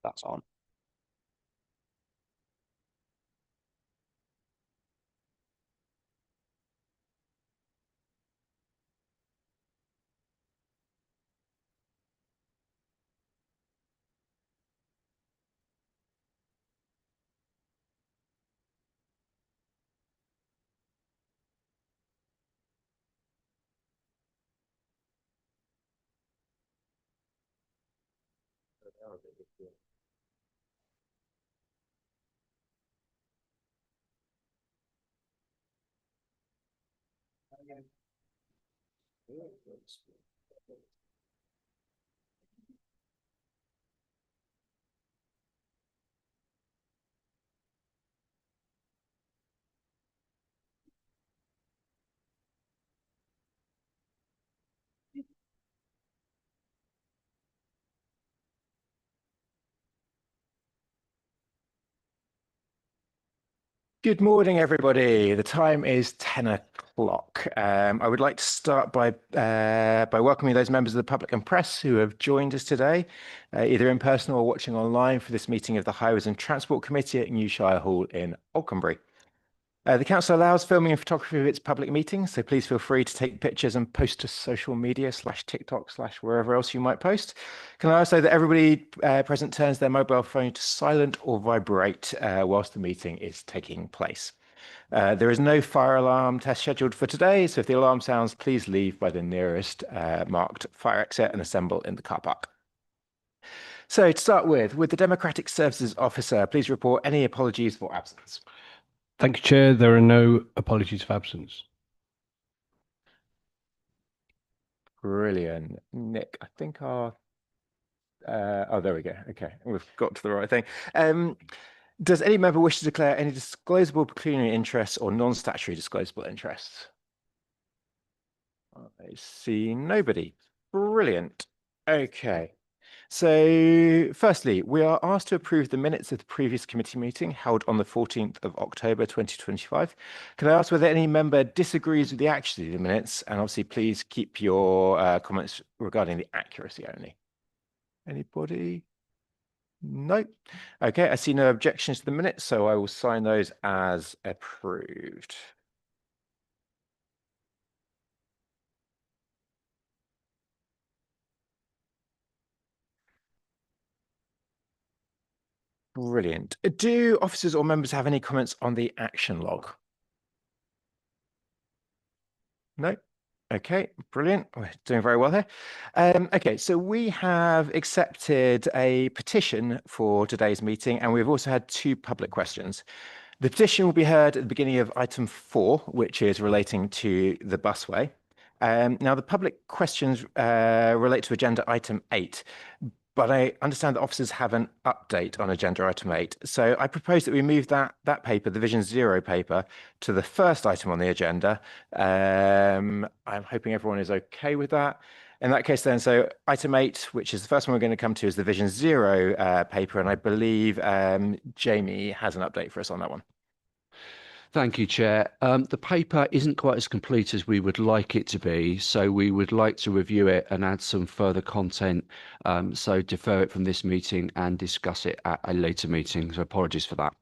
that's on. Good morning, everybody. The time is 10 o'clock. I would like to start by welcoming those members of the public and press who have joined us today, either in person or watching online for this meeting of the Highways and Transport Committee at New Shire Hall in Alconbury. The council allows filming and photography of its public meetings, so please feel free to take pictures and post to social media /TikTok/ wherever else you might post. Can I also that everybody present turns their mobile phone to silent or vibrate whilst the meeting is taking place. There is no fire alarm test scheduled for today, so if the alarm sounds, please leave by the nearest marked fire exit and assemble in the car park. So to start with the Democratic Services Officer, please report any apologies for absence. Thank you, Chair. There are no apologies for absence. Brilliant. Nick, I think our... oh, there we go. Okay, we've got to the right thing. Does any member wish to declare any disclosable pecuniary interests or non-statutory disclosable interests? I see nobody. Brilliant. Okay. So firstly, we are asked to approve the minutes of the previous committee meeting held on the 14th of October 2025. Can I ask whether any member disagrees with the accuracy of the minutes? And obviously, please keep your comments regarding the accuracy only. Anybody? No. Okay, I see no objections to the minutes, so I will sign those as approved. Brilliant. Do officers or members have any comments on the action log? No. Okay, brilliant. We're doing very well here. Okay, so we have accepted a petition for today's meeting, and we've also had 2 public questions. The petition will be heard at the beginning of item 4, which is relating to the busway. Now, the public questions relate to agenda item 8, but I understand that officers have an update on agenda item 8. So I propose that we move that paper, the Vision Zero paper, to the first item on the agenda. I'm hoping everyone is okay with that. In that case then, so item 8, which is the first one we're going to come to, is the Vision Zero paper, and I believe Jamie has an update for us on that one. Thank you, Chair. The paper isn't quite as complete as we would like it to be, so we would like to review it and add some further content, so defer it from this meeting and discuss it at a later meeting. So apologies for that.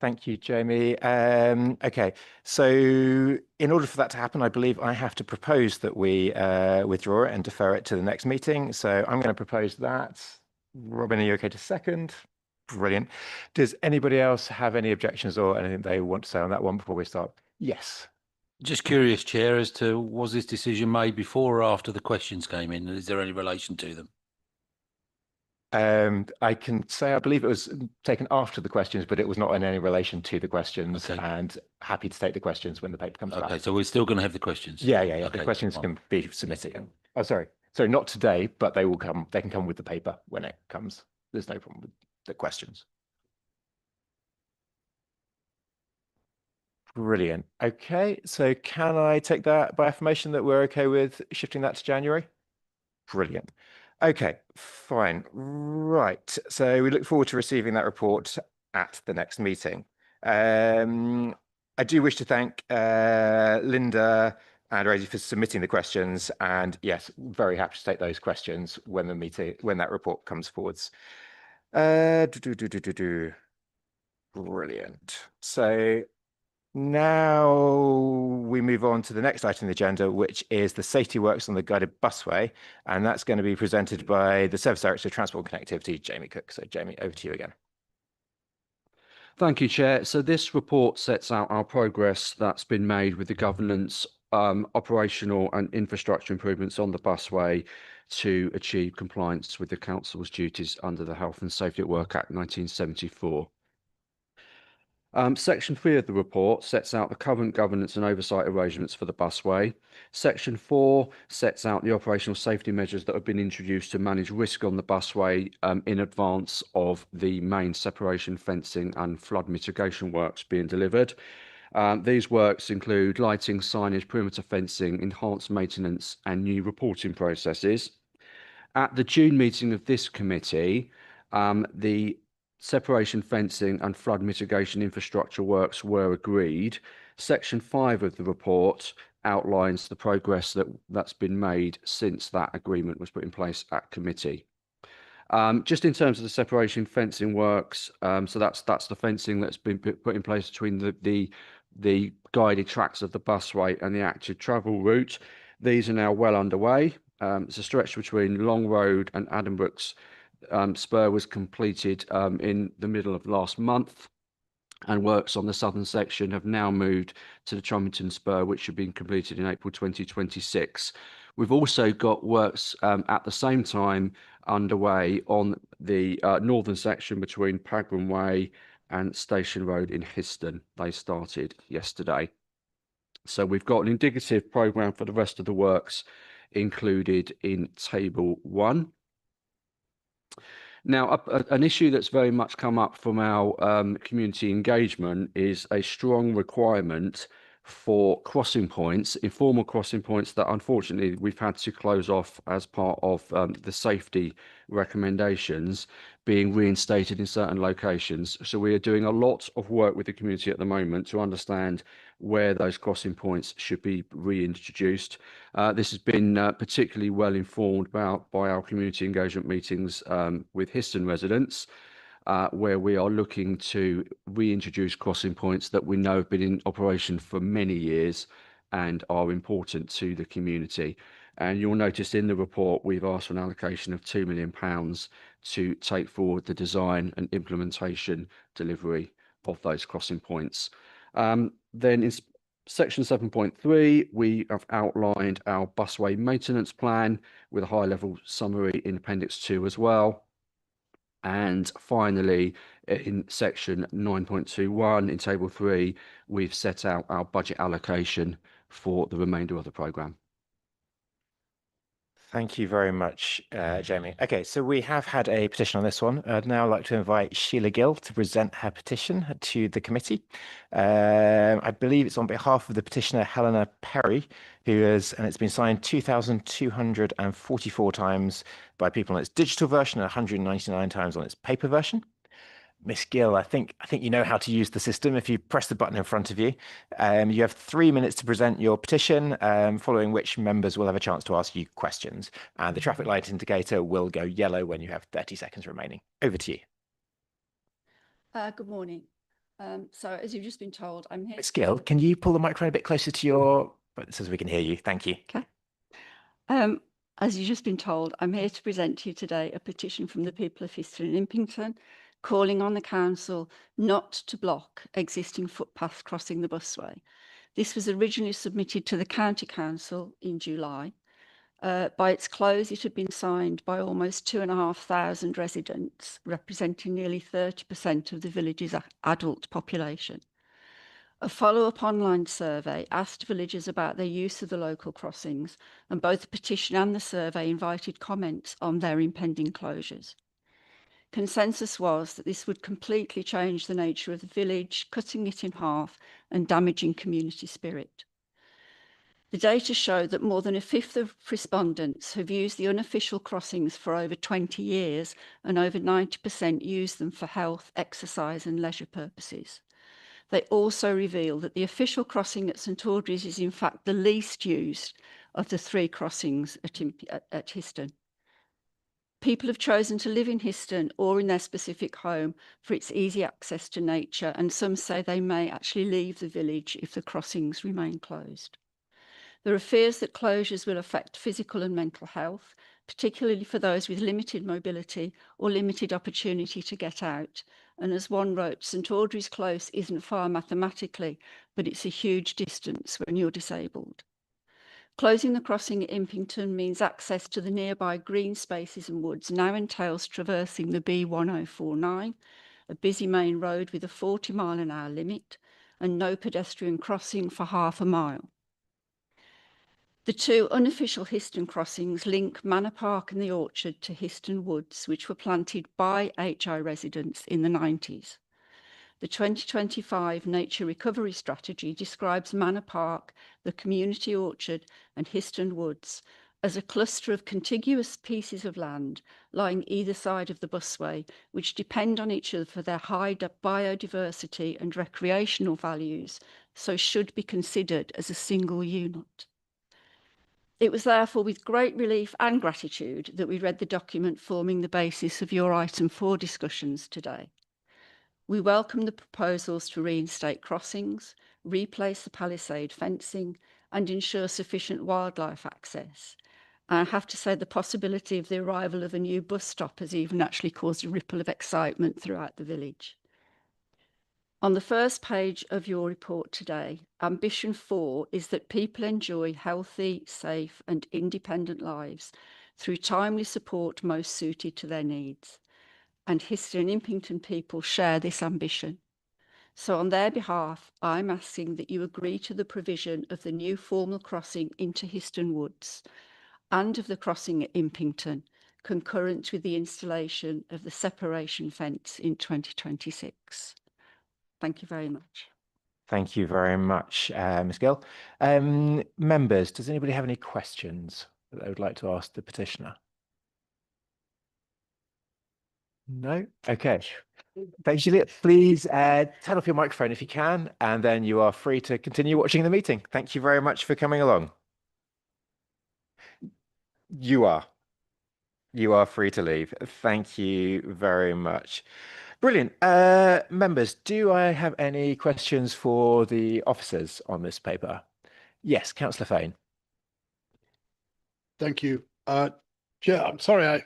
Thank you, Jamie. Okay, so in order for that to happen, I believe I have to propose that we withdraw it and defer it to the next meeting. So I'm going to propose that. Robin, are you okay to second? Brilliant. Does anybody else have any objections or anything they want to say on that one before we start? Yes. Just curious, Chair, as to was this decision made before or after the questions came in? Is there any relation to them? I can say I believe it was taken after the questions, but it was not in any relation to the questions. Okay. And happy to take the questions when the paper comes back. Okay, so we're still going to have the questions. Yeah. Okay, The questions fine. can be submitted. Oh, sorry, not today, but they will come. They can come with the paper when it comes. There's no problem with the questions. Brilliant. Okay, so can I take that by affirmation that we're okay with shifting that to January? Brilliant. Okay, fine. Right. So we look forward to receiving that report at the next meeting. I do wish to thank Linda and Rosie for submitting the questions, and yes, very happy to take those questions when that report comes forwards. Brilliant. So now we move on to the next item on the agenda, which is the safety works on the guided busway. And that's going to be presented by the Service Director of Transport and Connectivity, Jamie Cook. So Jamie, over to you again. Thank you, Chair. So this report sets out our progress that's been made with the governance, operational and infrastructure improvements on the busway to achieve compliance with the Council's duties under the Health and Safety at Work Act 1974. Section 3 of the report sets out the current governance and oversight arrangements for the busway. Section 4 sets out the operational safety measures that have been introduced to manage risk on the busway in advance of the main separation fencing and flood mitigation works being delivered. These works include lighting, signage, perimeter fencing, enhanced maintenance and new reporting processes. At the June meeting of this committee, the separation fencing and flood mitigation infrastructure works were agreed. Section 5 of the report outlines the progress that's been made since that agreement was put in place at committee. Just in terms of the separation fencing works, so that's the fencing that's been put in place between the guided tracks of the busway and the active travel route. These are now well underway. It's a stretch between Long Road and Addenbrooke's spur was completed in the middle of last month, and works on the southern section have now moved to the Trumpington spur, which should be completed in April 2026. We've also got works at the same time underway on the northern section between Pagram Way and Station Road in Histon. They started yesterday. So we've got an indicative programme for the rest of the works included in Table 1. Now, an issue that's very much come up from our community engagement is a strong requirement for crossing points, informal crossing points that unfortunately we've had to close off as part of the safety recommendations being reinstated in certain locations. So we are doing a lot of work with the community at the moment to understand where those crossing points should be reintroduced. This has been particularly well informed by our community engagement meetings with Histon residents, where we are looking to reintroduce crossing points that we know have been in operation for many years and are important to the community. And you'll notice in the report, we've asked for an allocation of £2 million to take forward the design and implementation delivery of those crossing points. Then in Section 7.3, we have outlined our busway maintenance plan with a high-level summary in Appendix 2 as well. And finally, in Section 9.21 in Table 3, we've set out our budget allocation for the remainder of the programme. Thank you very much, Jamie. Okay, so we have had a petition on this one. I'd now like to invite Sheila Gill to present her petition to the committee. I believe it's on behalf of the petitioner, Helena Perry, and it's been signed 2,244 times by people on its digital version and 199 times on its paper version. Miss Gill, I think you know how to use the system. If you press the button in front of you, you have 3 minutes to present your petition, following which members will have a chance to ask you questions. And the traffic light indicator will go yellow when you have 30 seconds remaining. Over to you. Good morning. So as you've just been told, I'm here. Miss Gill, can you pull the microphone a bit closer to your, so we can hear you? Thank you. Okay. As you've just been told, I'm here to present to you today a petition from the people of Histon and Impington, calling on the council not to block existing footpaths crossing the busway. This was originally submitted to the county council in July. By its close, it had been signed by almost 2,500 residents, representing nearly 30% of the village's adult population. A follow-up online survey asked villagers about their use of the local crossings, and both the petition and the survey invited comments on their impending closures. Consensus was that this would completely change the nature of the village, cutting it in half and damaging community spirit. The data show that more than a fifth of respondents have used the unofficial crossings for over 20 years, and over 90% use them for health, exercise and leisure purposes. They also reveal that the official crossing at St Audrey's is in fact the least used of the 3 crossings at Histon. People have chosen to live in Histon or in their specific home for its easy access to nature, and some say they may actually leave the village if the crossings remain closed. There are fears that closures will affect physical and mental health, particularly for those with limited mobility or limited opportunity to get out. And as one wrote, St Audrey's Close isn't far mathematically, but it's a huge distance when you're disabled. Closing the crossing at Impington means access to the nearby green spaces and woods now entails traversing the B1049, a busy main road with a 40-mile-an-hour limit, and no pedestrian crossing for half a mile. The two unofficial Histon crossings link Manor Park and the Orchard to Histon Woods, which were planted by HI residents in the 90s. The 2025 Nature Recovery Strategy describes Manor Park, the community orchard, and Histon Woods as a cluster of contiguous pieces of land lying either side of the busway, which depend on each other for their high biodiversity and recreational values, so should be considered as a single unit. It was therefore with great relief and gratitude that we read the document forming the basis of your item 4 discussions today. We welcome the proposals to reinstate crossings, replace the palisade fencing, and ensure sufficient wildlife access. I have to say the possibility of the arrival of a new bus stop has even actually caused a ripple of excitement throughout the village. On the first page of your report today, ambition 4 is that people enjoy healthy, safe, and independent lives through timely support most suited to their needs. And Histon and Impington people share this ambition. So on their behalf, I'm asking that you agree to the provision of the new formal crossing into Histon Woods and of the crossing at Impington, concurrent with the installation of the separation fence in 2026. Thank you very much. Thank you very much, Ms Gill. Members, does anybody have any questions that they would like to ask the petitioner? No? Okay. Thanks, Juliet. Please turn off your microphone if you can, and then you are free to continue watching the meeting. Thank you very much for coming along. You are free to leave. Thank you very much. Brilliant. Members, do I have any questions for the officers on this paper? Yes, Councillor Fane. Thank you. Chair, I'm sorry I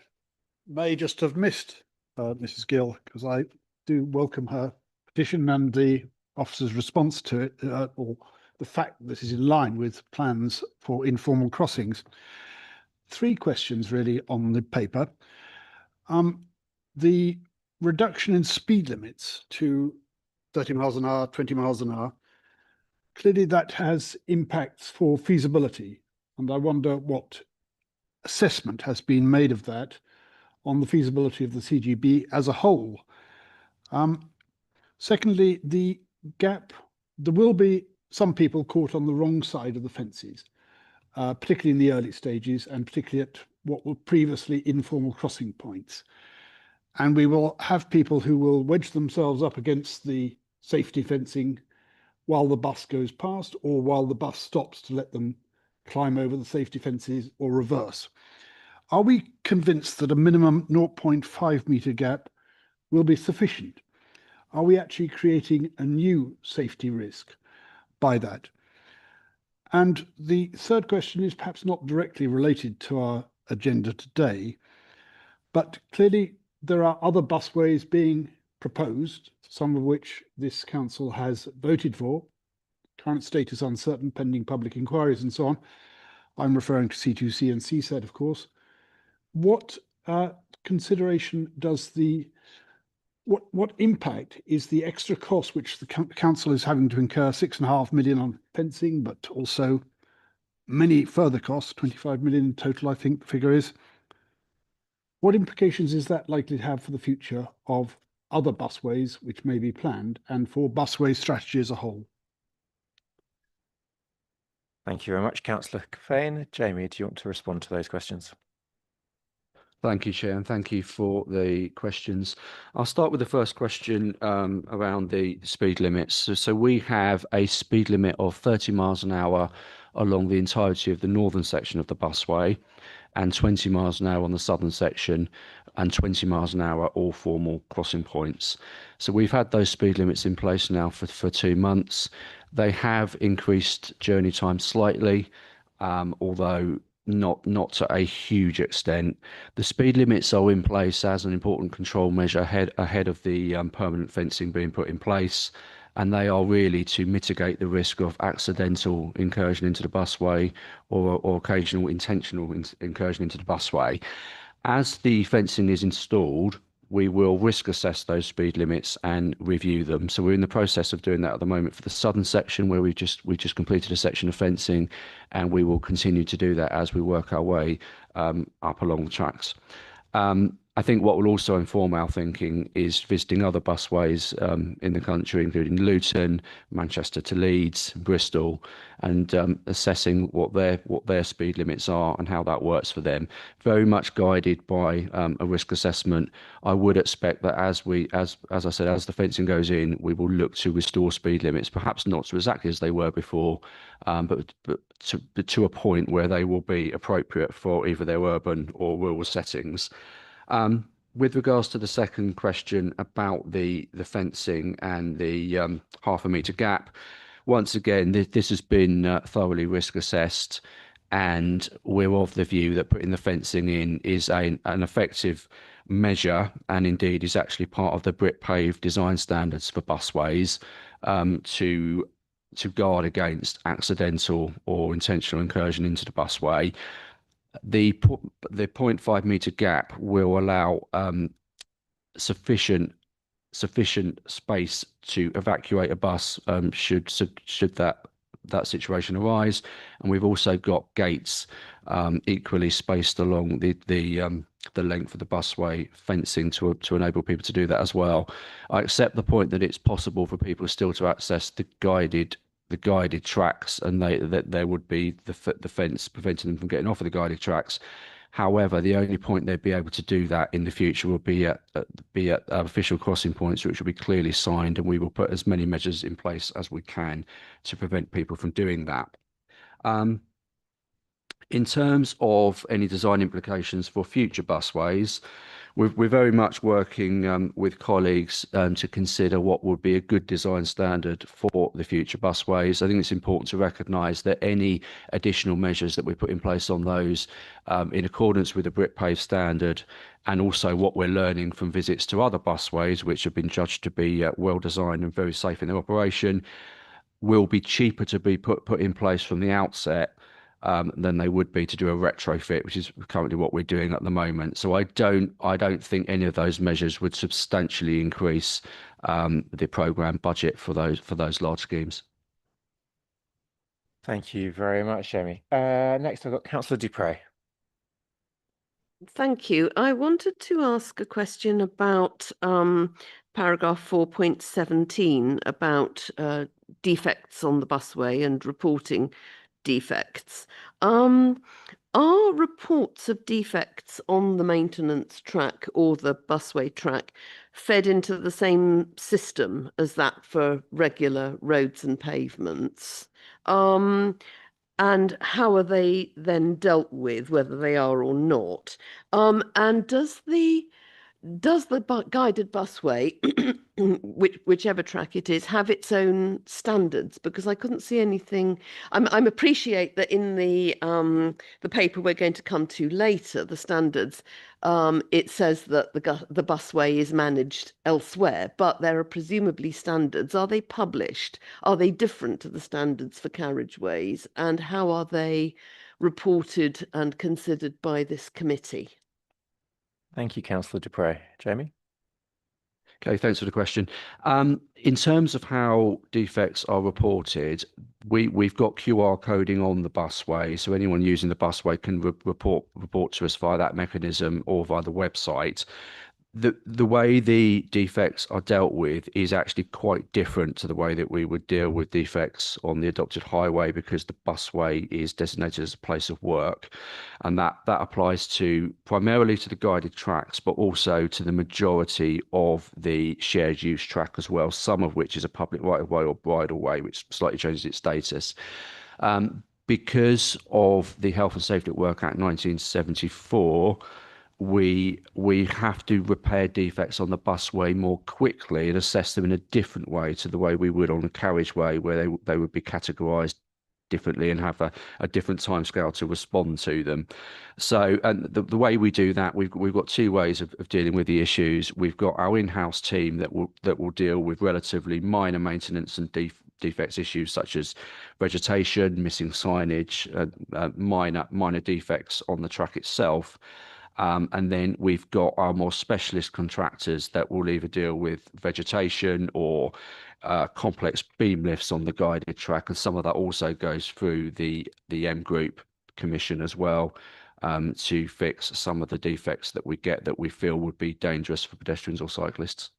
may just have missed Mrs Gill, because I do welcome her petition and the officer's response to it, or the fact that this is in line with plans for informal crossings. 3 questions really on the paper. The reduction in speed limits to 30 miles an hour, 20 miles an hour, clearly that has impacts for feasibility. And I wonder what assessment has been made of that on the feasibility of the CGB as a whole. Secondly, the gap, there will be some people caught on the wrong side of the fences, particularly in the early stages and particularly at what were previously informal crossing points. And we will have people who will wedge themselves up against the safety fencing while the bus goes past, or while the bus stops to let them climb over the safety fences, or reverse. Are we convinced that a minimum 0.5 metre gap will be sufficient? Are we actually creating a new safety risk by that? And the third question is perhaps not directly related to our agenda today, but clearly there are other busways being proposed, some of which this council has voted for. Current status uncertain, pending public inquiries and so on. I'm referring to C2C and CSED, of course. What consideration does what impact is the extra cost which the council is having to incur, 6.5 million on fencing, but also many further costs, 25 million in total, I think the figure is. What implications is that likely to have for the future of other busways which may be planned, and for busway strategy as a whole? Thank you very much, Councillor Fane. Jamie, do you want to respond to those questions? Thank you, Chair, and thank you for the questions. I'll start with the first question around the speed limits. So we have a speed limit of 30 miles an hour along the entirety of the northern section of the busway. and 20 miles an hour on the southern section, and 20 miles an hour at all formal crossing points. So we've had those speed limits in place now for 2 months. They have increased journey time slightly, although not to a huge extent. The speed limits are in place as an important control measure ahead of the permanent fencing being put in place, and they are really to mitigate the risk of accidental incursion into the busway or occasional intentional incursion into the busway. As the fencing is installed, we will risk assess those speed limits and review them. So we're in the process of doing that at the moment for the southern section, where we just completed a section of fencing, and we will continue to do that as we work our way up along the tracks. I think what will also inform our thinking is visiting other busways in the country, including Luton, Manchester to Leeds, Bristol, and assessing what their speed limits are and how that works for them. Very much guided by a risk assessment. I would expect that as I said, as the fencing goes in, we will look to restore speed limits, perhaps not to exactly as they were before, but to a point where they will be appropriate for either their urban or rural settings. With regards to the second question about the fencing and the half a metre gap, once again, this has been thoroughly risk assessed, and we're of the view that putting the fencing in is an effective measure, and indeed is actually part of the BritPave design standards for busways, to guard against accidental or intentional incursion into the busway. The 0.5 metre gap will allow sufficient space to evacuate a bus should that situation arise, and we've also got gates equally spaced along the length of the busway fencing to enable people to do that as well. I accept the point that it's possible for people still to access the guided tracks, and that there would be the fence preventing them from getting off of the guided tracks. However, the only point they'd be able to do that in the future will be at official crossing points, which will be clearly signed, and we will put as many measures in place as we can to prevent people from doing that. In terms of any design implications for future busways, we're very much working with colleagues to consider what would be a good design standard for the future busways. I think it's important to recognise that any additional measures that we put in place on those, in accordance with the BritPave standard, and also what we're learning from visits to other busways, which have been judged to be well designed and very safe in their operation, will be cheaper to be put in place from the outset than they would be to do a retrofit, which is currently what we're doing at the moment. So I don't think any of those measures would substantially increase the programme budget for those large schemes. Thank you very much, Jamie. Next, I've got Councillor Dupre. Thank you. I wanted to ask a question about paragraph 4.17 about defects on the busway and reporting defects. Are reports of defects on the maintenance track or the busway track fed into the same system as that for regular roads and pavements? And how are they then dealt with, whether they are or not? And does the guided busway, whichever track it is, have its own standards? Because I couldn't see anything. I appreciate that in the paper we're going to come to later, the standards, it says that the busway is managed elsewhere, but there are presumably standards. Are they published? Are they different to the standards for carriageways? And how are they reported and considered by this committee? Thank you, Councillor Dupre. Jamie? Okay, thanks for the question. In terms of how defects are reported, we've got QR coding on the busway, so anyone using the busway can report to us via that mechanism or via the website. The way the defects are dealt with is actually quite different to the way that we would deal with defects on the adopted highway, because the busway is designated as a place of work, and that applies primarily to the guided tracks, but also to the majority of the shared use track as well, some of which is a public right of way or bridle way, which slightly changes its status. because of the Health and Safety at Work Act 1974, we have to repair defects on the busway more quickly and assess them in a different way to the way we would on a carriageway, where they would be categorised differently and have a different timescale to respond to them. So, and the way we do that, we've got two ways of dealing with the issues. We've got our in-house team that will deal with relatively minor maintenance and defects issues such as vegetation, missing signage, minor defects on the track itself. And then we've got our more specialist contractors that will either deal with vegetation or complex beam lifts on the guided track, and some of that also goes through the M Group Commission as well, to fix some of the defects that we get that we feel would be dangerous for pedestrians or cyclists.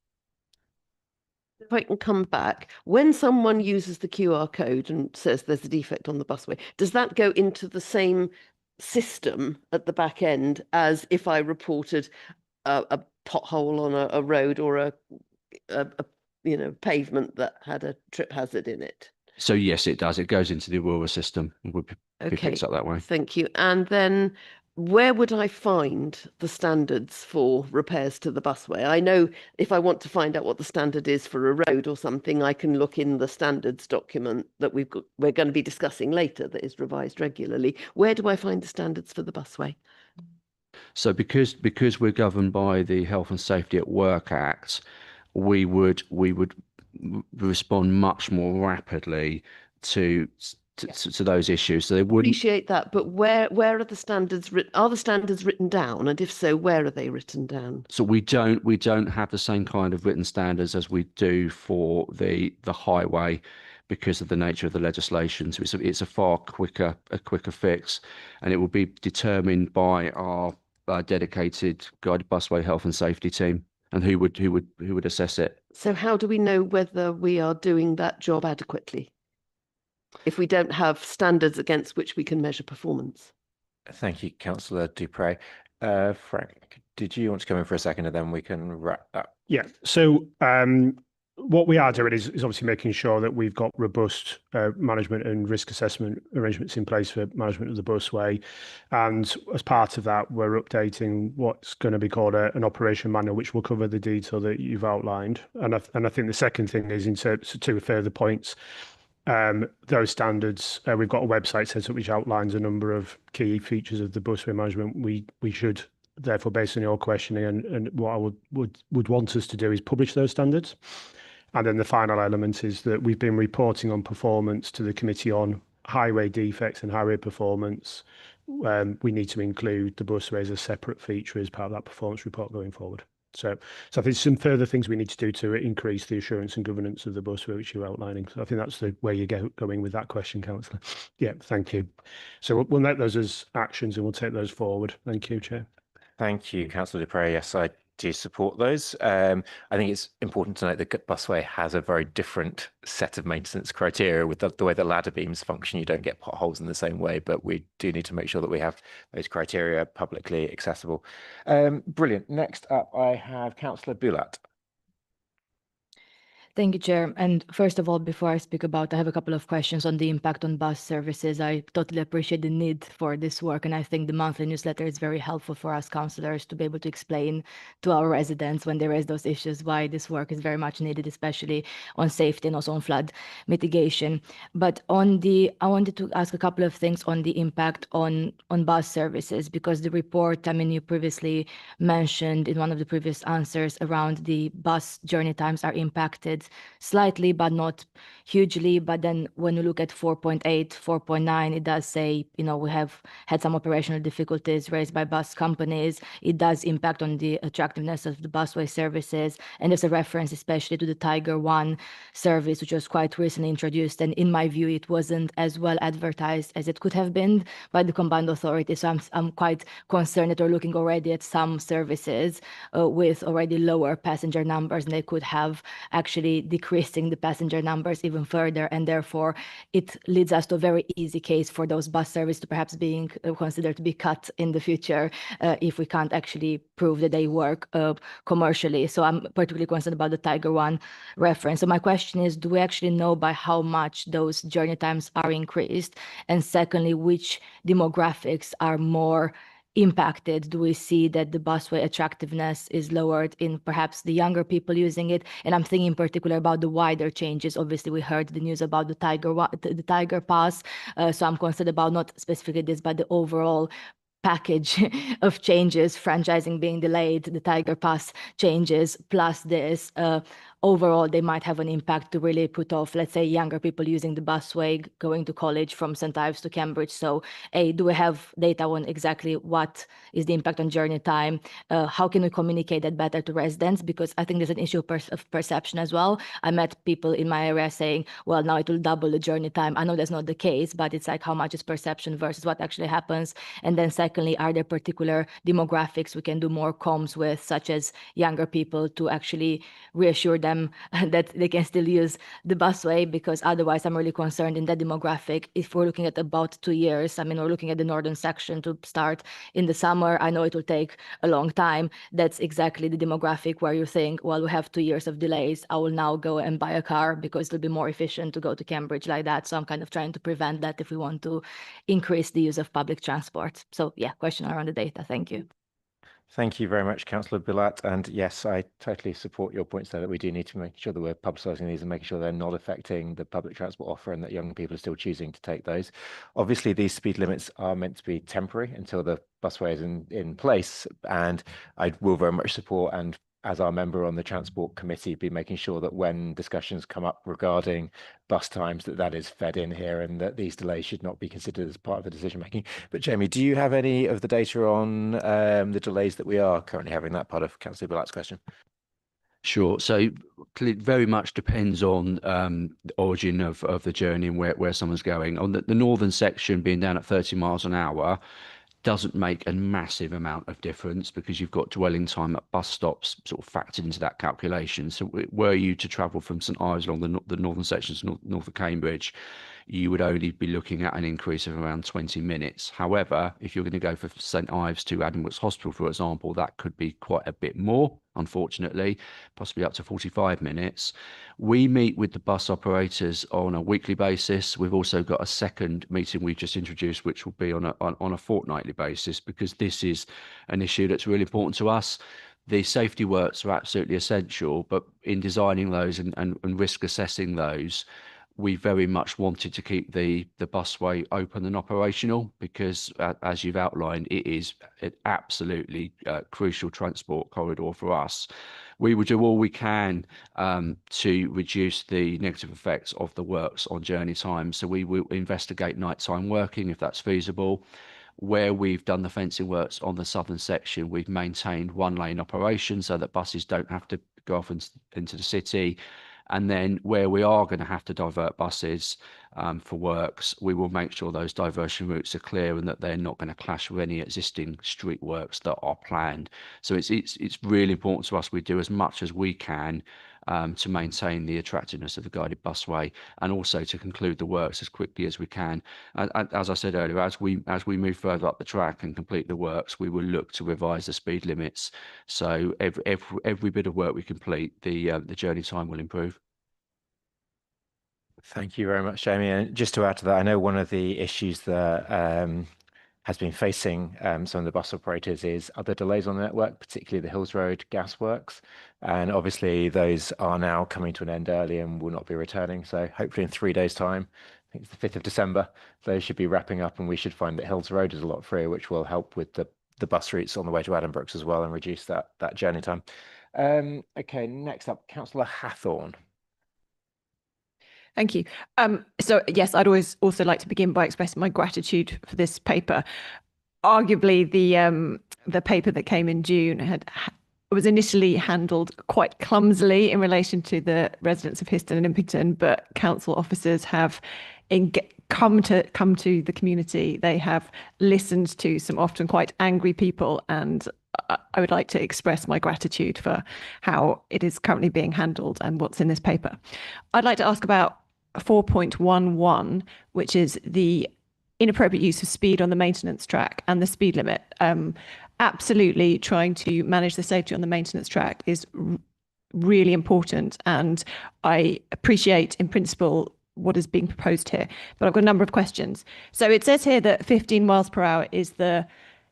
If I can come back, when someone uses the QR code and says there's a defect on the busway, does that go into the same system at the back end as if I reported a pothole on a road or a pavement that had a trip hazard in it? So yes, it does. It goes into the Aurora system and would be picked up that way. Thank you. And then where would I find the standards for repairs to the busway? I know if I want to find out what the standard is for a road or something, I can look in the standards document that we're going to be discussing later that is revised regularly. Where do I find the standards for the busway? So because we're governed by the Health and Safety at Work Act, we would respond much more rapidly to those issues. So they wouldn't appreciate that, but where are the standards written? Are the standards written down, and if so, where are they written down? So we don't have the same kind of written standards as we do for the highway, because of the nature of the legislation. So it's a far quicker fix, and it will be determined by our dedicated guided busway health and safety team, and who would assess it. So how do we know whether we are doing that job adequately if we don't have standards against which we can measure performance? Thank you, Councillor Dupre. Frank, did you want to come in for a second and then we can wrap up? Yeah, so what we are doing is obviously making sure that we've got robust management and risk assessment arrangements in place for management of the busway. And as part of that, we're updating what's going to be called an operation manual, which will cover the detail that you've outlined. And I think the second thing is, in two further points, those standards, we've got a website set up which outlines a number of key features of the busway management. We should therefore, based on your questioning and what I would want us to do, is publish those standards. And then the final element is that we've been reporting on performance to the Committee on Highway Defects and Highway Performance. We need to include the busway as a separate feature as part of that performance report going forward. So I think some further things we need to do to increase the assurance and governance of the busway, which you're outlining. So I think that's the way you're going with that question, Councillor. Yeah, thank you. So we'll note those as actions and we'll take those forward. Thank you, Chair. Thank you, Councillor Dupre. Yes, I do support those. I think it's important to note that busway has a very different set of maintenance criteria with the way the ladder beams function. You don't get potholes in the same way, but we do need to make sure that we have those criteria publicly accessible. Brilliant. Next up, I have Councillor Bulat. Thank you, Chair. And first of all, before I speak about, I have a couple of questions on the impact on bus services. I totally appreciate the need for this work, and I think the monthly newsletter is very helpful for us councillors to be able to explain to our residents when they raise those issues why this work is very much needed, especially on safety and also on flood mitigation. But I wanted to ask a couple of things on the impact on bus services, because the report, you previously mentioned in one of the previous answers around the bus journey times are impacted slightly, but not hugely. But then when you look at 4.8, 4.9, it does say, we have had some operational difficulties raised by bus companies. It does impact on the attractiveness of the busway services. And there's a reference especially to the Tiger One service, which was quite recently introduced. And in my view, it wasn't as well advertised as it could have been by the combined authority. So I'm quite concerned that we're looking already at some services with already lower passenger numbers, and they could have actually actually decreasing the passenger numbers even further, and therefore it leads us to a very easy case for those bus services to perhaps being considered to be cut in the future if we can't actually prove that they work commercially. So I'm particularly concerned about the Tiger One reference. So my question is, do we actually know by how much those journey times are increased? And secondly, which demographics are more impacted? Do we see that the busway attractiveness is lowered in perhaps the younger people using it? And I'm thinking in particular about the wider changes. Obviously, we heard the news about the Tiger Pass. So I'm concerned about not specifically this, but the overall package of changes, franchising being delayed, the Tiger Pass changes, plus this. Overall, they might have an impact to really put off, let's say, younger people using the busway, going to college from St. Ives to Cambridge. So, do we have data on exactly what is the impact on journey time? How can we communicate that better to residents? Because I think there's an issue of perception as well. I met people in my area saying, well, now it will double the journey time. I know that's not the case, but it's like how much is perception versus what actually happens. And then secondly, are there particular demographics we can do more comms with, such as younger people, to actually reassure them that they can still use the busway? Because otherwise I'm really concerned in that demographic. If we're looking at about 2 years, I mean, we're looking at the northern section to start in the summer. I know it will take a long time. That's exactly the demographic where you think, well, we have 2 years of delays. I will now go and buy a car because it'll be more efficient to go to Cambridge like that. So I'm kind of trying to prevent that if we want to increase the use of public transport. So yeah, question around the data. Thank you. Thank you very much, Councillor Billat. And yes, I totally support your points there that we do need to make sure that we're publicising these and making sure they're not affecting the public transport offer and that young people are still choosing to take those. Obviously, these speed limits are meant to be temporary until the busway is in place. And I will very much support, and as our member on the Transport Committee, be making sure that when discussions come up regarding bus times, that is fed in here and that these delays should not be considered as part of the decision making. But Jamie, do you have any of the data on the delays that we are currently having? That part of Councillor Billat's question. Sure. So it very much depends on the origin of the journey and where someone's going. On the northern section, being down at 30 miles an hour, doesn't make a massive amount of difference because you've got dwelling time at bus stops sort of factored into that calculation. So were you to travel from St. Ives along the northern sections north of Cambridge, you would only be looking at an increase of around 20 minutes. However, if you're going to go for St. Ives to Addenbrooke's Hospital, for example, that could be quite a bit more, unfortunately, possibly up to 45 minutes. We meet with the bus operators on a weekly basis. We've also got a second meeting we've just introduced, which will be on a fortnightly basis, because this is an issue that's really important to us. The safety works are absolutely essential, but in designing those and risk assessing those, we very much wanted to keep the busway open and operational because, as you've outlined, it is an absolutely crucial transport corridor for us. We will do all we can to reduce the negative effects of the works on journey time. So we will investigate nighttime working if that's feasible. Where we've done the fencing works on the southern section, we've maintained one lane operation so that buses don't have to go off into the city. And then where we are going to have to divert buses for works, we will make sure those diversion routes are clear and that they're not going to clash with any existing street works that are planned. So it's really important to us we do as much as we can to maintain the attractiveness of the guided busway and also to conclude the works as quickly as we can. And as I said earlier, as we move further up the track and complete the works, we will look to revise the speed limits. So every bit of work we complete, the journey time will improve. Thank you very much, Jamie. And just to add to that, I know one of the issues that has been facing some of the bus operators is other delays on the network, particularly the Hills Road gas works. And obviously those are now coming to an end early and will not be returning. So hopefully in 3 days' time, I think it's the 5th of December, those should be wrapping up and we should find that Hills Road is a lot freer, which will help with the bus routes on the way to Addenbrooke's as well and reduce that journey time. Okay, next up, Councillor Hathorn. Thank you. So yes, I'd always also like to begin by expressing my gratitude for this paper. Arguably, the paper that came in June was initially handled quite clumsily in relation to the residents of Histon and Impington, but council officers have come to the community. They have listened to some often quite angry people and I would like to express my gratitude for how it is currently being handled and what's in this paper. I'd like to ask about 4.11, which is the inappropriate use of speed on the maintenance track and the speed limit. Absolutely trying to manage the safety on the maintenance track is really important, and I appreciate in principle what is being proposed here, but I've got a number of questions. So it says here that 15 miles per hour is the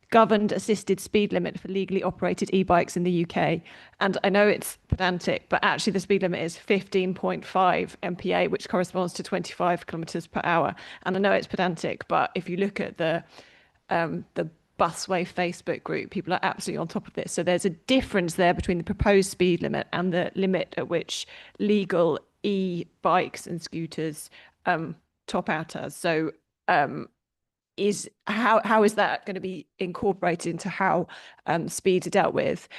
governed assisted speed limit for legally operated e-bikes in the UK. And I know it's pedantic, but actually the speed limit is 15.5 mph, which corresponds to 25 kilometers per hour. And I know it's pedantic, but if you look at the Busway Facebook group, people are absolutely on top of this. So there's a difference there between the proposed speed limit and the limit at which legal e-bikes and scooters top out as. So how is that going to be incorporated into how speeds are dealt with?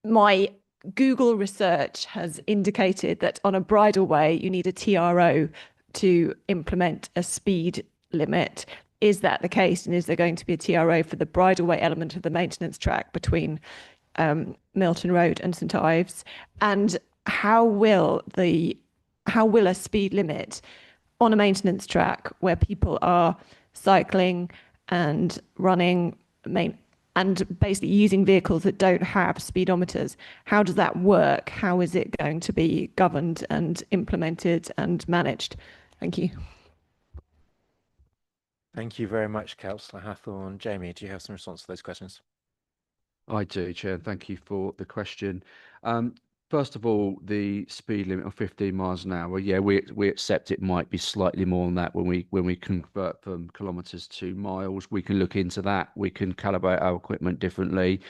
My Google research has indicated that on a bridleway you need a TRO to implement a speed limit. Is that the case, and is there going to be a TRO for the bridleway element of the maintenance track between Milton Road and St Ives? And how will a speed limit on a maintenance track where people are cycling and running and basically using vehicles that don't have speedometers, how does that work? How is it going to be governed and implemented and managed? Thank you. Thank you very much, Councillor Hathorn. Jamie, do you have some response to those questions? I do, Chair. Thank you for the question. First of all, the speed limit of 15 miles an hour. Yeah, we accept it might be slightly more than that when we convert from kilometres to miles. We can look into that. We can calibrate our equipment differently.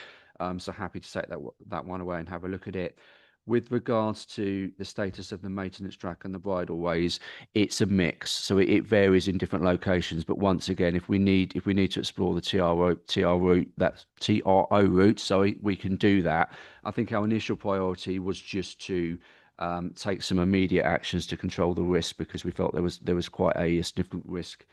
So happy to take that one away and have a look at it. With regards to the status of the maintenance track and the bridleways, it's a mix, so it varies in different locations. But once again, if we need to explore the TRO route, so we can do that. I think our initial priority was just to take some immediate actions to control the risk, because we felt there was quite a significant risk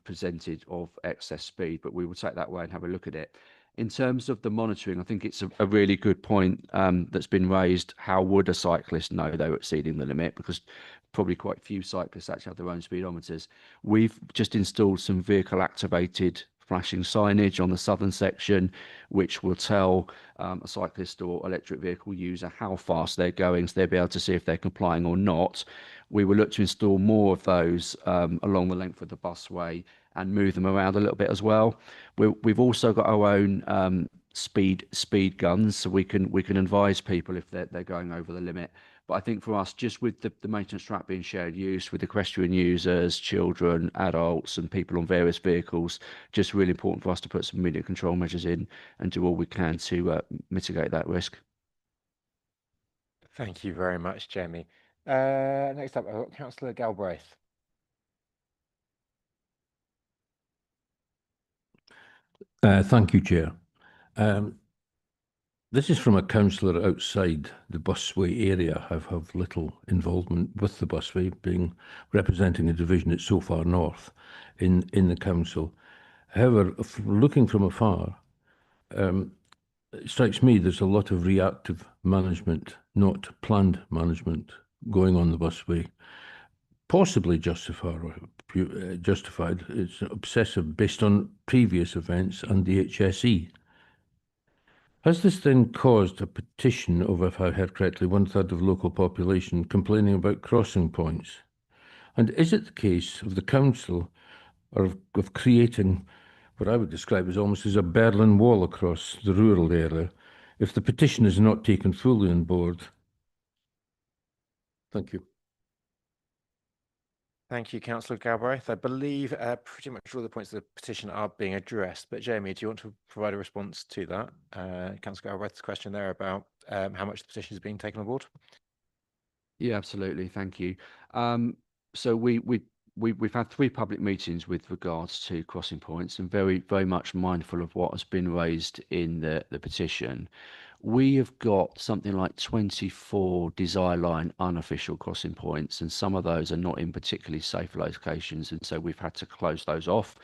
presented of excess speed. But we will take that away and have a look at it. In terms of the monitoring, I think it's a really good point that's been raised. How would a cyclist know they were exceeding the limit? Because probably quite few cyclists actually have their own speedometers. We've just installed some vehicle-activated flashing signage on the southern section, which will tell a cyclist or electric vehicle user how fast they're going, so they'll be able to see if they're complying or not. We will look to install more of those along the length of the busway and move them around a little bit as well. We've also got our own speed guns, so we can advise people if they're going over the limit. But I think for us, just with the maintenance track being shared use with equestrian users, children, adults, and people on various vehicles, just really important for us to put some immediate control measures in and do all we can to mitigate that risk. Thank you very much, Jamie. Next up, I've got Councillor Galbraith. Thank you, Chair. This is from a councillor outside the busway area. I have little involvement with the busway, being representing a division that's so far north in the council. However, looking from afar, it strikes me there's a lot of reactive management, not planned management, going on the busway. Possibly justified. It's obsessive based on previous events and the HSE. Has this then caused a petition of, if I heard correctly, 1/3 of local population complaining about crossing points? And is it the case of the council of creating what I would describe as almost as a Berlin Wall across the rural area if the petition is not taken fully on board? Thank you. Thank you, Councillor Galbraith. I believe pretty much all the points of the petition are being addressed. But Jamie, do you want to provide a response to that? Councillor Galbraith's question there about how much the petition is being taken on board. Yeah, absolutely. Thank you. So we've had 3 public meetings with regards to crossing points, and very much mindful of what has been raised in the petition. We have got something like 24 Desire Line unofficial crossing points, and some of those are not in particularly safe locations, and so we've had to close those off.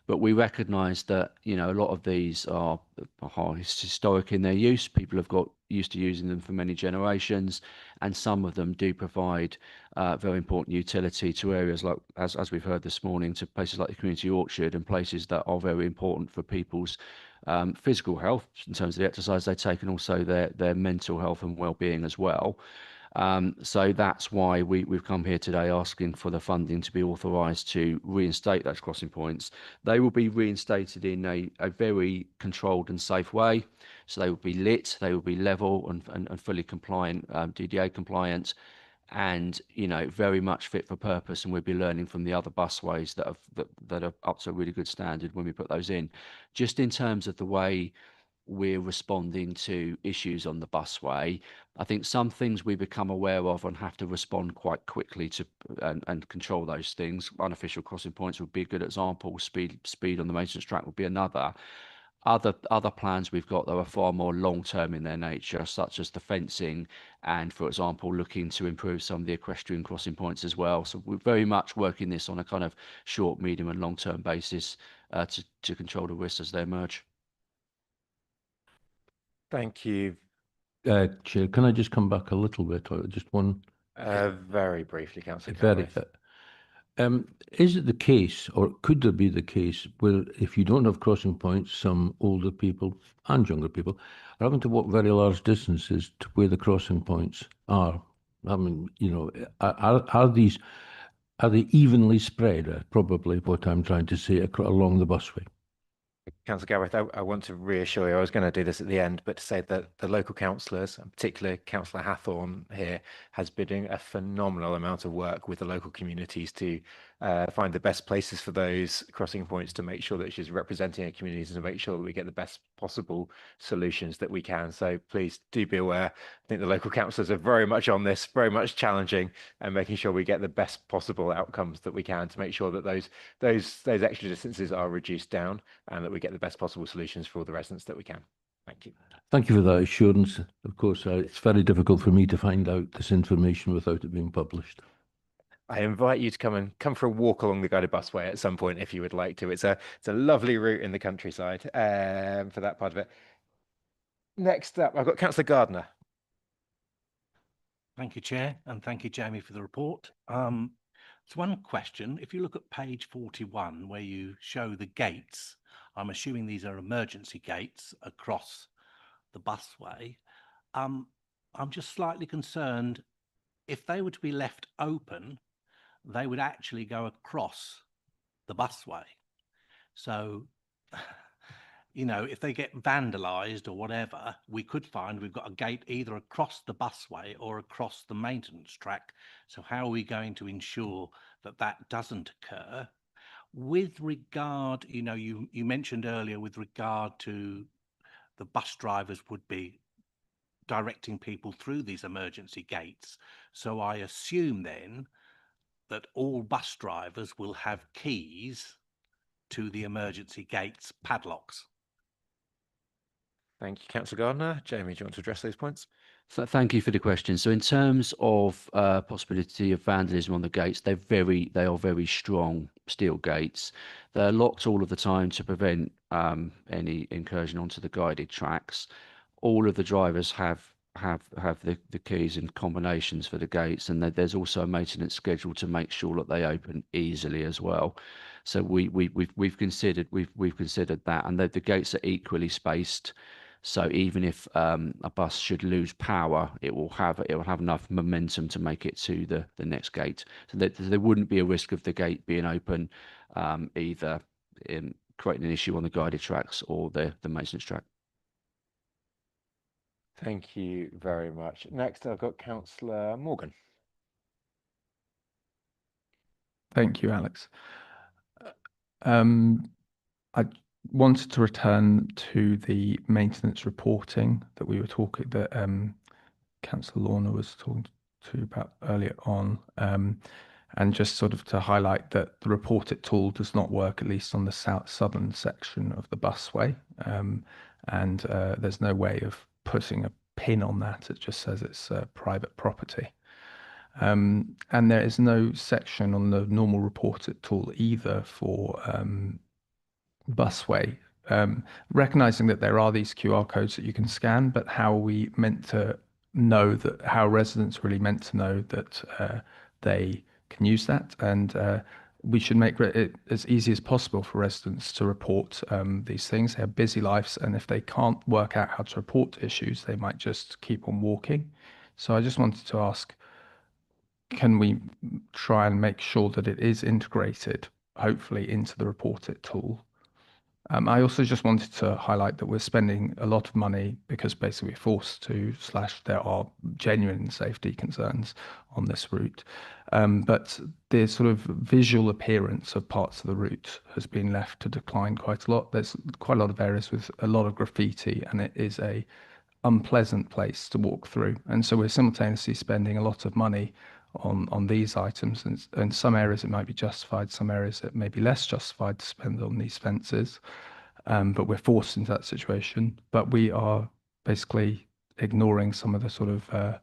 But we recognise that, you know, a lot of these are historic in their use. People have got used to using them for many generations, and some of them do provide very important utility to areas like, as we've heard this morning, to places like the community orchard and places that are very important for people's physical health in terms of the exercise they take, and also their mental health and well-being as well. So that's why we've come here today asking for the funding to be authorised to reinstate those crossing points. They will be reinstated in a very controlled and safe way. So they will be lit, they will be level and fully compliant, DDA compliant, and, you know, very much fit for purpose. And we'll be learning from the other busways that are up to a really good standard when we put those in. Just in terms of the way we're responding to issues on the busway, I think some things we become aware of and have to respond quite quickly to and control those things. Unofficial crossing points would be a good example. Speed on the maintenance track would be another. Other plans we've got that are far more long-term in their nature, such as the fencing and, for example, looking to improve some of the equestrian crossing points as well. So we're very much working this on a kind of short, medium and long-term basis to control the risks as they emerge. Thank you. Chair, can I just come back a little bit? Just one. Very briefly, Councillor Very. Is it the case, or could there be the case, where if you don't have crossing points, some older people and younger people are having to walk very large distances to where the crossing points are? I mean, you know, are they evenly spread? Probably what I'm trying to say along the busway. Councillor Gareth, I want to reassure you, I was going to do this at the end, but to say that the local councillors, and particularly Councillor Hathorn here, has been doing a phenomenal amount of work with the local communities to find the best places for those crossing points, to make sure that she's representing our communities and to make sure that we get the best possible solutions that we can. So please do be aware. I think the local councillors are very much on this, very much challenging and making sure we get the best possible outcomes that we can to make sure that those extra distances are reduced down and that we get the best possible solutions for all the residents that we can. Thank you. Thank you for that assurance. Of course, it's very difficult for me to find out this information without it being published. I invite you to come for a walk along the guided busway at some point if you would like to. It's a lovely route in the countryside for that part of it. Next up, I've got Councillor Gardner. Thank you, Chair, and thank you, Jamie, for the report. So one question, if you look at page 41, where you show the gates, I'm assuming these are emergency gates across the busway. I'm just slightly concerned if they were to be left open, they would actually go across the busway. So, you know, if they get vandalized or whatever, we could find we've got a gate either across the busway or across the maintenance track. So how are we going to ensure that that doesn't occur? With regard, you know, you mentioned earlier with regard to the bus drivers would be directing people through these emergency gates. So I assume then that all bus drivers will have keys to the emergency gates padlocks. Thank you, Councillor Gardner. Jamie, do you want to address those points? So thank you for the question. So in terms of possibility of vandalism on the gates, they are very strong steel gates. They're locked all of the time to prevent any incursion onto the guided tracks. All of the drivers have the keys and combinations for the gates, and there's also a maintenance schedule to make sure that they open easily as well. So we've considered that, and the gates are equally spaced. So even if a bus should lose power, it will have enough momentum to make it to the next gate. So there wouldn't be a risk of the gate being open, either in creating an issue on the guided tracks or the maintenance track. Thank you very much. Next, I've got Councillor Morgan. Thank you, Alex. I wanted to return to the maintenance reporting that we were talking, that Councillor Lorna was talking to about earlier on, and just sort of to highlight that the report it tool does not work, at least on the southern section of the busway, and there's no way of putting a pin on that. It just says it's private property. And there is no section on the normal report it tool either for busway, recognizing that there are these QR codes that you can scan, but how are we meant to know that, how residents really meant to know that they can use that? And we should make it as easy as possible for residents to report these things. They have busy lives, and if they can't work out how to report issues, they might just keep on walking. So I just wanted to ask, can we try and make sure that it is integrated, hopefully, into the Report It tool? I also just wanted to highlight that we're spending a lot of money because basically we're forced to, / there are genuine safety concerns on this route. But the sort of visual appearance of parts of the route has been left to decline quite a lot. There's quite a lot of areas with a lot of graffiti, and it is a unpleasant place to walk through. And so we're simultaneously spending a lot of money on these items, and in some areas it might be justified, some areas it may be less justified to spend on these fences, but we're forced into that situation. But we are basically ignoring some of the sort of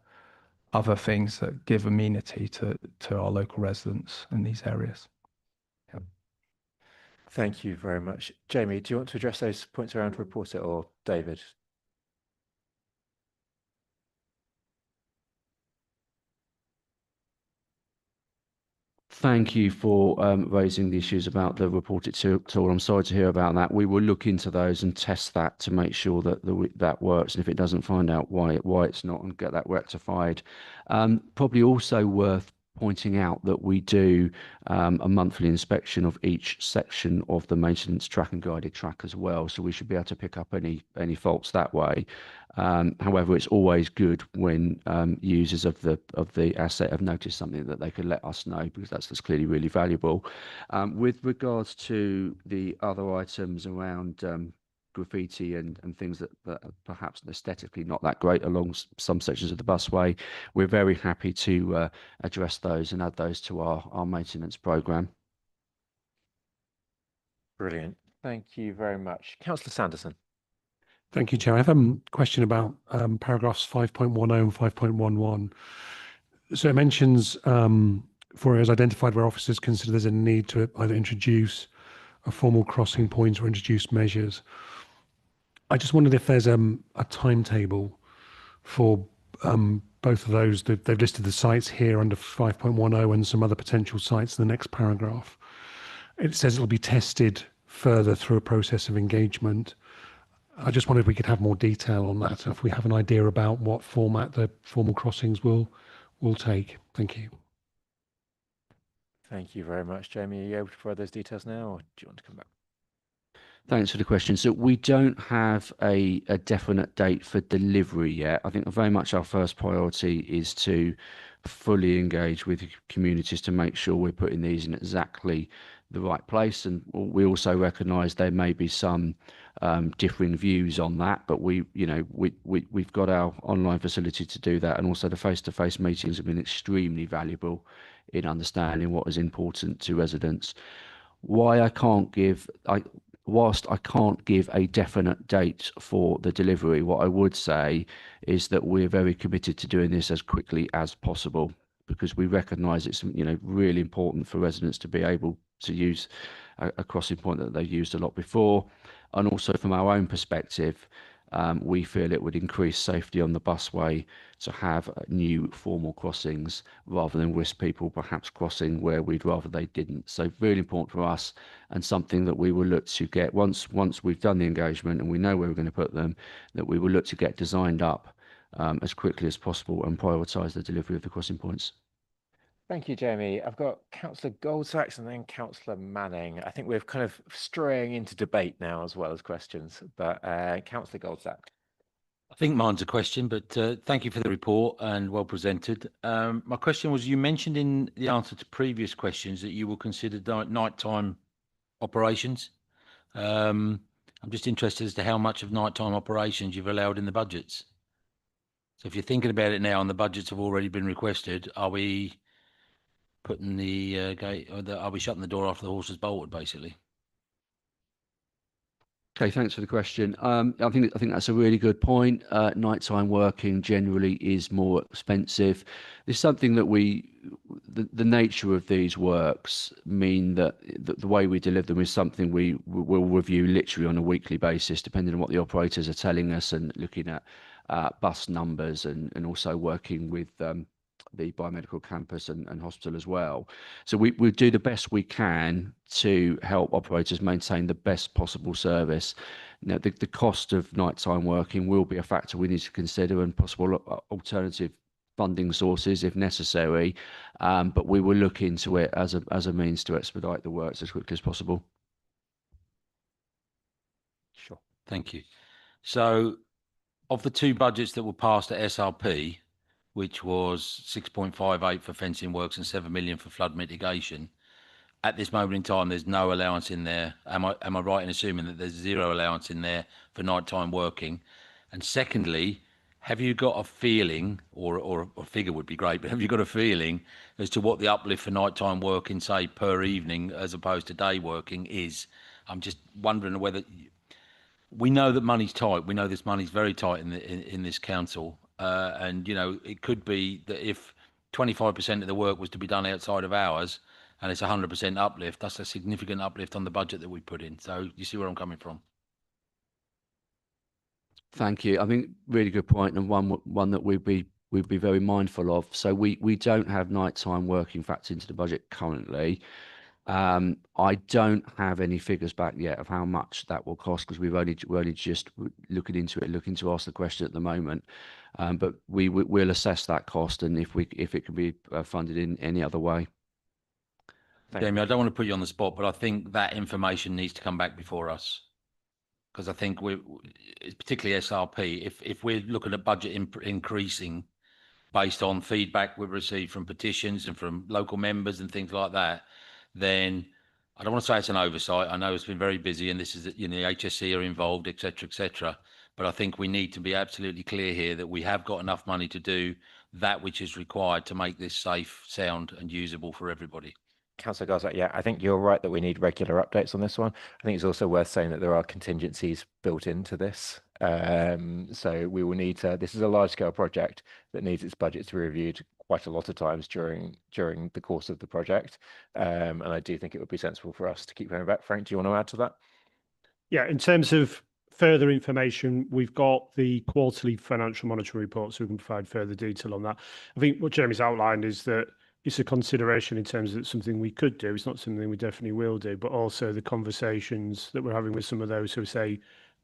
other things that give amenity to our local residents in these areas. Thank you very much. Jamie, do you want to address those points around Report It, or David? Thank you for raising the issues about the Report It tool. I'm sorry to hear about that. We will look into those and test that to make sure that that works, and if it doesn't, find out why it's not and get that rectified. Probably also worth pointing out that we do a monthly inspection of each section of the maintenance track and guided track as well, so we should be able to pick up any faults that way. However, it's always good when users of the asset have noticed something that they could let us know, because that's clearly really valuable. With regards to the other items around graffiti and things that are perhaps aesthetically not that great along some sections of the busway, we're very happy to address those and add those to our maintenance programme. Brilliant. Thank you very much. Councillor Sanderson. Thank you, Chair. I have a question about paragraphs 5.10 and 5.11. So it mentions for areas identified where officers consider there's a need to either introduce a formal crossing point or introduce measures. I just wondered if there's a timetable for both of those. They've listed the sites here under 5.10 and some other potential sites in the next paragraph. It says it'll be tested further through a process of engagement. I just wondered if we could have more detail on that, if we have an idea about what format the formal crossings will take. Thank you. Thank you very much, Jamie. Are you able to provide those details now, or do you want to come back? Thanks for the question. So we don't have a definite date for delivery yet. I think very much our first priority is to fully engage with communities to make sure we're putting these in exactly the right place. And we also recognise there may be some differing views on that, but we've got our online facility to do that, and also the face-to-face meetings have been extremely valuable in understanding what is important to residents. Whilst I can't give a definite date for the delivery, what I would say is that we're very committed to doing this as quickly as possible, because we recognise it's really important for residents to be able to use a crossing point that they've used a lot before. And also from our own perspective, we feel it would increase safety on the busway to have new formal crossings rather than risk people perhaps crossing where we'd rather they didn't. So really important for us, and something that we will look to get once we've done the engagement and we know where we're going to put them, that we will look to get designed up as quickly as possible and prioritise the delivery of the crossing points. Thank you, Jamie. I've got Councillor Goldsacks and then Councillor Manning. I think we're kind of straying into debate now as well as questions, but Councillor Goldsacks. I think mine's a question, but thank you for the report and well presented. My question was, you mentioned in the answer to previous questions that you will consider nighttime operations. I'm just interested as to how much of nighttime operations you've allowed in the budgets. So if you're thinking about it now and the budgets have already been requested, are we putting the gate, or are we shutting the door after the horse has bolted, basically? Okay, thanks for the question. I think that's a really good point. Nighttime working generally is more expensive. It's something that the nature of these works mean that the way we deliver them is something we will review literally on a weekly basis, depending on what the operators are telling us, and looking at bus numbers, and also working with the biomedical campus and hospital as well. So we do the best we can to help operators maintain the best possible service. Now, the cost of nighttime working will be a factor we need to consider, and possible alternative funding sources if necessary, but we will look into it as a means to expedite the works as quickly as possible. Sure. Thank you. So, of the two budgets that were passed at SRP, which was 6.58 for fencing works and 7 million for flood mitigation, at this moment in time, there's no allowance in there. Am I right in assuming that there's zero allowance in there for nighttime working? And secondly, have you got a feeling, or a figure would be great, but have you got a feeling as to what the uplift for nighttime working, say, per evening as opposed to day working is? I'm just wondering whether we know that money's tight. We know this money's very tight in this council, and you know it could be that if 25% of the work was to be done outside of hours, and it's 100% uplift, that's a significant uplift on the budget that we put in. So you see where I'm coming from. Thank you. I think really good point, and one that we'd be very mindful of. So we don't have nighttime working factored into the budget currently. I don't have any figures back yet of how much that will cost, because we're only just looking to ask the question at the moment. But we'll assess that cost, and if it can be funded in any other way. Jamie, I don't want to put you on the spot, but I think that information needs to come back before us, because I think particularly SRP, if we're looking at budget increasing based on feedback we've received from petitions and from local members and things like that, then I don't want to say it's an oversight. I know it's been very busy, and this is, the HSC are involved, etc. But I think we need to be absolutely clear here that we have got enough money to do that which is required to make this safe, sound, and usable for everybody. Councillor Garzak, yeah, I think you're right that we need regular updates on this one. I think it's also worth saying that there are contingencies built into this. So we will need to, this is a large scale project that needs its budget to be reviewed quite a lot of times during the course of the project. And I do think it would be sensible for us to keep going back. Frank, do you want to add to that? Yeah, in terms of further information, we've got the quarterly financial monitoring report, so we can provide further detail on that. I think what Jeremy's outlined is that it's a consideration in terms of something we could do. It's not something we definitely will do, but also the conversations that we're having with some of those who are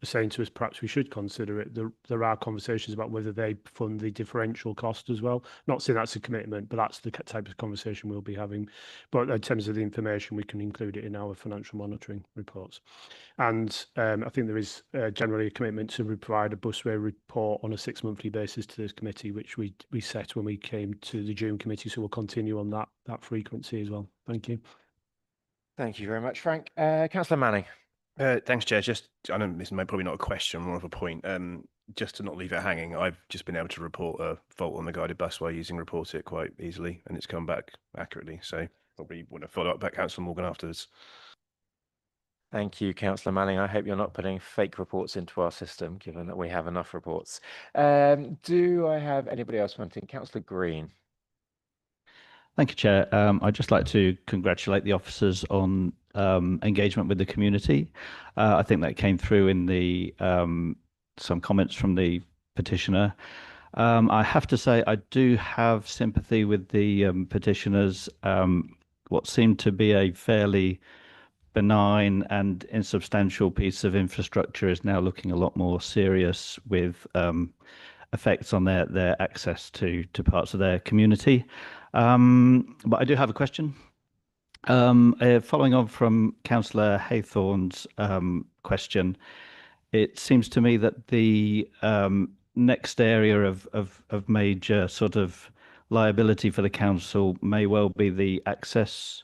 saying to us, perhaps we should consider it. There are conversations about whether they fund the differential cost as well. Not saying that's a commitment, but that's the type of conversation we'll be having. But in terms of the information, we can include it in our financial monitoring reports. And I think there is generally a commitment to provide a busway report on a 6-monthly basis to this committee, which we set when we came to the June committee. So we'll continue on that frequency as well. Thank you. Thank you very much, Frank. Councillor Manning. Thanks, Chair. I know this is probably not a question, more of a point. Just to not leave it hanging, I've just been able to report a fault on the guided busway using Report It quite easily, and it's come back accurately. So probably want to follow up about Councillor Morgan afterwards. Thank you, Councillor Manning. I hope you're not putting fake reports into our system, given that we have enough reports. Do I have anybody else wanting? Councillor Green. Thank you, Chair. I'd just like to congratulate the officers on engagement with the community. I think that came through in the some comments from the petitioner. I have to say I do have sympathy with the petitioners. What seemed to be a fairly benign and insubstantial piece of infrastructure is now looking a lot more serious, with effects on their access to parts of their community. But I do have a question. Following on from Councillor Haythorne's question, it seems to me that the next area of major sort of liability for the council may well be the access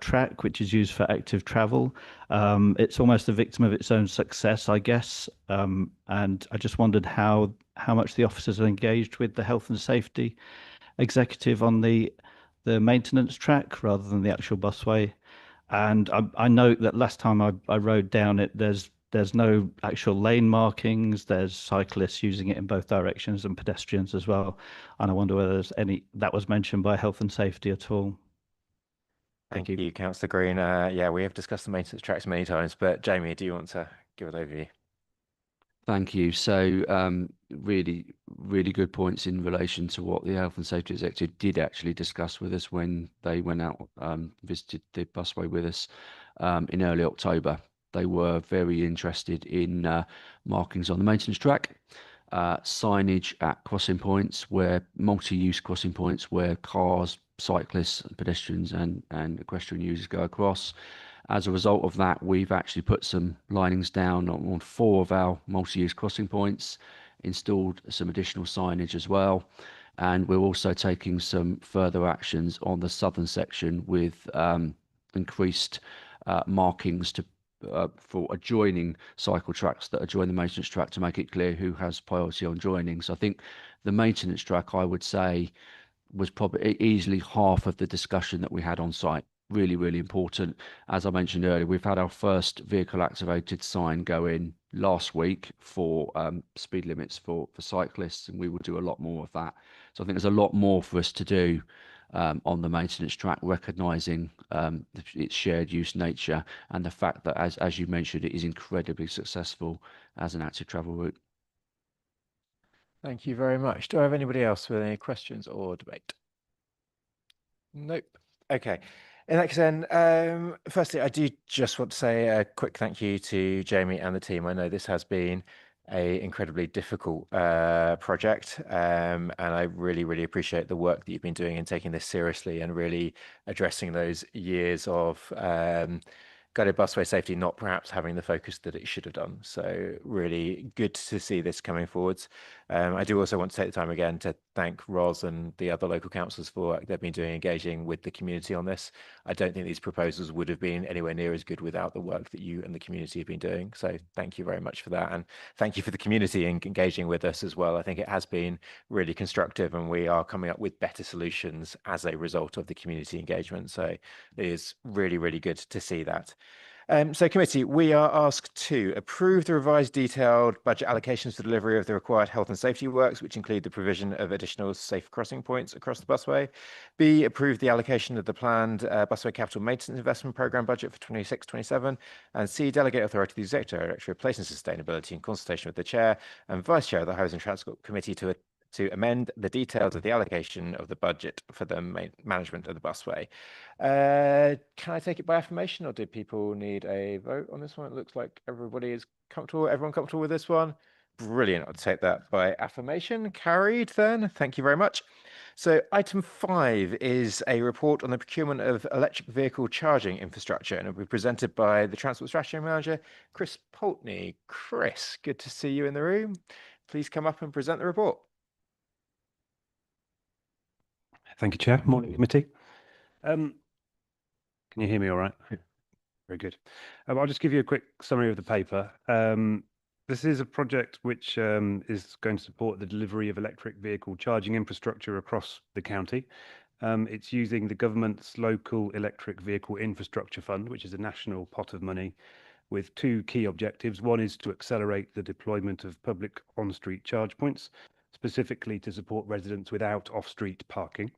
track, which is used for active travel. It's almost a victim of its own success, I guess. And I just wondered how much the officers are engaged with the health and safety executive on the maintenance track rather than the actual busway. And I note that last time I rode down it, there's There's no actual lane markings. There's cyclists using it in both directions and pedestrians as well. And I wonder whether there's any that was mentioned by health and safety at all. Thank you, Councillor Green. Yeah, we have discussed the maintenance tracks many times, but Jamie, do you want to give an overview? Thank you. So really good points in relation to what the Health and Safety Executive did actually discuss with us when they went out, visited the busway with us in early October. They were very interested in markings on the maintenance track, signage at crossing points, where multi-use crossing points where cars, cyclists, pedestrians and equestrian users go across. As a result of that, we've actually put some linings down on 4 of our multi-use crossing points, installed some additional signage as well, and we're also taking some further actions on the southern section with increased markings to for adjoining cycle tracks that adjoin the maintenance track to make it clear who has priority on joining. So I think the maintenance track, I would say, was probably easily half of the discussion that we had on site. Really important. As I mentioned earlier, we've had our first vehicle activated sign go in last week for speed limits for cyclists, and we will do a lot more of that. So I think there's a lot more for us to do on the maintenance track, recognising its shared use nature and the fact that, as you mentioned, it is incredibly successful as an active travel route. Thank you very much. Do I have anybody else with any questions or debate? Nope. Okay. In that case, then, firstly, I do just want to say a quick thank you to Jamie and the team. I know this has been an incredibly difficult project, and I really appreciate the work that you've been doing in taking this seriously and really addressing those years of guided busway safety not perhaps having the focus that it should have done. So really good to see this coming forwards. I do also want to take the time again to thank Ros and the other local councils for work they've been doing engaging with the community on this. I don't think these proposals would have been anywhere near as good without the work that you and the community have been doing. So thank you very much for that. And thank you for the community in engaging with us as well. I think it has been really constructive and we are coming up with better solutions as a result of the community engagement. So it is really good to see that. So committee, we are asked to approve the revised detailed budget allocations for delivery of the required health and safety works, which include the provision of additional safe crossing points across the busway. B, approve the allocation of the planned busway capital maintenance investment programme budget for 26-27. And C, delegate authority to the Executive Director of Place and Sustainability in consultation with the Chair and Vice Chair of the Housing and Transport Committee to amend the details of the allocation of the budget for the management of the busway. Can I take it by affirmation or do people need a vote on this one? It looks like everybody is comfortable. Everyone comfortable with this one? Brilliant. I'll take that by affirmation. Carried then. Thank you very much. So item 5 is a report on the procurement of electric vehicle charging infrastructure, and it will be presented by the Transport Strategy Manager, Chris Poultney. Chris, good to see you in the room. Please come up and present the report. Thank you, Chair. Morning, committee. Can you hear me all right? Very good. I'll just give you a quick summary of the paper. This is a project which is going to support the delivery of electric vehicle charging infrastructure across the county. It's using the government's local electric vehicle infrastructure fund, which is a national pot of money, with 2 key objectives. One is to accelerate the deployment of public on-street charge points, specifically to support residents without off-street parking,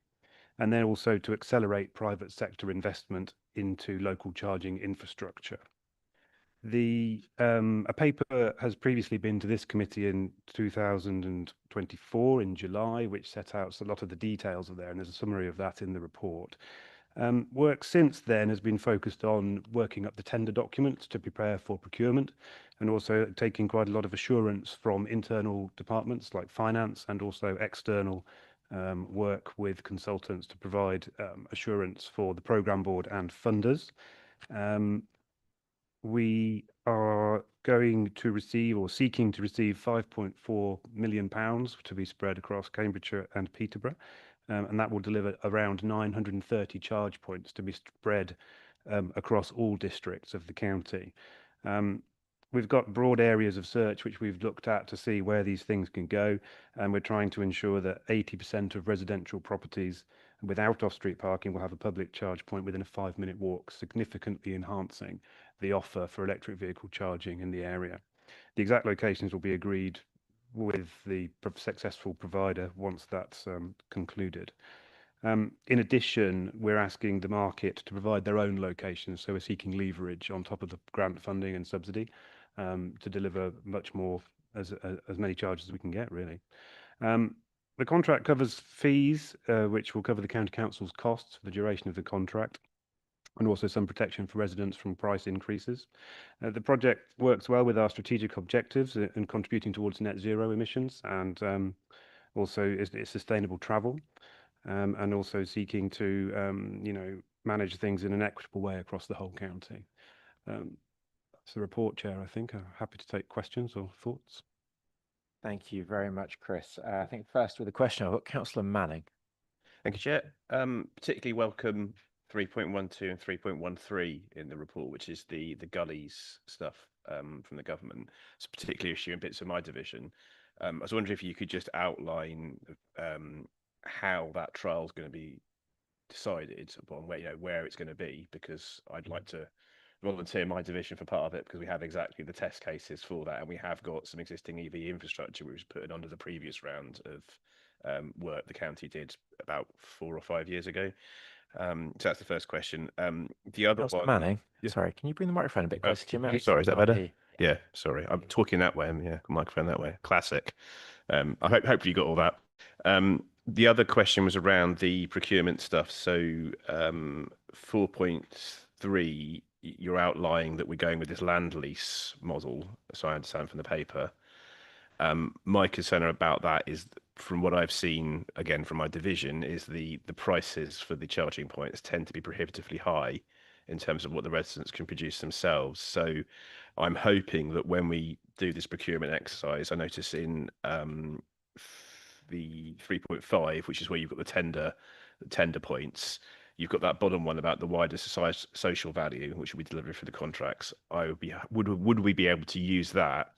and then also to accelerate private sector investment into local charging infrastructure. A paper has previously been to this committee in 2024 in July, which set out a lot of the details of there, and there's a summary of that in the report. Work since then has been focused on working up the tender documents to prepare for procurement, and also taking quite a lot of assurance from internal departments like finance and also external work with consultants to provide assurance for the programme board and funders. We are going to receive or seeking to receive £5.4 million to be spread across Cambridgeshire and Peterborough, and that will deliver around 930 charge points to be spread across all districts of the county. We've got broad areas of search which we've looked at to see where these things can go, and we're trying to ensure that 80% of residential properties Without off-street parking, we'll have a public charge point within a 5-minute walk, significantly enhancing the offer for electric vehicle charging in the area. The exact locations will be agreed with the successful provider once that's concluded. In addition, we're asking the market to provide their own locations, so we're seeking leverage on top of the grant funding and subsidy to deliver much more, as many charges as we can get, really. The contract covers fees, which will cover the county council's costs for the duration of the contract, and also some protection for residents from price increases. The project works well with our strategic objectives in contributing towards net zero emissions, and also is sustainable travel, and also seeking to manage things in an equitable way across the whole county. That's the report, Chair. I think I'm happy to take questions or thoughts. Thank you very much, Chris. I think first with a question, I've got Councillor Manning. Thank you, Chair. Particularly welcome 3.12 and 3.13 in the report, which is the gullies stuff from the government. It's a particular issue in bits of my division. I was wondering if you could just outline how that trial is going to be decided upon, where it's going to be, because I'd like to volunteer my division for part of it, because we have exactly the test cases for that, and we have got some existing EV infrastructure which was put in under the previous round of work the county did about 4 or 5 years ago. So that's the first question. The other Councillor one, Manning, sorry, can you bring the microphone a bit closer to your mouth? Sorry, is that better? Yeah. Yeah, sorry, I'm talking that way. Yeah, microphone that way. Classic. Hopefully you got all that. The other question was around the procurement stuff. So 4.3, you're outlining that we're going with this land lease model, so I understand from the paper. My concern about that is, from what I've seen, again from my division, is the prices for the charging points tend to be prohibitively high in terms of what the residents can produce themselves. So I'm hoping that when we do this procurement exercise, I notice in the 3.5, which is where you've got the tender points, you've got that bottom one about the wider social value, which will be delivered for the contracts. Would we be able to use that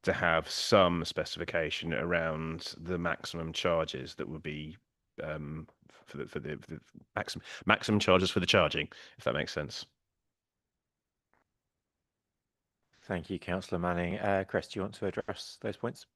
to have some specification around the maximum charges that would be for the maximum charges for the charging, if that makes sense? Thank you, Councillor Manning. Chris, do you want to address those points?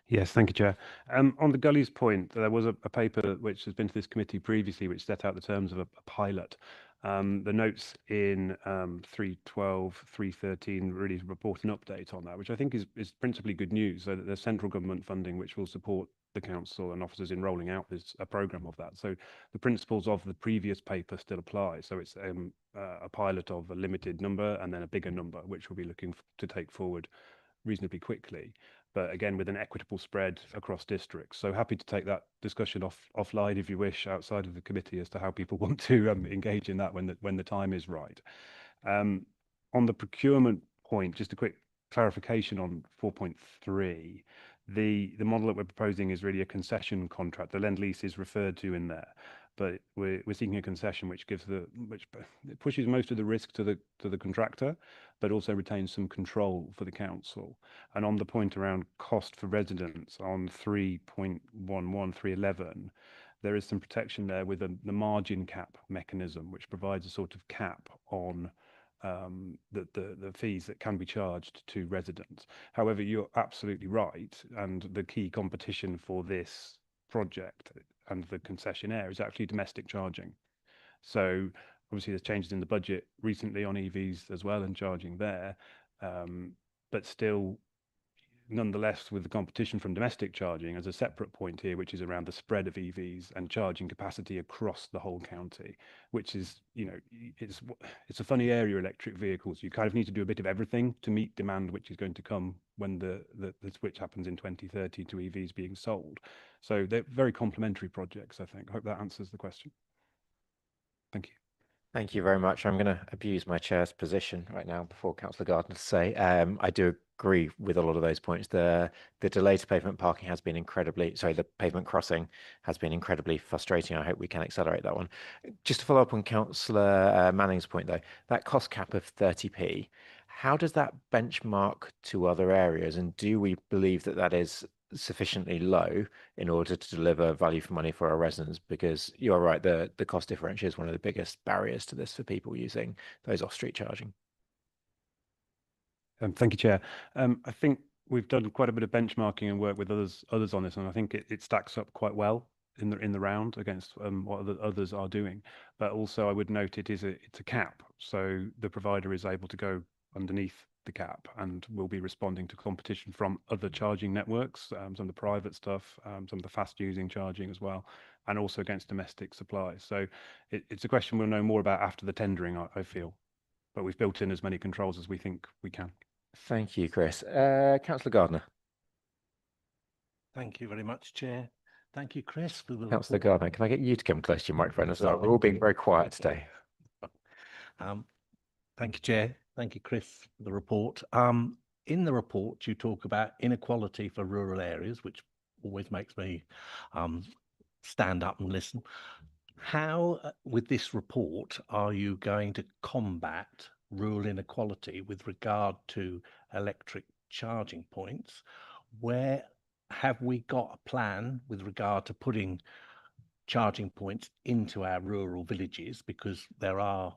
Yes, thank you, Chair. On the gullies point, there was a paper which has been to this committee previously, which set out the terms of a pilot. The notes in 3.12, 3.13 really report an update on that, which I think is principally good news, so that there's central government funding which will support the council and officers in rolling out a programme of that. So the principles of the previous paper still apply. So it's a pilot of a limited number and then a bigger number, which we'll be looking to take forward reasonably quickly, but again with an equitable spread across districts. So happy to take that discussion offline if you wish, outside of the committee, as to how people want to engage in that when the time is right. On the procurement point, just a quick clarification on 4.3. The model that we're proposing is really a concession contract. The lend lease is referred to in there, but we're seeking a concession which pushes most of the risk to the contractor, but also retains some control for the council. And on the point around cost for residents on 3.11, 3.11, there is some protection there with the margin cap mechanism, which provides a sort of cap on the fees that can be charged to residents. However, you're absolutely right, and the key competition for this project and the concessionaire is actually domestic charging. So obviously there's changes in the budget recently on EVs as well and charging there, but still, nonetheless, with the competition from domestic charging as a separate point here, which is around the spread of EVs and charging capacity across the whole county, which is, it's a funny area, electric vehicles. You kind of need to do a bit of everything to meet demand, which is going to come when the switch happens in 2030 to EVs being sold. So they're very complementary projects, I think. I hope that answers the question. Thank you. Thank you very much. I'm going to abuse my chair's position right now before Councillor Gardner to say I do agree with a lot of those points. The delay to pavement parking has been the pavement crossing has been incredibly frustrating. I hope we can accelerate that one. Just to follow up on Councillor Manning's point though, that cost cap of 30p, how does that benchmark to other areas? And do we believe that that is sufficiently low in order to deliver value for money for our residents, because you are right, the cost differential is one of the biggest barriers to this for people using those off-street charging. Thank you, Chair. I think we've done quite a bit of benchmarking and work with others on this, and I think it stacks up quite well in the round against what others are doing. But also, I would note it's a cap, so the provider is able to go underneath the cap and will be responding to competition from other charging networks, some of the private stuff, some of the fast using charging as well, and also against domestic supplies. So it's a question we'll know more about after the tendering, I feel. But we've built in as many controls as we think we can. Thank you, Chris. Councillor Gardner. Thank you very much, Chair. Thank you, Chris, for the Councillor report. Gardner, can I get you to come close to your microphone and start? We're all being very quiet today. Thank you, Chair. Thank you, Chris, for the report. In the report, you talk about inequality for rural areas, which always makes me stand up and listen. How, with this report, are you going to combat rural inequality with regard to electric charging points? Where have we got a plan with regard to putting charging points into our rural villages? Because there are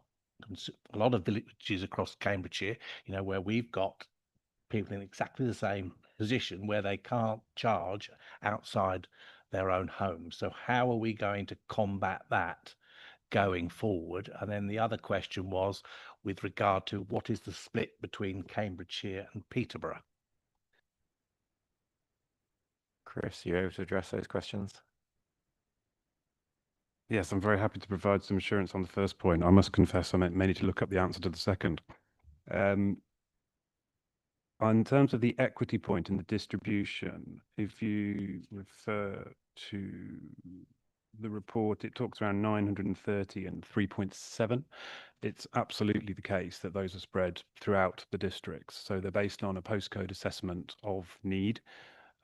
a lot of villages across Cambridgeshire, where we've got people in exactly the same position where they can't charge outside their own home. So how are we going to combat that going forward? And then the other question was with regard to what is the split between Cambridgeshire and Peterborough? Chris, you able to address those questions? Yes, I'm very happy to provide some assurance on the first point. I must confess I may need to look up the answer to the second. In terms of the equity point in the distribution, if you refer to the report, it talks around 930 and 3.7. It's absolutely the case that those are spread throughout the districts. So they're based on a postcode assessment of need.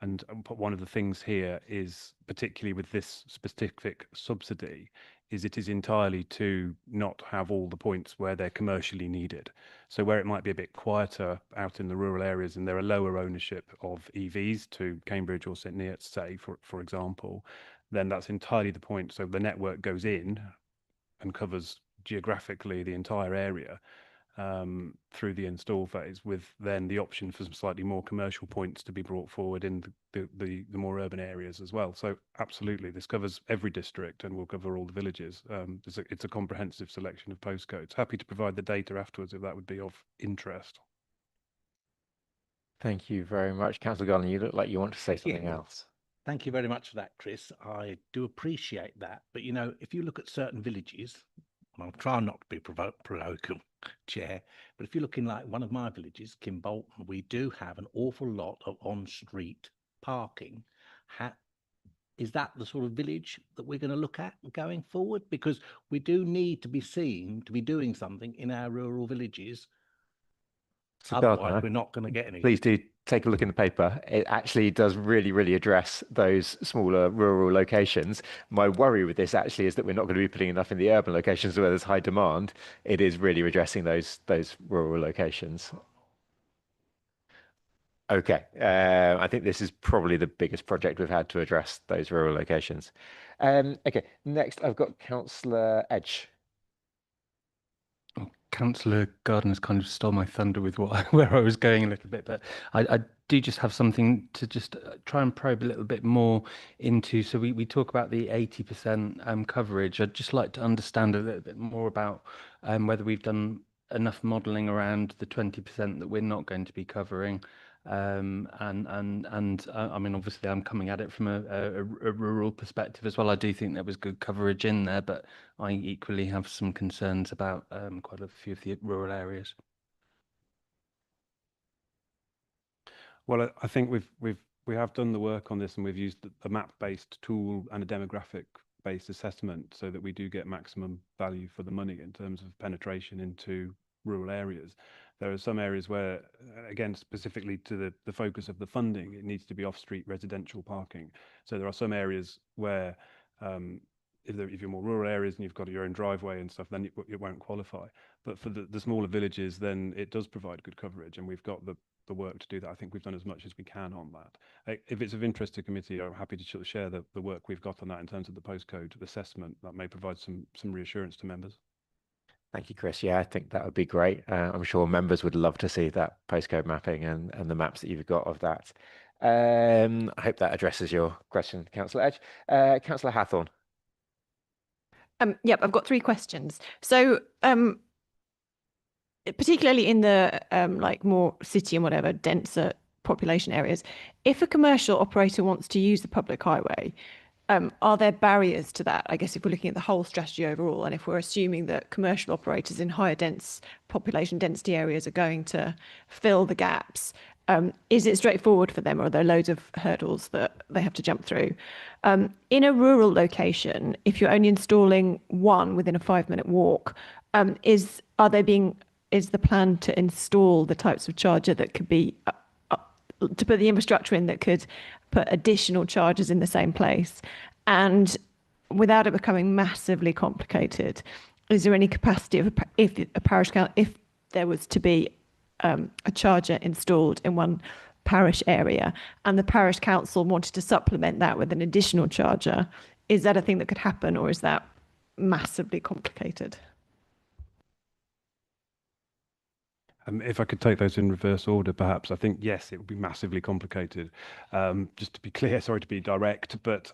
And one of the things here is, particularly with this specific subsidy, is it is entirely to not have all the points where they're commercially needed. So where it might be a bit quieter out in the rural areas and there are lower ownership of EVs to Cambridge or St Neots, say, for example, then that's entirely the point. So the network goes in and covers geographically the entire area through the install phase, with then the option for some slightly more commercial points to be brought forward in the more urban areas as well. So absolutely, this covers every district and will cover all the villages. It's a comprehensive selection of postcodes. Happy to provide the data afterwards if that would be of interest. Thank you very much. Councillor Gardner, you look like you want to say something else. Thank you very much for that, Chris. I do appreciate that. But, if you look at certain villages, and I'll try not to be provoking, Chair, but if you look in like one of my villages, Kimbolton, we do have an awful lot of on-street parking. Is that the sort of village that we're going to look at going forward? Because we do need to be seen to be doing something in our rural villages. Otherwise, we're not going to get anything. Please do take a look in the paper. It actually does really, really address those smaller rural locations. My worry with this actually is that we're not going to be putting enough in the urban locations where there's high demand. It is really addressing those rural locations. Okay, I think this is probably the biggest project we've had to address those rural locations. Okay, next I've got Councillor Edge. Councillor Gardner's kind of stole my thunder with where I was going a little bit, but I do just have something to just try and probe a little bit more into. So we talk about the 80% coverage. I'd just like to understand a little bit more about whether we've done enough modelling around the 20% that we're not going to be covering. I mean, obviously I'm coming at it from a rural perspective as well. I do think there was good coverage in there, but I equally have some concerns about quite a few of the rural areas. Well, I think we have done the work on this, and we've used a map-based tool and a demographic-based assessment so that we do get maximum value for the money in terms of penetration into rural areas. There are some areas where, again, specifically to the focus of the funding, it needs to be off-street residential parking. So there are some areas where if you're more rural areas and you've got your own driveway and stuff, then it won't qualify. But for the smaller villages, then it does provide good coverage, and we've got the work to do that. I think we've done as much as we can on that. If it's of interest to committee, I'm happy to sort of share the work we've got on that in terms of the postcode assessment. That may provide some reassurance to members. Thank you, Chris. Yeah, I think that would be great. I'm sure members would love to see that postcode mapping and the maps that you've got of that. I hope that addresses your question, Councillor Edge. Councillor Hathorn. Yep, I've got 3 questions. So, particularly in the like more city and whatever denser population areas, if a commercial operator wants to use the public highway, are there barriers to that? I guess if we're looking at the whole strategy overall, and if we're assuming that commercial operators in higher dense population density areas are going to fill the gaps, is it straightforward for them, or are there loads of hurdles that they have to jump through? In a rural location, if you're only installing one within a 5-minute walk, is the plan to install the types of charger that could be to put the infrastructure in that could put additional chargers in the same place, and without it becoming massively complicated, is there any capacity of if a parish council, if there was to be a charger installed in one parish area and the parish council wanted to supplement that with an additional charger, is that a thing that could happen, or is that massively complicated? If I could take those in reverse order, perhaps. I think, yes, it would be massively complicated. Just to be clear, sorry to be direct, but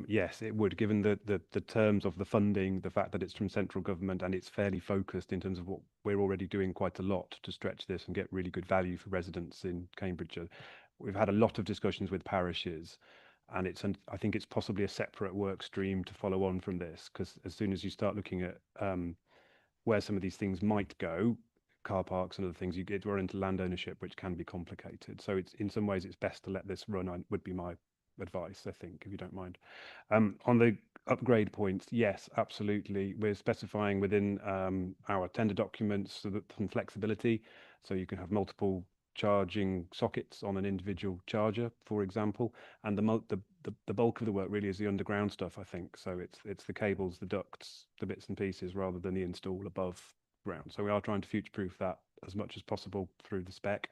yes, it would, given the terms of the funding, the fact that it's from central government and it's fairly focused in terms of what we're already doing quite a lot to stretch this and get really good value for residents in Cambridgeshire. We've had a lot of discussions with parishes, and I think it's possibly a separate work stream to follow on from this, because as soon as you start looking at where some of these things might go, car parks and other things, we're into land ownership, which can be complicated. So it's, in some ways, it's best to let this run, would be my advice, I think, if you don't mind. On the upgrade points, yes, absolutely. We're specifying within our tender documents some flexibility, so you can have multiple charging sockets on an individual charger, for example. And the bulk of the work really is the underground stuff, I think. So it's the cables, the ducts, the bits and pieces, rather than the install above ground. So we are trying to future-proof that as much as possible through the spec.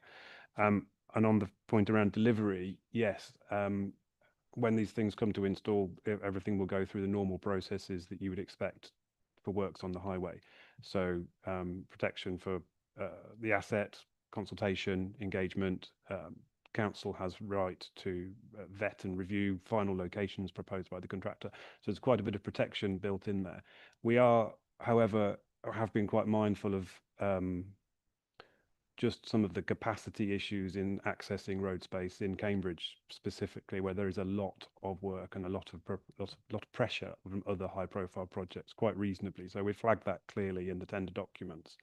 And on the point around delivery, yes, when these things come to install, everything will go through the normal processes that you would expect for works on the highway. So protection for the asset, consultation, engagement. Council has right to vet and review final locations proposed by the contractor. So there's quite a bit of protection built in there. We are, however, have been quite mindful of just some of the capacity issues in accessing road space in Cambridge specifically, where there is a lot of work and a lot of pressure from other high-profile projects, quite reasonably. So we flagged that clearly in the tender documents,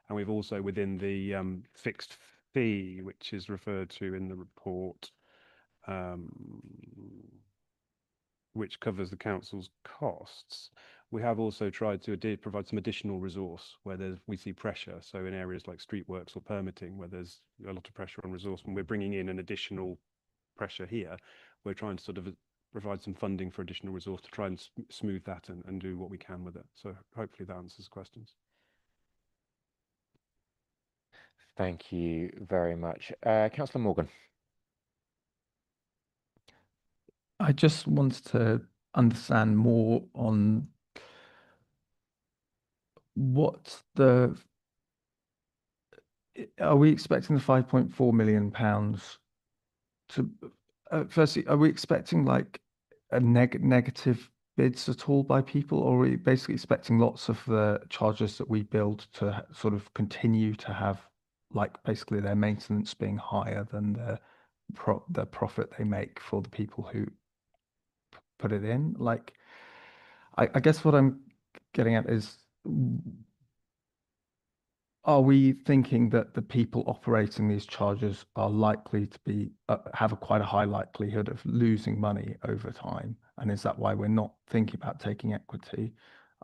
and we've also, within the fixed fee, which is referred to in the report, which covers the council's costs, we have also tried to provide some additional resource where we see pressure. So in areas like street works or permitting, where there's a lot of pressure on resource, when we're bringing in an additional pressure here, we're trying to sort of provide some funding for additional resource to try and smooth that and do what we can with it. So hopefully that answers questions. Thank you very much. Councillor Morgan. I just wanted to understand more on are we expecting the £5.4 million to, firstly, are we expecting like a negative bids at all by people, or are we basically expecting lots of the chargers that we build to sort of continue to have like basically their maintenance being higher than the profit they make for the people who put it in? Like, I guess what I'm getting at is, are we thinking that the people operating these chargers are likely to be have quite a high likelihood of losing money over time, and is that why we're not thinking about taking equity?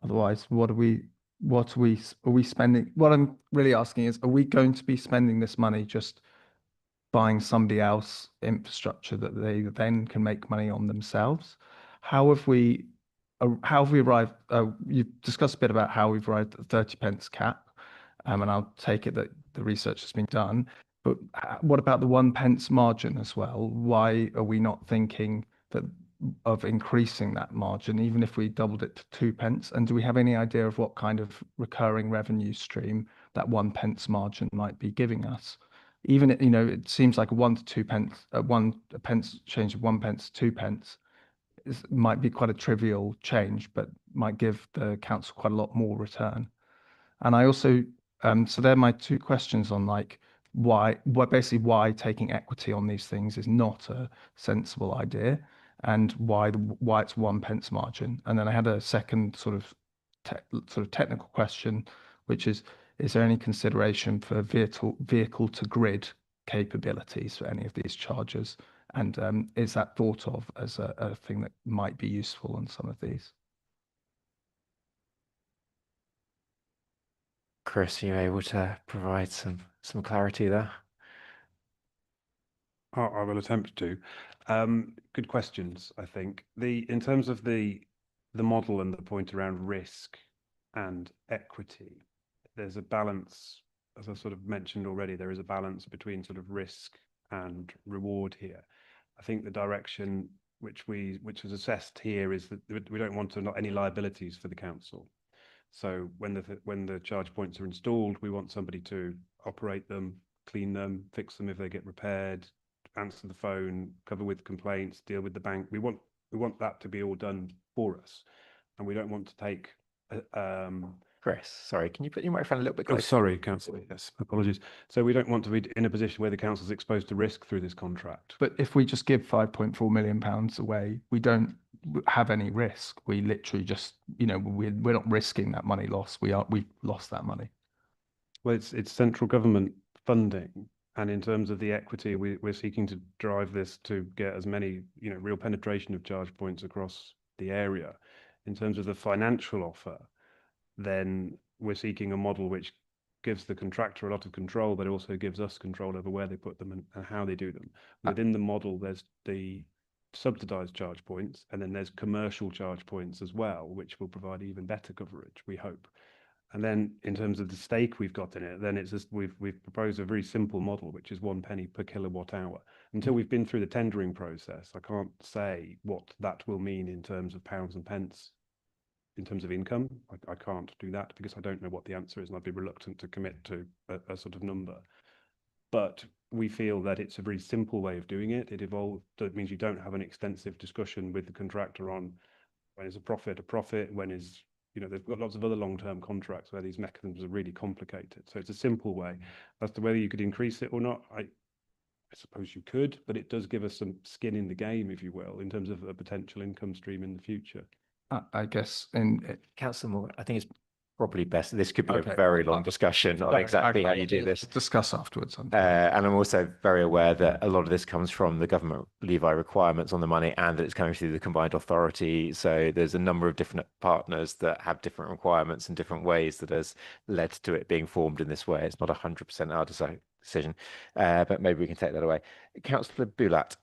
Otherwise, are we spending? What I'm really asking is, are we going to be spending this money just buying somebody else infrastructure that they then can make money on themselves? How have we how have we arrived? You've discussed a bit about how we've arrived at the 30 pence cap, and I'll take it that the research has been done. But what about the 1 pence margin as well? Why are we not thinking of increasing that margin, even if we doubled it to 2 pence? And do we have any idea of what kind of recurring revenue stream that 1 pence margin might be giving us? Even, it seems like a 1 to 2 pence, a pence change of 1 pence to 2 pence might be quite a trivial change, but might give the council quite a lot more return. And I also, so they're my two questions on why taking equity on these things is not a sensible idea, and why it's 1 pence margin. And then I had a second sort of technical question, which is there any consideration for vehicle to grid capabilities for any of these charges? And is that thought of as a thing that might be useful on some of these? Chris, are you able to provide some clarity there? I will attempt to. Good questions, I think. In terms of the model and the point around risk and equity, there's a balance, as I sort of mentioned already, there is a balance between sort of risk and reward here. I think the direction which is assessed here is that we don't want any liabilities for the council. So when the charge points are installed, we want somebody to operate them, clean them, fix them if they get repaired, answer the phone, cover with complaints, deal with the bank. We want that to be all done for us, and we don't want to take. Chris, sorry, can you put your microphone a little bit closer? Oh, sorry, Councillor. Yes, apologies. So we don't want to be in a position where the council's exposed to risk through this contract. But if we just give £5.4 million away, we don't have any risk. We literally just, we're not risking that money loss. We've lost that money. Well, it's central government funding, and in terms of the equity, we're seeking to drive this to get as many, real penetration of charge points across the area. In terms of the financial offer, then we're seeking a model which gives the contractor a lot of control, but also gives us control over where they put them and how they do them. Within the model, there's the subsidised charge points, and then there's commercial charge points as well, which will provide even better coverage, we hope. And then in terms of the stake we've got in it, then it's just we've proposed a very simple model, which is 1 penny per kilowatt hour. Until we've been through the tendering process, I can't say what that will mean in terms of pounds and pence. In terms of income, I can't do that because I don't know what the answer is, and I'd be reluctant to commit to a sort of number. But we feel that it's a very simple way of doing it. That means you don't have an extensive discussion with the contractor on when is a profit, when is, they've got lots of other long-term contracts where these mechanisms are really complicated. So it's a simple way. As to whether you could increase it or not, I suppose you could, but it does give us some skin in the game, if you will, in terms of a potential income stream in the future. I guess Councillor Moore, I think it's probably best. This could be a very long discussion on exactly how you do this. Discuss afterwards. And I'm also very aware that a lot of this comes from the government levy requirements on the money, and that it's coming through the combined authority. So there's a number of different partners that have different requirements and different ways that has led to it being formed in this way. It's not 100% our decision, but maybe we can take that away. Councillor Bulat.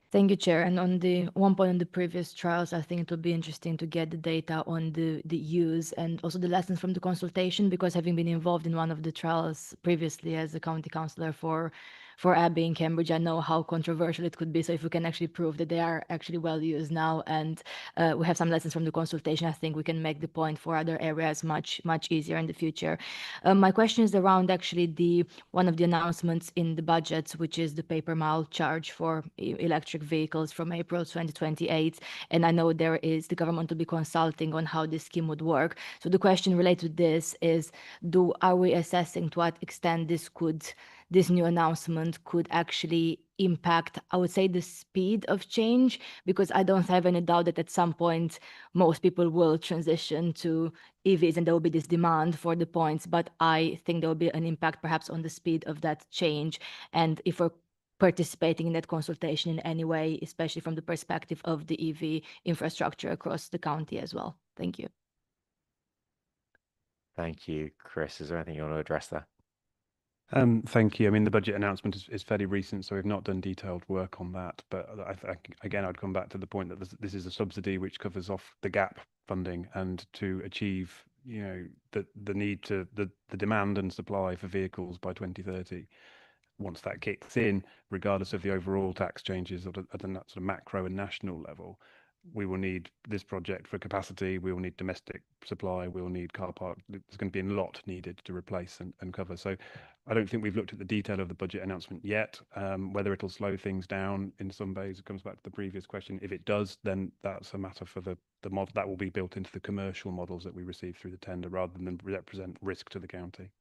Thank you, Chair. And on the one point on the previous trials, I think it would be interesting to get the data on the use and also the lessons from the consultation, because having been involved in one of the trials previously as a county councillor for Abbey in Cambridge, I know how controversial it could be. So if we can actually prove that they are actually well used now, and we have some lessons from the consultation, I think we can make the point for other areas much easier in the future. My question is around actually one of the announcements in the budget, which is the paper mile charge for electric vehicles from April 2028. And I know the government will be consulting on how this scheme would work. So the question related to this is, are we assessing to what extent this new announcement could actually impact, I would say, the speed of change? Because I don't have any doubt that at some point most people will transition to EVs and there will be this demand for the points, but I think there will be an impact perhaps on the speed of that change. And if we're participating in that consultation in any way, especially from the perspective of the EV infrastructure across the county as well. Thank you. Thank you, Chris. Is there anything you want to address there? Thank you. I mean, the budget announcement is fairly recent, so we've not done detailed work on that. But again, I'd come back to the point that this is a subsidy which covers off the gap funding, and to achieve, the need to the demand and supply for vehicles by 2030. Once that kicks in, regardless of the overall tax changes at that sort of macro and national level, we will need this project for capacity. We will need domestic supply. We will need car park. There's going to be a lot needed to replace and cover. So I don't think we've looked at the detail of the budget announcement yet. Whether it'll slow things down in some ways, it comes back to the previous question. If it does, then that's a matter for the model that will be built into the commercial models that we receive through the tender, rather than represent risk to the county.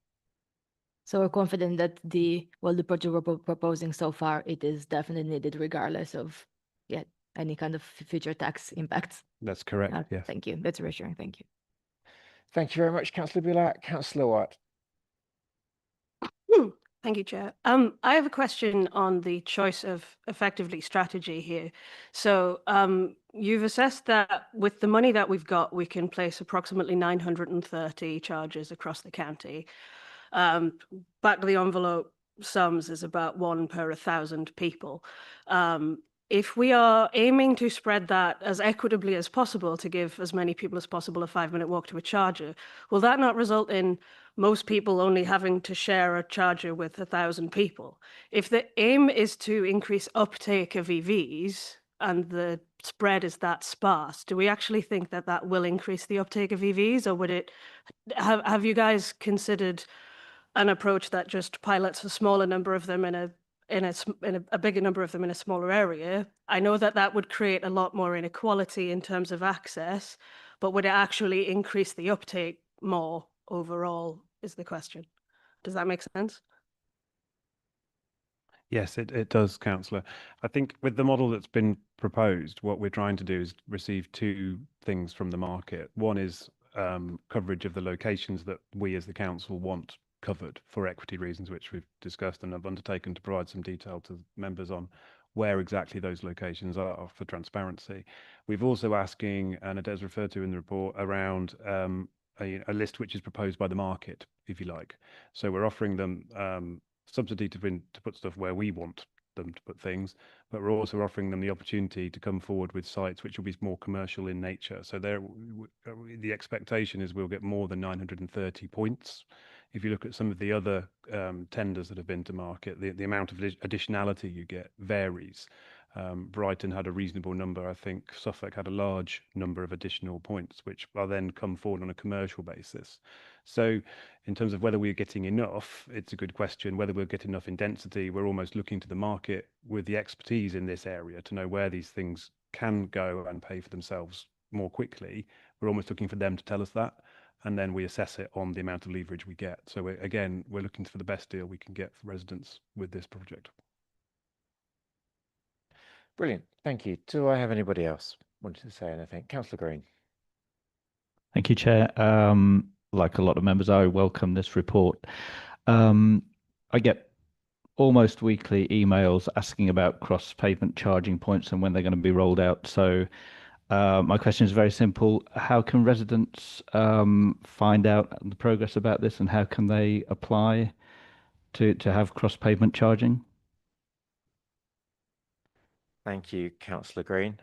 So we're confident that the project we're proposing so far, it is definitely needed regardless of any kind of future tax impacts. That's correct. Yes. Thank you. That's reassuring. Thank you. Thank you very much, Councillor Bulak. Councillor Watt. Thank you, Chair. I have a question on the choice of effectively strategy here. So you've assessed that with the money that we've got, we can place approximately 930 charges across the county. Back of the envelope sums is about 1 per 1,000 people. If we are aiming to spread that as equitably as possible to give as many people as possible a 5-minute walk to a charger, will that not result in most people only having to share a charger with 1,000 people? If the aim is to increase uptake of EVs and the spread is that sparse, do we actually think that that will increase the uptake of EVs, or would it have you guys considered an approach that just pilots a smaller number of them in a bigger number of them in a smaller area? I know that that would create a lot more inequality in terms of access, but would it actually increase the uptake more overall, is the question. Does that make sense? Yes, it does, Councillor. I think with the model that's been proposed, what we're trying to do is receive 2 things from the market. One is coverage of the locations that we as the council want covered for equity reasons, which we've discussed, and I've undertaken to provide some detail to members on where exactly those locations are for transparency. We've also asking, and it is referred to in the report, around a list which is proposed by the market, if you like. So we're offering them subsidy to put stuff where we want them to put things, but we're also offering them the opportunity to come forward with sites which will be more commercial in nature. So the expectation is we'll get more than 930 points. If you look at some of the other tenders that have been to market, the amount of additionality you get varies. Brighton had a reasonable number. I think Suffolk had a large number of additional points, which will then come forward on a commercial basis. So in terms of whether we're getting enough, it's a good question. Whether we'll get enough in density, we're almost looking to the market with the expertise in this area to know where these things can go and pay for themselves more quickly. We're almost looking for them to tell us that, and then we assess it on the amount of leverage we get. So we're looking for the best deal we can get for residents with this project. Brilliant. Thank you. Do I have anybody else wanting to say anything? Councillor Green. Thank you, Chair. Like a lot of members, I welcome this report. I get almost weekly emails asking about cross-pavement charging points and when they're going to be rolled out. So my question is very simple. How can residents find out the progress about this, and how can they apply to have cross-pavement charging? Thank you, Councillor Green.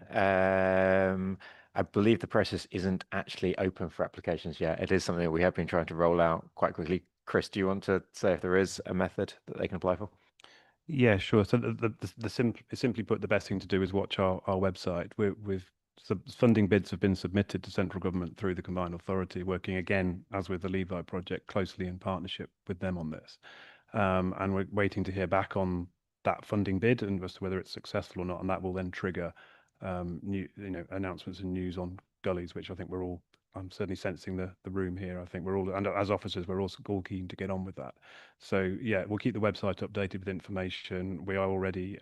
I believe the process isn't actually open for applications yet. It is something that we have been trying to roll out quite quickly. Chris, do you want to say if there is a method that they can apply for? Yeah, sure. So simply put, the best thing to do is watch our website. Funding bids have been submitted to central government through the Combined Authority, working again, as with the Levi project, closely in partnership with them on this. And we're waiting to hear back on that funding bid and as to whether it's successful or not, and that will then trigger new, announcements and news on gullies, which I think I'm certainly sensing the room here. I think we're all, and as officers, we're also all keen to get on with that. So yeah, we'll keep the website updated with information. We are already,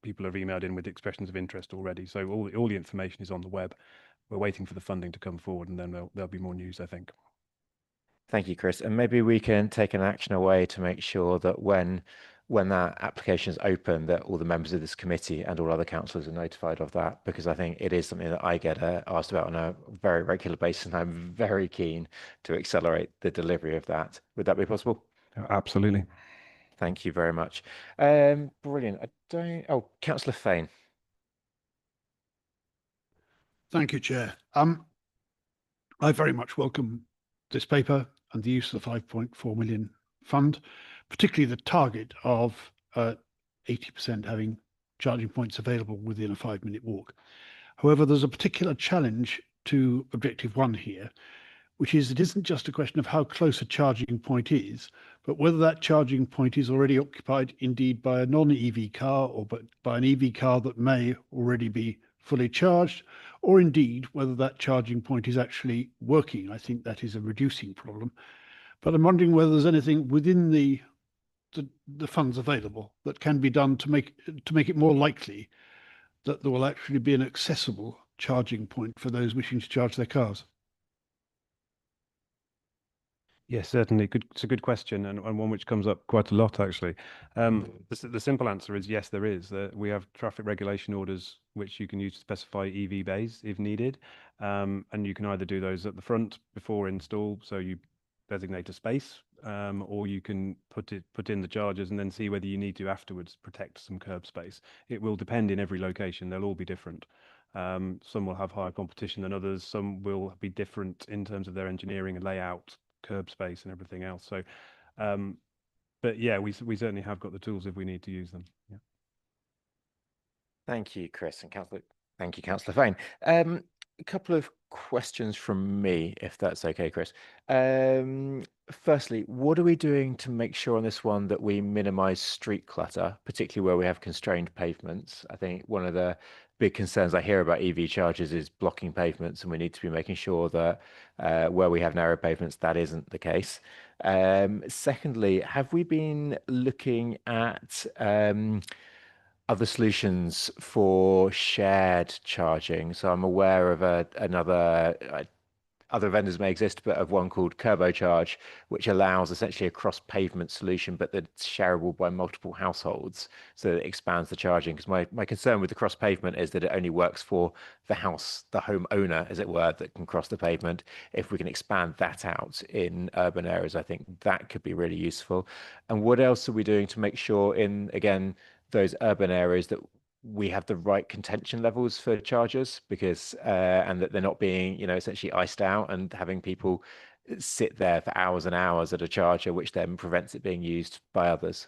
people have emailed in with expressions of interest already. So all the information is on the web. We're waiting for the funding to come forward, and then there'll be more news, I think. Thank you, Chris. And maybe we can take an action away to make sure that when that application is open, that all the members of this committee and all other councillors are notified of that, because I think it is something that I get asked about on a very regular basis, and I'm very keen to accelerate the delivery of that. Would that be possible? Absolutely. Thank you very much. Brilliant. Councillor Fane. Thank you, Chair. I very much welcome this paper and the use of the 5.4 million fund, particularly the target of 80% having charging points available within a 5-minute walk. However, there's a particular challenge to Objective 1 here, which is it isn't just a question of how close a charging point is, but whether that charging point is already occupied indeed by a non-EV car or by an EV car that may already be fully charged, or indeed whether that charging point is actually working. I think that is a reducing problem. But I'm wondering whether there's anything within the funds available that can be done to make it more likely that there will actually be an accessible charging point for those wishing to charge their cars. Yes, certainly. It's a good question, and one which comes up quite a lot, actually. The simple answer is yes, there is. We have traffic regulation orders which you can use to specify EV bays if needed, and you can either do those at the front before install, so you designate a space, or you can put in the chargers and then see whether you need to afterwards protect some curb space. It will depend in every location. They'll all be different. Some will have higher competition than others. Some will be different in terms of their engineering and layout, curb space and everything else. So, but yeah, we certainly have got the tools if we need to use them. Yeah. Thank you, Chris and Councillor. Thank you, Councillor Fane. A couple of questions from me, if that's okay, Chris. Firstly, what are we doing to make sure on this one that we minimise street clutter, particularly where we have constrained pavements? I think one of the big concerns I hear about EV chargers is blocking pavements, and we need to be making sure that where we have narrow pavements, that isn't the case. Secondly, have we been looking at other solutions for shared charging? So I'm aware of other vendors may exist, but of one called Curbocharge, which allows essentially a cross pavement solution, but that's shareable by multiple households. So it expands the charging. Because my concern with the cross pavement is that it only works for the house, the homeowner, as it were, that can cross the pavement. If we can expand that out in urban areas, I think that could be really useful. And what else are we doing to make sure in, again, those urban areas that we have the right contention levels for chargers, because and that they're not being, essentially iced out and having people sit there for hours and hours at a charger, which then prevents it being used by others?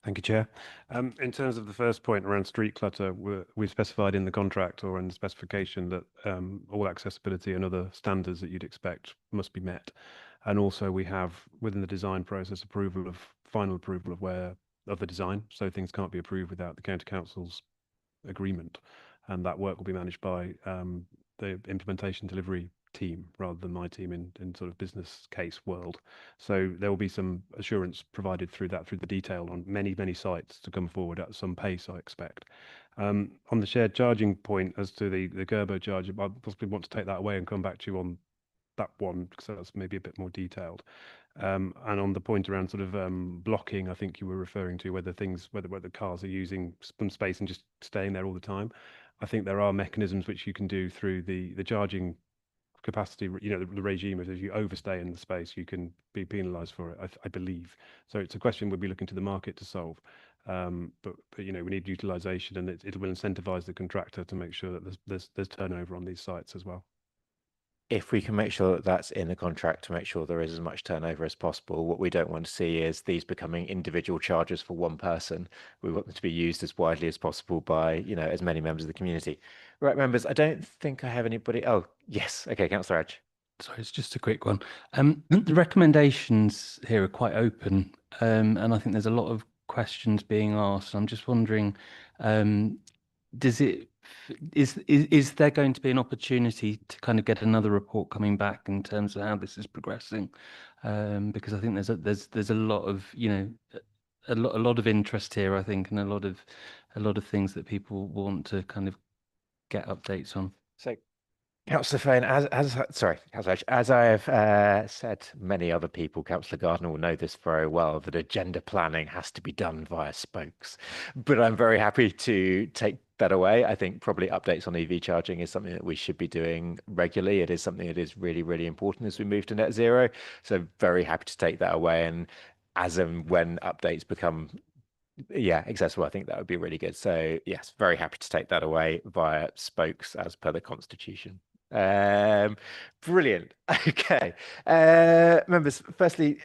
Thank you, Chair. In terms of the first point around street clutter, we've specified in the contract or in the specification that all accessibility and other standards that you'd expect must be met. And also we have within the design process final approval of the design, so things can't be approved without the County Council's agreement, and that work will be managed by the implementation delivery team rather than my team in sort of business case world. So there will be some assurance provided through the detail on many sites to come forward at some pace, I expect. On the shared charging point as to the Curbocharge, I possibly want to take that away and come back to you on that one, because that's maybe a bit more detailed. And on the point around sort of blocking, I think you were referring to whether cars are using some space and just staying there all the time. I think there are mechanisms which you can do through the charging capacity, the regime. If you overstay in the space, you can be penalised for it, I believe. So it's a question we'll be looking to the market to solve. But we need utilisation, and it will incentivise the contractor to make sure that there's turnover on these sites as well. If we can make sure that that's in the contract to make sure there is as much turnover as possible, what we don't want to see is these becoming individual chargers for one person. We want them to be used as widely as possible by, as many members of the community. Right, members, I don't think I have anybody. Oh, yes. Okay, Councillor Edge. Sorry, it's just a quick one. The recommendations here are quite open, and I think there's a lot of questions being asked. I'm just wondering, is there going to be an opportunity to kind of get another report coming back in terms of how this is progressing? Because I think there's a lot of a lot of interest here, I think, and a lot of things that people want to kind of get updates on. So Councillor Fane, as I have said, many other people, Councillor Gardner will know this very well, that agenda planning has to be done via spokes. But I'm very happy to take that away. I think probably updates on EV charging is something that we should be doing regularly. It is something that is really, really important as we move to net zero. So very happy to take that away. And as and when updates become accessible, I think that would be really good. So yes, very happy to take that away via spokes as per the Constitution. Brilliant. Okay. Members, firstly,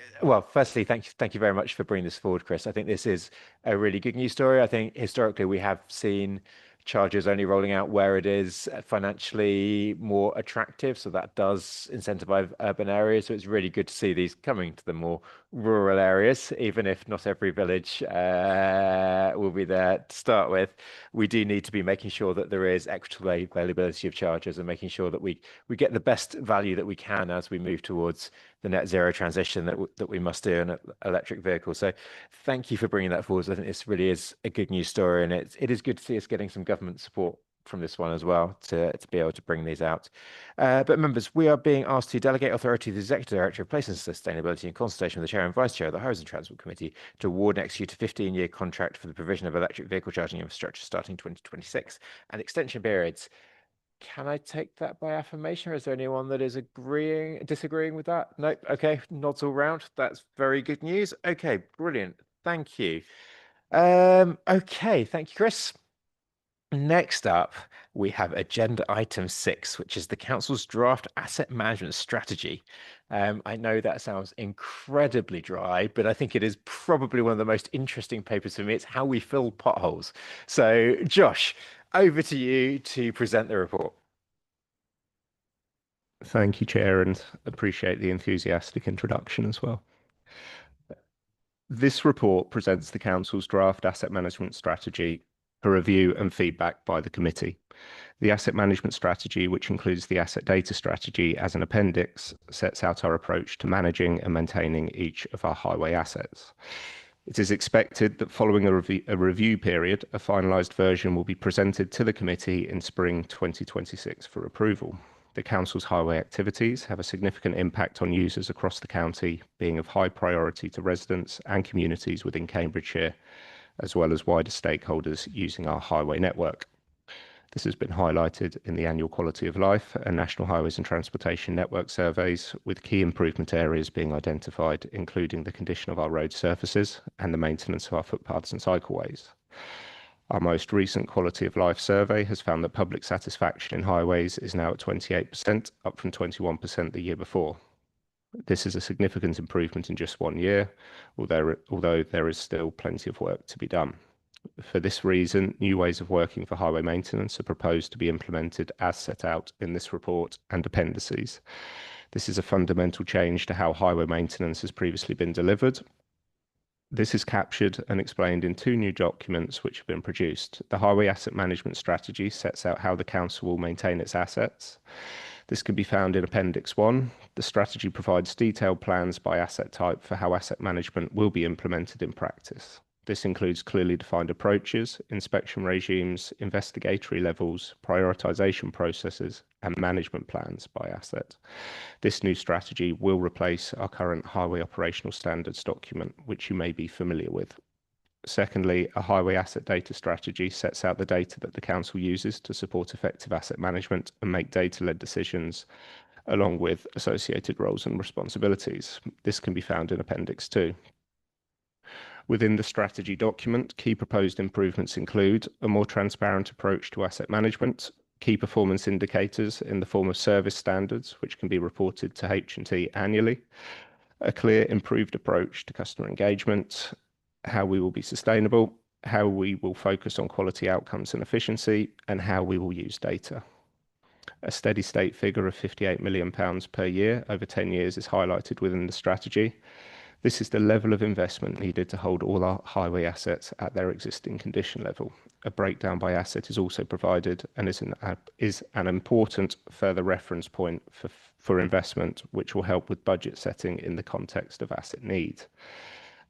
thank you very much for bringing this forward, Chris. I think this is a really good news story. I think historically we have seen charges only rolling out where it is financially more attractive. So that does incentivize urban areas. So it's really good to see these coming to the more rural areas, even if not every village will be there to start with. We do need to be making sure that there is equitable availability of chargers and making sure that we get the best value that we can as we move towards the net zero transition that we must do in electric vehicles. So thank you for bringing that forward. I think this really is a good news story, and it is good to see us getting some government support from this one as well to be able to bring these out. But members, we are being asked to delegate authority to the Executive Director of Place and Sustainability in consultation with the Chair and Vice Chair of the Highways and Transport Committee to award and execute a 15-year contract for the provision of electric vehicle charging infrastructure starting 2026 and extension periods. Can I take that by affirmation, or is there anyone that is disagreeing with that? Nope. Okay, nods all round. That's very good news. Okay, brilliant. Thank you. Okay, thank you, Chris. Next up, we have agenda item 6, which is the council's draft asset management strategy. I know that sounds incredibly dry, but I think it is probably one of the most interesting papers for me. It's how we fill potholes. So, Josh, over to you to present the report. Thank you, Chair, and appreciate the enthusiastic introduction as well. This report presents the Council's draft asset management strategy for review and feedback by the committee. The asset management strategy, which includes the asset data strategy as an appendix, sets out our approach to managing and maintaining each of our highway assets. It is expected that following a review period, a finalised version will be presented to the committee in spring 2026 for approval. The Council's highway activities have a significant impact on users across the county, being of high priority to residents and communities within Cambridgeshire, as well as wider stakeholders using our highway network. This has been highlighted in the annual Quality of Life and National Highways and Transportation Network surveys, with key improvement areas being identified, including the condition of our road surfaces and the maintenance of our footpaths and cycleways. Our most recent Quality of Life survey has found that public satisfaction in highways is now at 28%, up from 21% the year before. This is a significant improvement in just 1 year, although there is still plenty of work to be done. For this reason, new ways of working for highway maintenance are proposed to be implemented as set out in this report and appendices. This is a fundamental change to how highway maintenance has previously been delivered. This is captured and explained in 2 new documents which have been produced. The Highway Asset Management Strategy sets out how the Council will maintain its assets. This can be found in Appendix 1. The strategy provides detailed plans by asset type for how asset management will be implemented in practice. This includes clearly defined approaches, inspection regimes, investigatory levels, prioritisation processes, and management plans by asset. This new strategy will replace our current Highway Operational Standards document, which you may be familiar with. Secondly, a highway asset data strategy sets out the data that the Council uses to support effective asset management and make data-led decisions, along with associated roles and responsibilities. This can be found in Appendix 2. Within the strategy document, key proposed improvements include a more transparent approach to asset management, key performance indicators in the form of service standards, which can be reported to H&T annually, a clear improved approach to customer engagement, how we will be sustainable, how we will focus on quality outcomes and efficiency, and how we will use data. A steady state figure of £58 million per year over 10 years is highlighted within the strategy. This is the level of investment needed to hold all our highway assets at their existing condition level. A breakdown by asset is also provided and is an important further reference point for investment, which will help with budget setting in the context of asset need.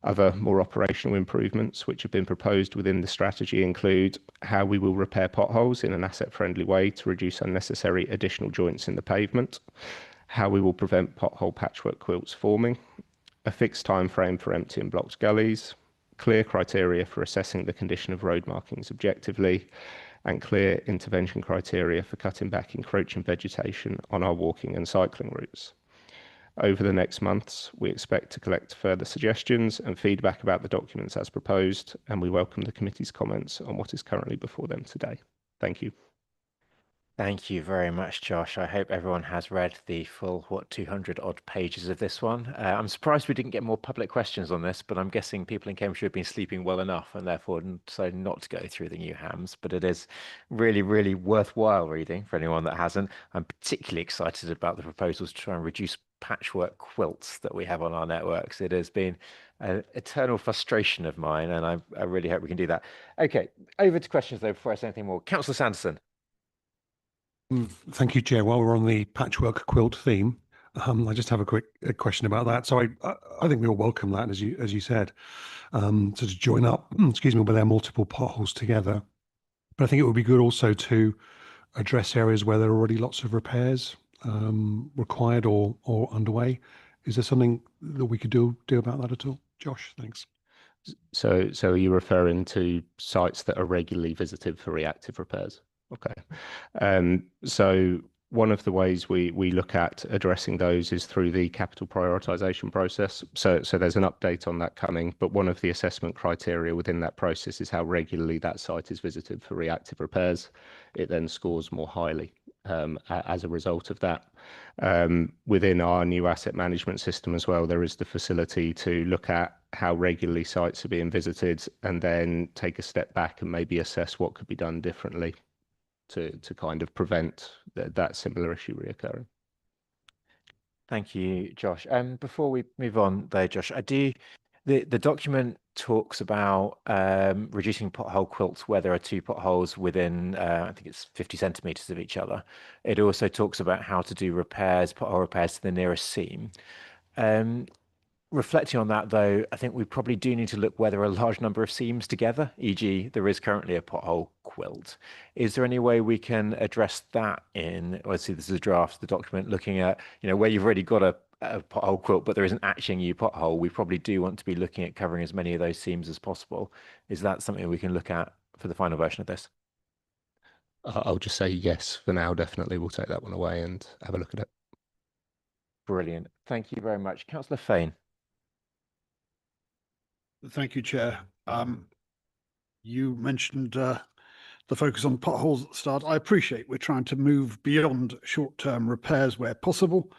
Other more operational improvements which have been proposed within the strategy include how we will repair potholes in an asset-friendly way to reduce unnecessary additional joints in the pavement, how we will prevent pothole patchwork quilts forming, a fixed time frame for emptying blocked gullies, clear criteria for assessing the condition of road markings objectively, and clear intervention criteria for cutting back encroaching vegetation on our walking and cycling routes. Over the next months, we expect to collect further suggestions and feedback about the documents as proposed, and we welcome the committee's comments on what is currently before them today. Thank you. Thank you very much, Josh. I hope everyone has read the full, 200 odd pages of this one. I'm surprised we didn't get more public questions on this, but I'm guessing people in Cambridgeshire have been sleeping well enough and therefore decided not to go through the new HAMS. But it is really, really worthwhile reading for anyone that hasn't. I'm particularly excited about the proposals to try and reduce patchwork quilts that we have on our networks. It has been an eternal frustration of mine, and I really hope we can do that. Okay, over to questions though before I say anything more. Councillor Sanderson. Thank you, Chair. While we're on the patchwork quilt theme, I just have a quick question about that. So I think we all welcome that, as you said, to join up, excuse me, with our multiple potholes together. But I think it would be good also to address areas where there are already lots of repairs required or underway. Is there something that we could do about that at all? Josh, thanks. So are you referring to sites that are regularly visited for reactive repairs? Okay. So one of the ways we look at addressing those is through the capital prioritisation process. So there's an update on that coming, but one of the assessment criteria within that process is how regularly that site is visited for reactive repairs. It then scores more highly as a result of that. Within our new asset management system as well, there is the facility to look at how regularly sites are being visited and then take a step back and maybe assess what could be done differently to kind of prevent that similar issue reoccurring. Thank you, Josh. Before we move on though, Josh, the document talks about reducing pothole quilts where there are two potholes within, I think it's 50 centimetres of each other. It also talks about how to do repairs, pothole repairs to the nearest seam. Reflecting on that, though, I think we probably do need to look where there are a large number of seams together, e.g. there is currently a pothole quilt. Is there any way we can address that in, obviously this is a draft of the document, looking at, where you've already got a pothole quilt, but there isn't actually a new pothole, we probably do want to be looking at covering as many of those seams as possible. Is that something we can look at for the final version of this? I'll just say yes for now, definitely. We'll take that one away and have a look at it. Brilliant. Thank you very much. Councillor Fane. Thank you, Chair. You mentioned the focus on potholes at the start. I appreciate we're trying to move beyond short-term repairs where possible.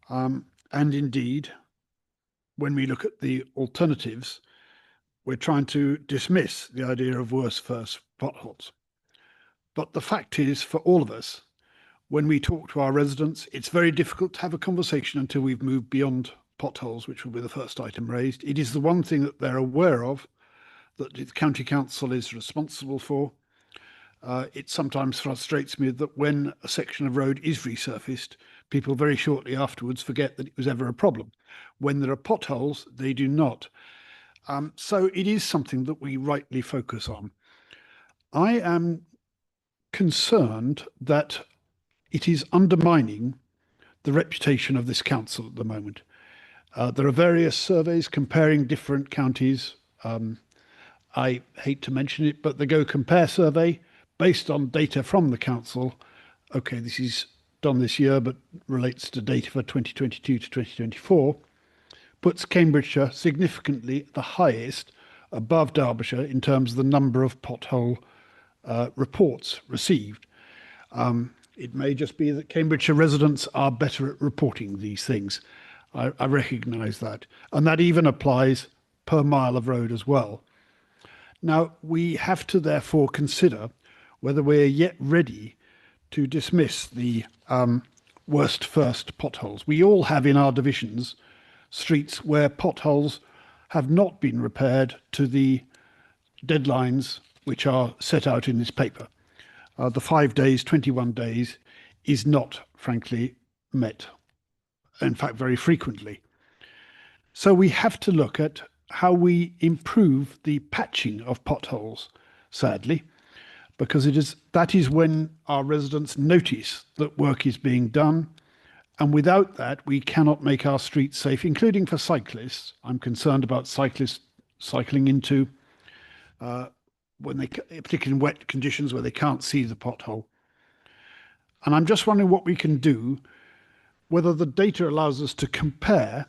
And indeed, when we look at the alternatives, we're trying to dismiss the idea of worse first potholes. But the fact is, for all of us, when we talk to our residents, it's very difficult to have a conversation until we've moved beyond potholes, which will be the first item raised. It is the one thing that they're aware of, that the County Council is responsible for. It sometimes frustrates me that when a section of road is resurfaced, people very shortly afterwards forget that it was ever a problem. When there are potholes, they do not. So it is something that we rightly focus on. I am concerned that it is undermining the reputation of this council at the moment. There are various surveys comparing different counties. I hate to mention it, but the Go Compare survey, based on data from the council, okay, this is done this year, but relates to data for 2022 to 2024, puts Cambridgeshire significantly the highest above Derbyshire in terms of the number of pothole reports received. It may just be that Cambridgeshire residents are better at reporting these things. I recognise that. And that even applies per mile of road as well. Now, we have to therefore consider whether we're yet ready to dismiss the worst first potholes. We all have in our divisions streets where potholes have not been repaired to the deadlines which are set out in this paper. The 5 days, 21 days is not, frankly, met. In fact, very frequently. So we have to look at how we improve the patching of potholes, sadly, because that is when our residents notice that work is being done. And without that, we cannot make our streets safe, including for cyclists. I'm concerned about cyclists cycling into, particularly in wet conditions where they can't see the pothole. And I'm just wondering what we can do, whether the data allows us to compare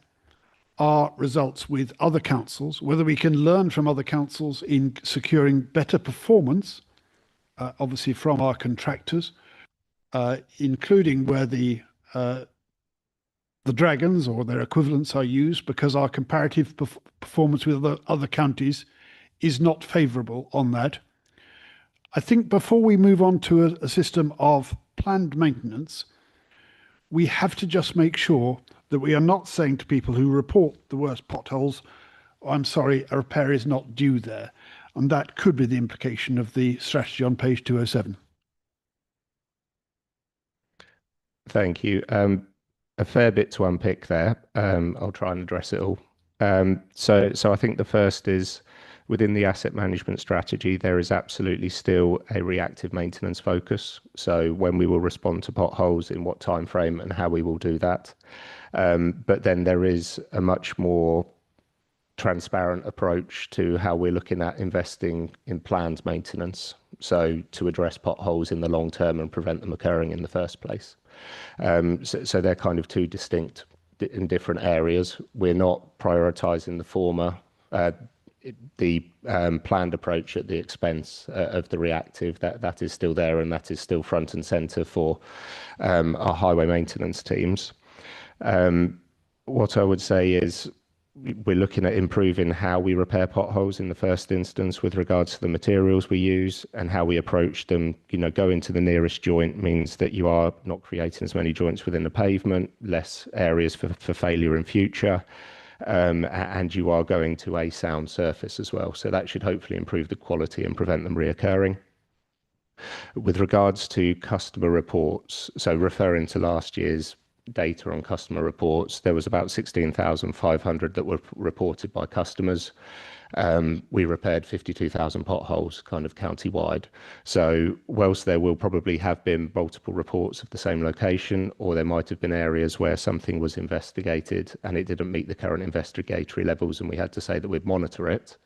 our results with other councils, whether we can learn from other councils in securing better performance, obviously from our contractors, including where the dragons or their equivalents are used, because our comparative performance with other counties is not favourable on that. I think before we move on to a system of planned maintenance, we have to just make sure that we are not saying to people who report the worst potholes, I'm sorry, a repair is not due there. And that could be the implication of the strategy on page 207. Thank you. A fair bit to unpick there. I'll try and address it all. So I think the first is, within the asset management strategy, there is absolutely still a reactive maintenance focus. So when we will respond to potholes, in what time frame, and how we will do that. But then there is a much more transparent approach to how we're looking at investing in planned maintenance. So to address potholes in the long term and prevent them occurring in the first place. So they're kind of two distinct in different areas. We're not prioritising the former, the planned approach at the expense of the reactive. That is still there, and that is still front and centre for our highway maintenance teams. What I would say is, we're looking at improving how we repair potholes in the first instance with regards to the materials we use and how we approach them. Going to the nearest joint means that you are not creating as many joints within the pavement, less areas for failure in future, and you are going to a sound surface as well. So that should hopefully improve the quality and prevent them reoccurring. With regards to customer reports, so referring to last year's data on customer reports, there was about 16,500 that were reported by customers. We repaired 52,000 potholes kind of county-wide. So whilst there will probably have been multiple reports of the same location, or there might have been areas where something was investigated and it didn't meet the current investigatory levels and we had to say that we'd monitor it,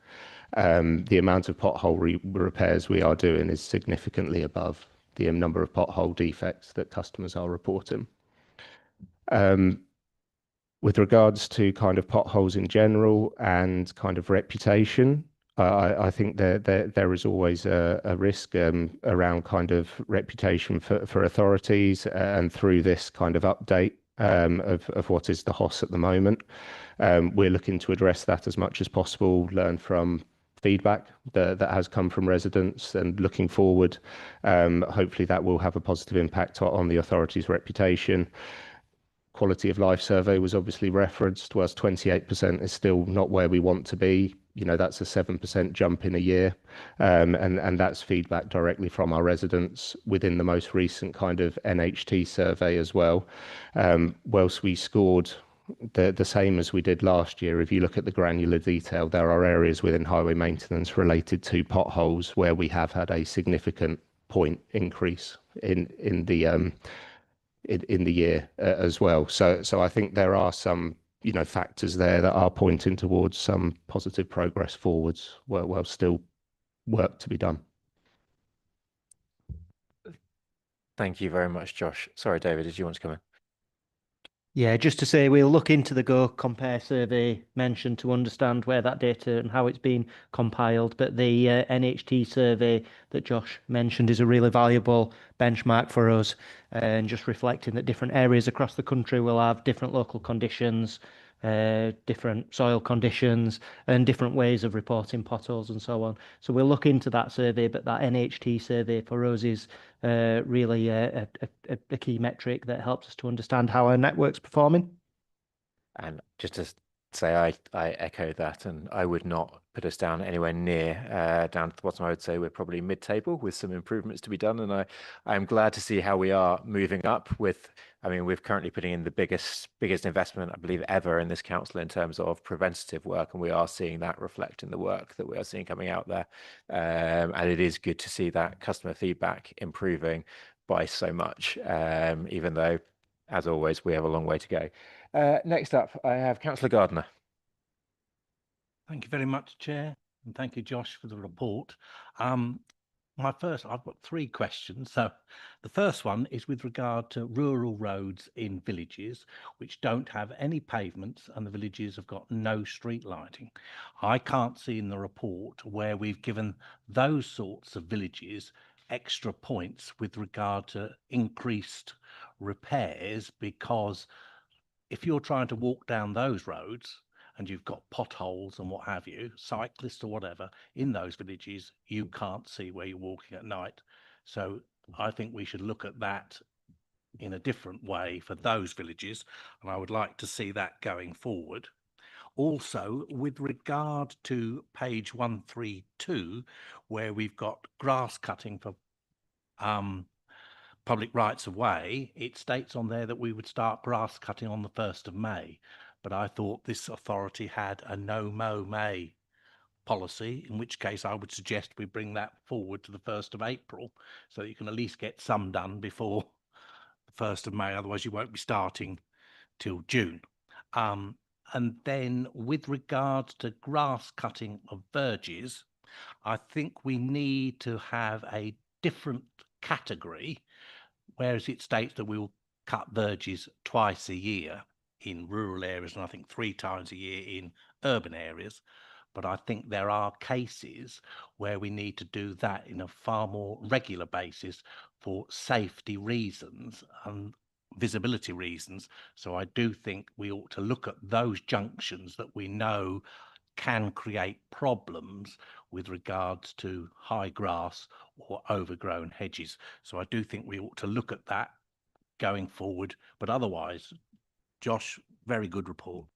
the amount of pothole repairs we are doing is significantly above the number of pothole defects that customers are reporting. With regards to kind of potholes in general and kind of reputation, I think there is always a risk around kind of reputation for authorities, and through this kind of update of what is the HOS at the moment, we're looking to address that as much as possible, learn from feedback that has come from residents, and looking forward, hopefully that will have a positive impact on the authority's reputation. Quality of life survey was obviously referenced. Whilst 28% is still not where we want to be, that's a 7% jump in a year, and that's feedback directly from our residents within the most recent kind of NHT survey as well. Whilst we scored the same as we did last year, if you look at the granular detail, there are areas within highway maintenance related to potholes where we have had a significant point increase in the year as well. So I think there are some factors there that are pointing towards some positive progress forwards, while still work to be done. Thank you very much, Josh. Sorry, David, did you want to come in? Yeah, just to say, we'll look into the Go Compare survey mentioned to understand where that data and how it's been compiled. But the NHT survey that Josh mentioned is a really valuable benchmark for us, and just reflecting that different areas across the country will have different local conditions, different soil conditions, and different ways of reporting potholes and so on. So we'll look into that survey, but that NHT survey for us is really a key metric that helps us to understand how our network's performing. And just to say I echo that, and I would not put us down anywhere near down to the bottom. I would say we're probably mid-table with some improvements to be done, and I am glad to see how we are moving up with. I mean, we're currently putting in the biggest investment, I believe, ever in this council in terms of preventative work, and we are seeing that reflect in the work that we are seeing coming out there. And it is good to see that customer feedback improving by so much, even though, as always, we have a long way to go. Next up, I have Councillor Gardner. Thank you very much, Chair, and thank you, Josh, for the report. I've got 3 questions. So the first one is with regard to rural roads in villages which don't have any pavements and the villages have got no street lighting. I can't see in the report where we've given those sorts of villages extra points with regard to increased repairs, because if you're trying to walk down those roads and you've got potholes and what have you, cyclists or whatever, in those villages, you can't see where you're walking at night. So I think we should look at that in a different way for those villages, and I would like to see that going forward. Also, with regard to page 132, where we've got grass cutting for public rights of way, it states on there that we would start grass cutting on the 1st of May. But I thought this authority had a no mow May policy, in which case I would suggest we bring that forward to the 1st of April so that you can at least get some done before the 1st of May. Otherwise you won't be starting till June. And then with regards to grass cutting of verges, I think we need to have a different category, whereas it states that we will cut verges twice a year in rural areas and I think 3 times a year in urban areas. But I think there are cases where we need to do that in a far more regular basis for safety reasons and visibility reasons. So I do think we ought to look at those junctions that we know can create problems with regards to high grass or overgrown hedges. So I do think we ought to look at that going forward. But otherwise, Josh, very good report.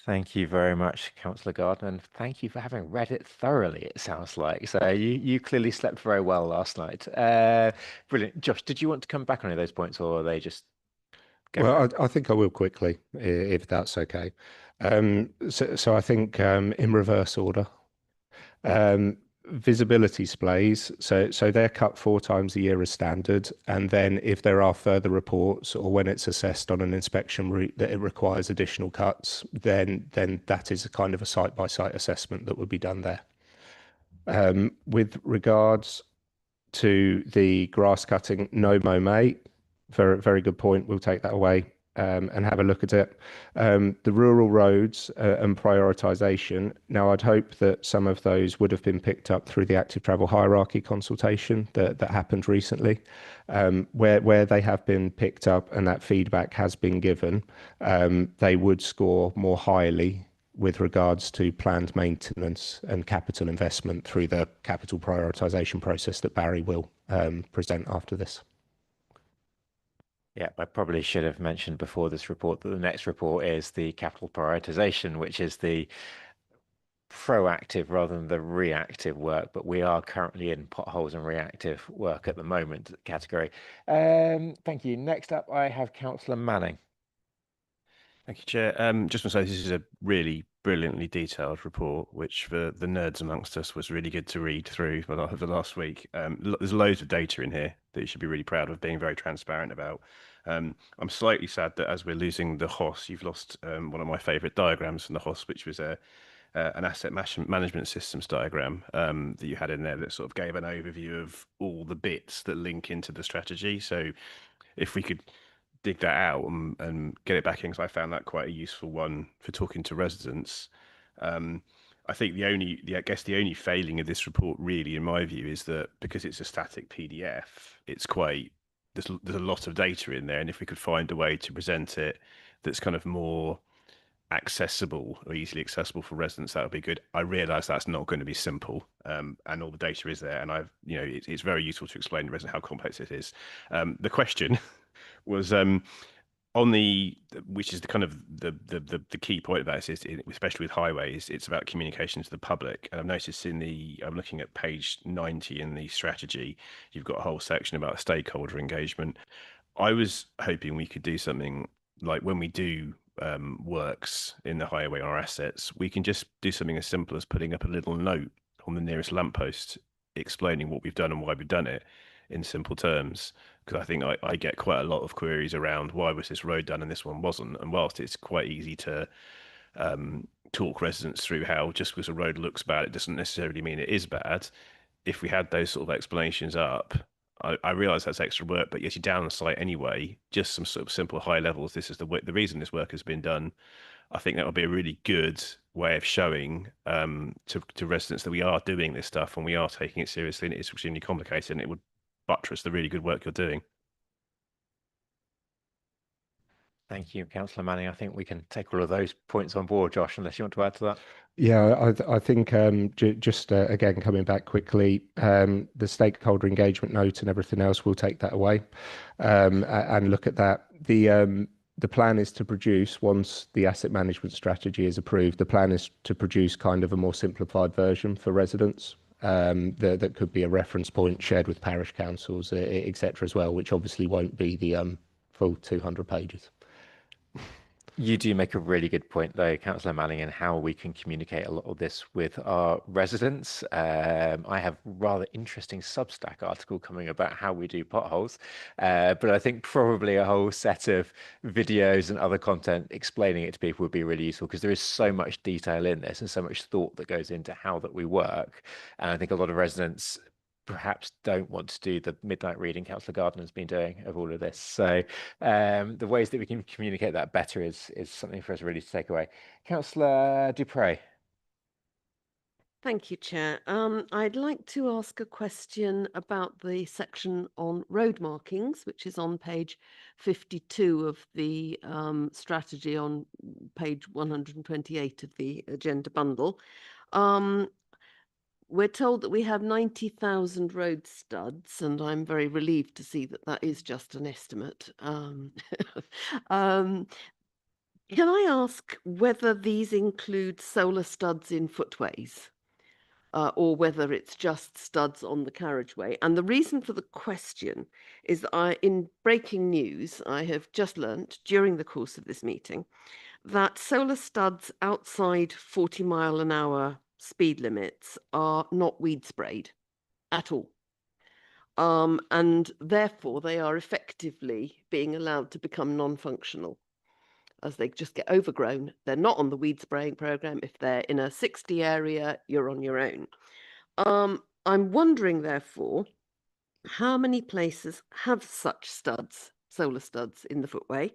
Thank you very much, Councillor Gardner, and thank you for having read it thoroughly, it sounds like. So you clearly slept very well last night. Brilliant. Josh, did you want to come back on any of those points, or are they just... Well, I think I will quickly, if that's okay. So I think in reverse order. Visibility splays, so they're cut 4 times a year as standard, and then if there are further reports or when it's assessed on an inspection route that it requires additional cuts, then that is a kind of a site-by-site assessment that would be done there. With regards to the grass cutting, no mow May, very good point. We'll take that away and have a look at it. The rural roads and prioritisation. Now, I'd hope that some of those would have been picked up through the active travel hierarchy consultation that happened recently, where they have been picked up and that feedback has been given. They would score more highly with regards to planned maintenance and capital investment through the capital prioritisation process that Barry will present after this. Yeah, I probably should have mentioned before this report that the next report is the capital prioritisation, which is the proactive rather than the reactive work, but we are currently in potholes and reactive work at the moment category. Thank you. Next up, I have Councillor Manning. Thank you, Chair. Just want to say this is a really brilliantly detailed report, which for the nerds amongst us was really good to read through for the last week. There's loads of data in here that you should be really proud of, being very transparent about. I'm slightly sad that as we're losing the HOS, you've lost one of my favourite diagrams from the HOS, which was an asset management systems diagram that you had in there that sort of gave an overview of all the bits that link into the strategy. So if we could dig that out and get it back in, because I found that quite a useful one for talking to residents. I think the only failing of this report, really, in my view, is that because it's a static PDF, it's quite there's a lot of data in there, and if we could find a way to present it that's kind of more accessible or easily accessible for residents, that would be good. I realise that's not going to be simple, and all the data is there, and it's very useful to explain to residents how complex it is. The question was On the, which is the kind of the key point about this, is especially with highways, it's about communication to the public. And I've noticed I'm looking at page 90 in the strategy, you've got a whole section about stakeholder engagement. I was hoping we could do something like when we do works in the highway on our assets, we can just do something as simple as putting up a little note on the nearest lamppost explaining what we've done and why we've done it in simple terms. Because I think I get quite a lot of queries around why was this road done and this one wasn't. And whilst it's quite easy to talk residents through how just because a road looks bad, it doesn't necessarily mean it is bad. If we had those sort of explanations up, I realise that's extra work, but yes, you're down on site anyway. Just some sort of simple high levels. This is the reason this work has been done. I think that would be a really good way of showing to residents that we are doing this stuff and we are taking it seriously, and it's extremely complicated, and it would buttress the really good work you're doing. Thank you, Councillor Manning. I think we can take all of those points on board, Josh, unless you want to add to that. Yeah, I think just again, coming back quickly, the stakeholder engagement note and everything else, we'll take that away and look at that. The plan is to produce, once the asset management strategy is approved, the plan is to produce kind of a more simplified version for residents. That could be a reference point shared with parish councils, etc. as well, which obviously won't be the full 200 pages. You do make a really good point, though, Councillor Manning, in how we can communicate a lot of this with our residents. I have a rather interesting Substack article coming about how we do potholes, but I think probably a whole set of videos and other content explaining it to people would be really useful, because there is so much detail in this and so much thought that goes into how that we work. And I think a lot of residents perhaps don't want to do the midnight reading Councillor Gardner's been doing of all of this. So the ways that we can communicate that better is something for us really to take away. Councillor Dupre. Thank you, Chair. I'd like to ask a question about the section on road markings, which is on page 52 of the strategy, on page 128 of the agenda bundle. We're told that we have 90,000 road studs, and I'm very relieved to see that that is just an estimate. Can I ask whether these include solar studs in footways, or whether it's just studs on the carriageway? And the reason for the question is that in breaking news, I have just learnt during the course of this meeting that solar studs outside 40-mile-an-hour speed limits are not weed sprayed at all. And therefore they are effectively being allowed to become non-functional as they just get overgrown. They're not on the weed spraying program. If they're in a 60 area, you're on your own. I'm wondering, therefore, how many places have such studs, solar studs, in the footway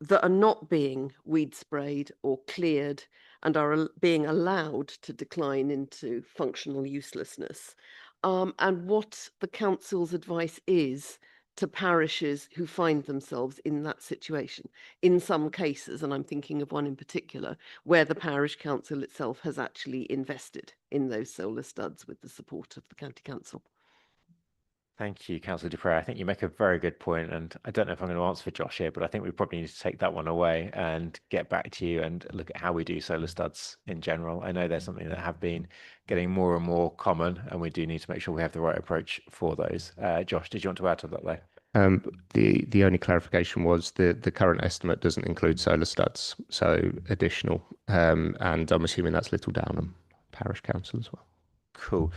that are not being weed sprayed or cleared and are being allowed to decline into functional uselessness, and what the council's advice is to parishes who find themselves in that situation. In some cases, and I'm thinking of one in particular, where the parish council itself has actually invested in those solar studs with the support of the county council. Thank you, Councillor Dupre. I think you make a very good point, and I don't know if I'm going to answer for Josh here, but I think we probably need to take that one away and get back to you and look at how we do solar studs in general. I know there's something that have been getting more and more common, and we do need to make sure we have the right approach for those. Josh, did you want to add to that though? The only clarification was the current estimate doesn't include solar studs, so additional, and I'm assuming that's Little Downham Parish Council as well. Cool.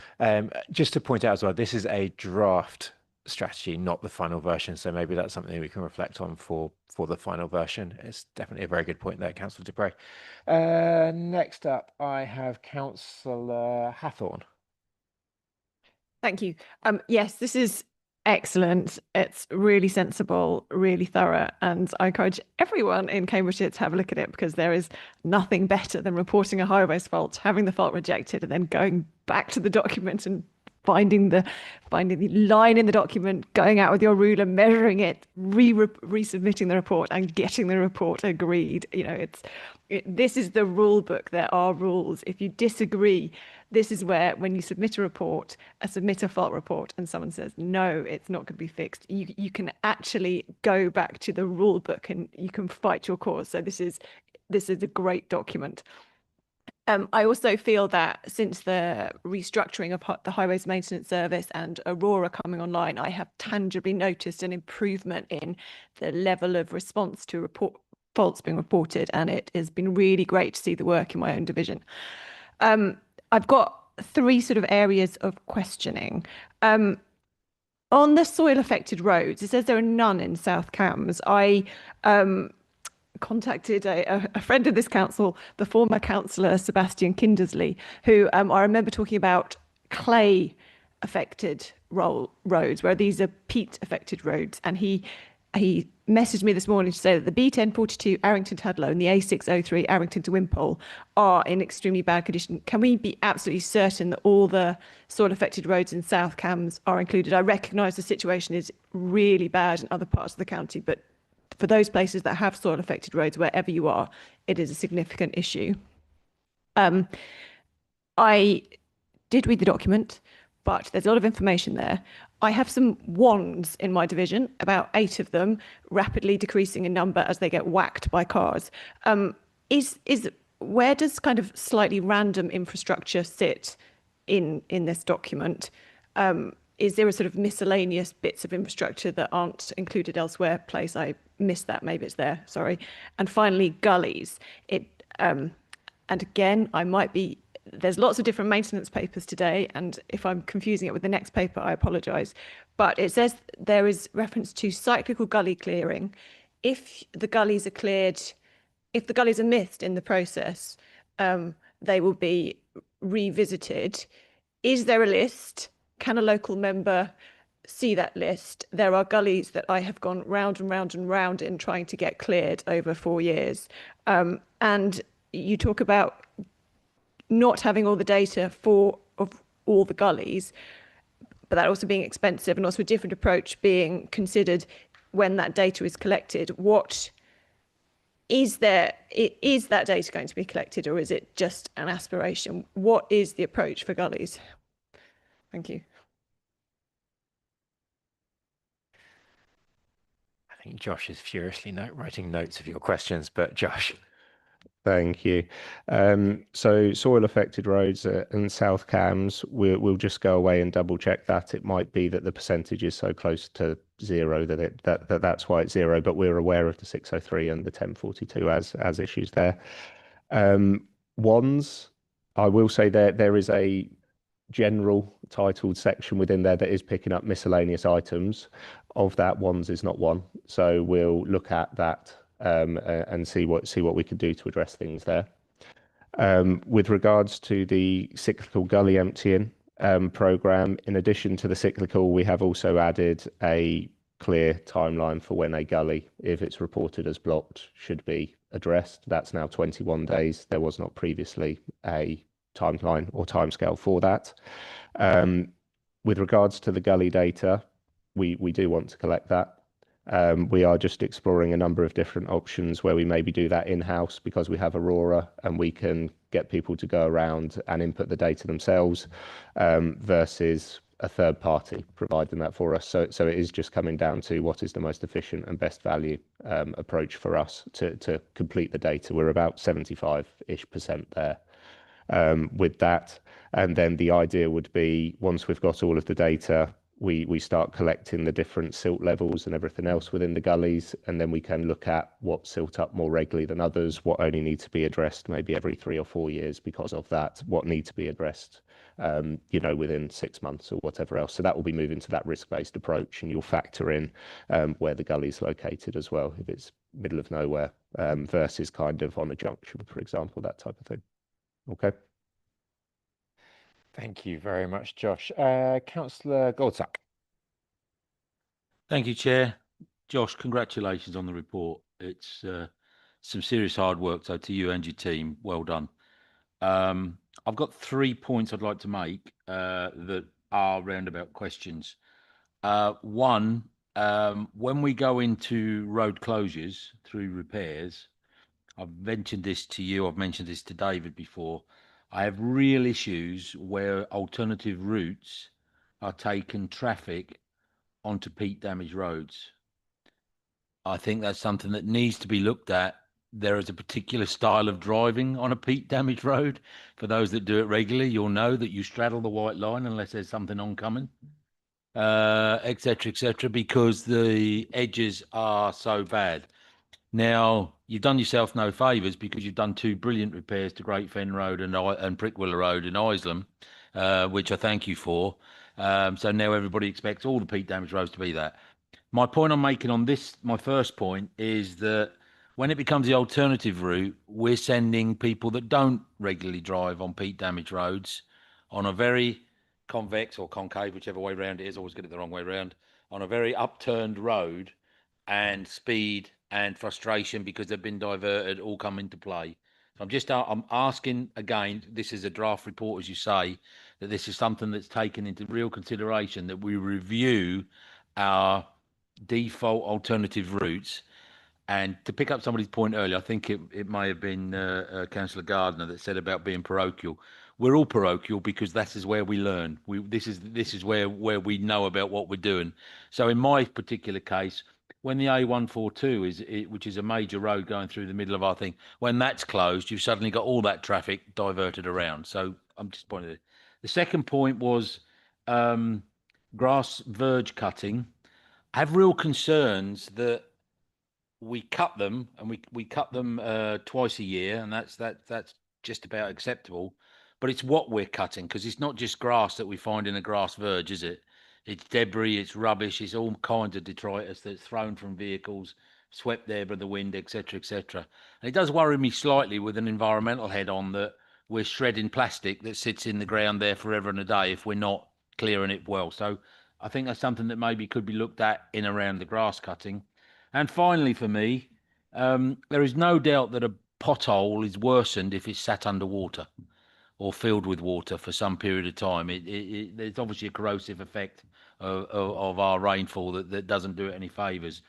Just to point out as well, this is a draft strategy, not the final version. So maybe that's something we can reflect on for the final version. It's definitely a very good point there, Councillor Dupre. Next up, I have Councillor Hathorn. Thank you. Yes, this is excellent. It's really sensible, really thorough, and I encourage everyone in Cambridgeshire to have a look at it, because there is nothing better than reporting a highways fault, having the fault rejected, and then going back to the document and finding the line in the document, going out with your ruler, measuring it, resubmitting the report, and getting the report agreed. You know, this is the rule book. There are rules. If you disagree, this is where, when you submit a report, submit a fault report, and someone says no, it's not going to be fixed, you can actually go back to the rule book and you can fight your cause. So this is a great document. I also feel that since the restructuring of the Highways Maintenance Service and Aurora coming online, I have tangibly noticed an improvement in the level of response to faults being reported, and it has been really great to see the work in my own division. I've got 3 sort of areas of questioning. On the soil affected roads, it says there are none in South Cambs. I contacted a friend of this council, the former councillor Sebastian Kindersley, who I remember talking about clay affected roads, where these are peat affected roads, and he messaged me this morning to say that the B1042 Arrington to Hadlow and the A603 Arrington to Wimpole are in extremely bad condition. Can we be absolutely certain that all the soil affected roads in South Cambs are included? I recognise the situation is really bad in other parts of the county, but for those places that have soil affected roads, wherever you are, it is a significant issue. I did read the document, but there's a lot of information there. I have some wands in my division, about 8 of them, rapidly decreasing in number as they get whacked by cars. Where does kind of slightly random infrastructure sit in this document? Is there a sort of miscellaneous bits of infrastructure that aren't included elsewhere? Place I missed that, maybe it's there, sorry. And finally, gullies. And again, there's lots of different maintenance papers today, and if I'm confusing it with the next paper, I apologise. But it says there is reference to cyclical gully clearing. If the gullies are cleared, if the gullies are missed in the process, they will be revisited. Is there a list? Can a local member see that list? There are gullies that I have gone round and round and round in trying to get cleared over 4 years. And you talk about not having all the data of all the gullies, but that also being expensive, and also a different approach being considered when that data is collected. What is that data going to be collected, or is it just an aspiration? What is the approach for gullies? Thank you. I think Josh is furiously writing notes of your questions, but Josh. Thank you. So soil affected roads in South Cambs, we'll just go away and double check that. It might be that the percentage is so close to 0 that's why it's 0, but we're aware of the 603 and the 1042 as issues there. Wands, I will say there is a general titled section within there that is picking up miscellaneous items. Of that, wands is not one. So we'll look at that and see what we can do to address things there. With regards to the cyclical gully emptying programme, in addition to the cyclical, we have also added a clear timeline for when a gully, if it's reported as blocked, should be addressed. That's now 21 days. There was not previously a timeline or timescale for that. With regards to the gully data, we do want to collect that. We are just exploring a number of different options where we maybe do that in-house because we have Aurora and we can get people to go around and input the data themselves versus a third party providing that for us. So it is just coming down to what is the most efficient and best value approach for us to complete the data. We're about 75-ish% there with that. And then the idea would be once we've got all of the data, we start collecting the different silt levels and everything else within the gullies, and then we can look at what silt up more regularly than others, what only need to be addressed maybe every 3 or 4 years because of that, what need to be addressed within 6 months or whatever else. So that will be moving to that risk-based approach, and you'll factor in where the gully is located as well, if it's middle of nowhere versus kind of on a junction, for example, that type of thing. Okay. Thank you very much, Josh. Councillor Goldsack. Thank you, Chair. Josh, congratulations on the report. It's some serious hard work, so to you and your team, well done. I've got 3 points I'd like to make that are roundabout questions. One, when we go into road closures through repairs, I've mentioned this to you, I've mentioned this to David before. I have real issues where alternative routes are taking traffic onto peat damaged roads. I think that's something that needs to be looked at. There is a particular style of driving on a peat damaged road. For those that do it regularly, you'll know that you straddle the white line unless there's something oncoming, et cetera, because the edges are so bad. Now, you've done yourself no favours because you've done 2 brilliant repairs to Great Fen Road and Prickwillow Road in Isleham, which I thank you for. So now everybody expects all the peat damaged roads to be that. My point I'm making on this, my first point, is that when it becomes the alternative route, we're sending people that don't regularly drive on peat damaged roads on a very convex or concave, whichever way round it is, always get it the wrong way round, on a very upturned road, and speed and frustration because they've been diverted all come into play. So I'm asking again, this is a draft report, as you say, that this is something that's taken into real consideration, that we review our default alternative routes. And to pick up somebody's point earlier, I think it may have been Councillor Gardner that said about being parochial. We're all parochial because that is where we learn. This is where we know about what we're doing. So in my particular case, when the A142 which is a major road going through the middle of our thing, when that's closed, you've suddenly got all that traffic diverted around. So I'm disappointed. The second point was grass verge cutting. I have real concerns that we cut them, and we cut them twice a year, and that's just about acceptable. But it's what we're cutting, because it's not just grass that we find in a grass verge, is it? It's debris, it's rubbish, it's all kinds of detritus that's thrown from vehicles, swept there by the wind, etc., etc. And it does worry me slightly with an environmental head on that we're shredding plastic that sits in the ground there forever and a day if we're not clearing it well. So I think that's something that maybe could be looked at in around the grass cutting. And finally, for me, there is no doubt that a pothole is worsened if it's sat underwater or filled with water for some period of time. There's obviously a corrosive effect of our rainfall that doesn't do it any favours,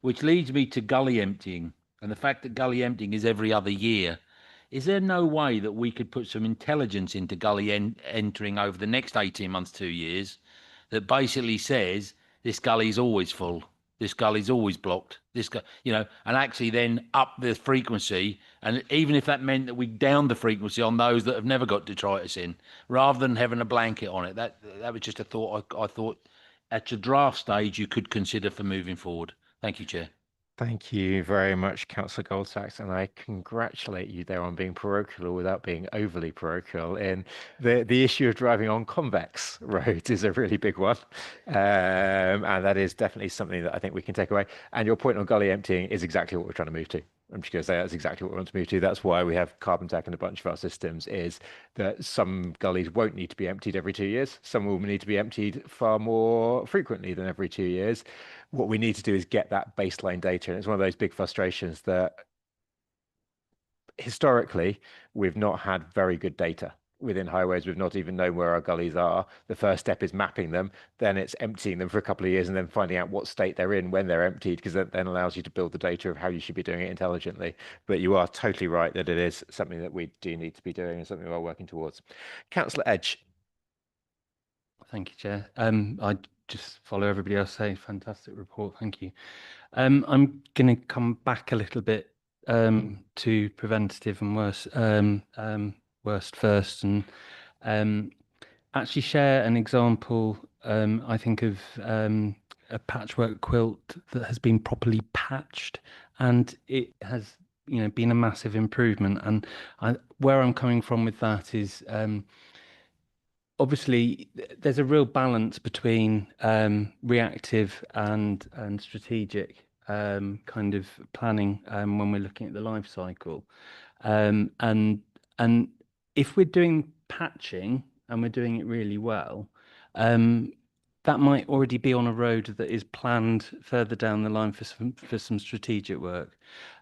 which leads me to gully emptying. And the fact that gully emptying is every other year. Is there no way that we could put some intelligence into gully entering over the next 18 months, 2 years, that basically says this gully's always full, this gully's always blocked, and actually then up the frequency, and even if that meant that we down the frequency on those that have never got detritus in, rather than having a blanket on it. That was just a thought I thought at your draft stage you could consider for moving forward. Thank you, Chair. Thank you very much, Councillor Goldsax, and I congratulate you there on being parochial without being overly parochial. And the issue of driving on convex roads is a really big one, and that is definitely something that I think we can take away. And your point on gully emptying is exactly what we're trying to move to. I'm just going to say that's exactly what we want to move to. That's why we have carbon tech in a bunch of our systems, is that some gullies won't need to be emptied every 2 years. Some will need to be emptied far more frequently than every 2 years. What we need to do is get that baseline data. And it's one of those big frustrations that historically we've not had very good data. Within highways, we've not even known where our gullies are. The first step is mapping them, then it's emptying them for a couple of years and then finding out what state they're in when they're emptied, because that then allows you to build the data of how you should be doing it intelligently. But you are totally right that it is something that we do need to be doing and something we're working towards. Councillor Edge. Thank you, Chair. I just follow everybody else saying fantastic report. Thank you. I'm going to come back a little bit to preventative and worst first, and actually share an example, I think, of a patchwork quilt that has been properly patched, and it has been a massive improvement. And where I'm coming from with that is obviously there's a real balance between reactive and strategic kind of planning when we're looking at the life cycle, and if we're doing patching and we're doing it really well, that might already be on a road that is planned further down the line for some strategic work,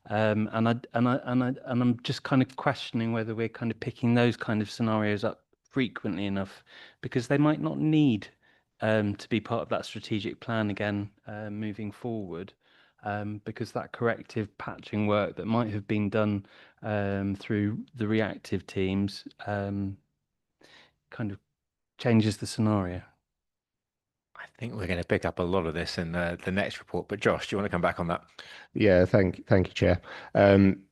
and I'm just kind of questioning whether we're kind of picking those kind of scenarios up frequently enough, because they might not need to be part of that strategic plan again moving forward, because that corrective patching work that might have been done through the reactive teams kind of changes the scenario. I think we're going to pick up a lot of this in the next report. But Josh, do you want to come back on that? Yeah, thank you, Chair.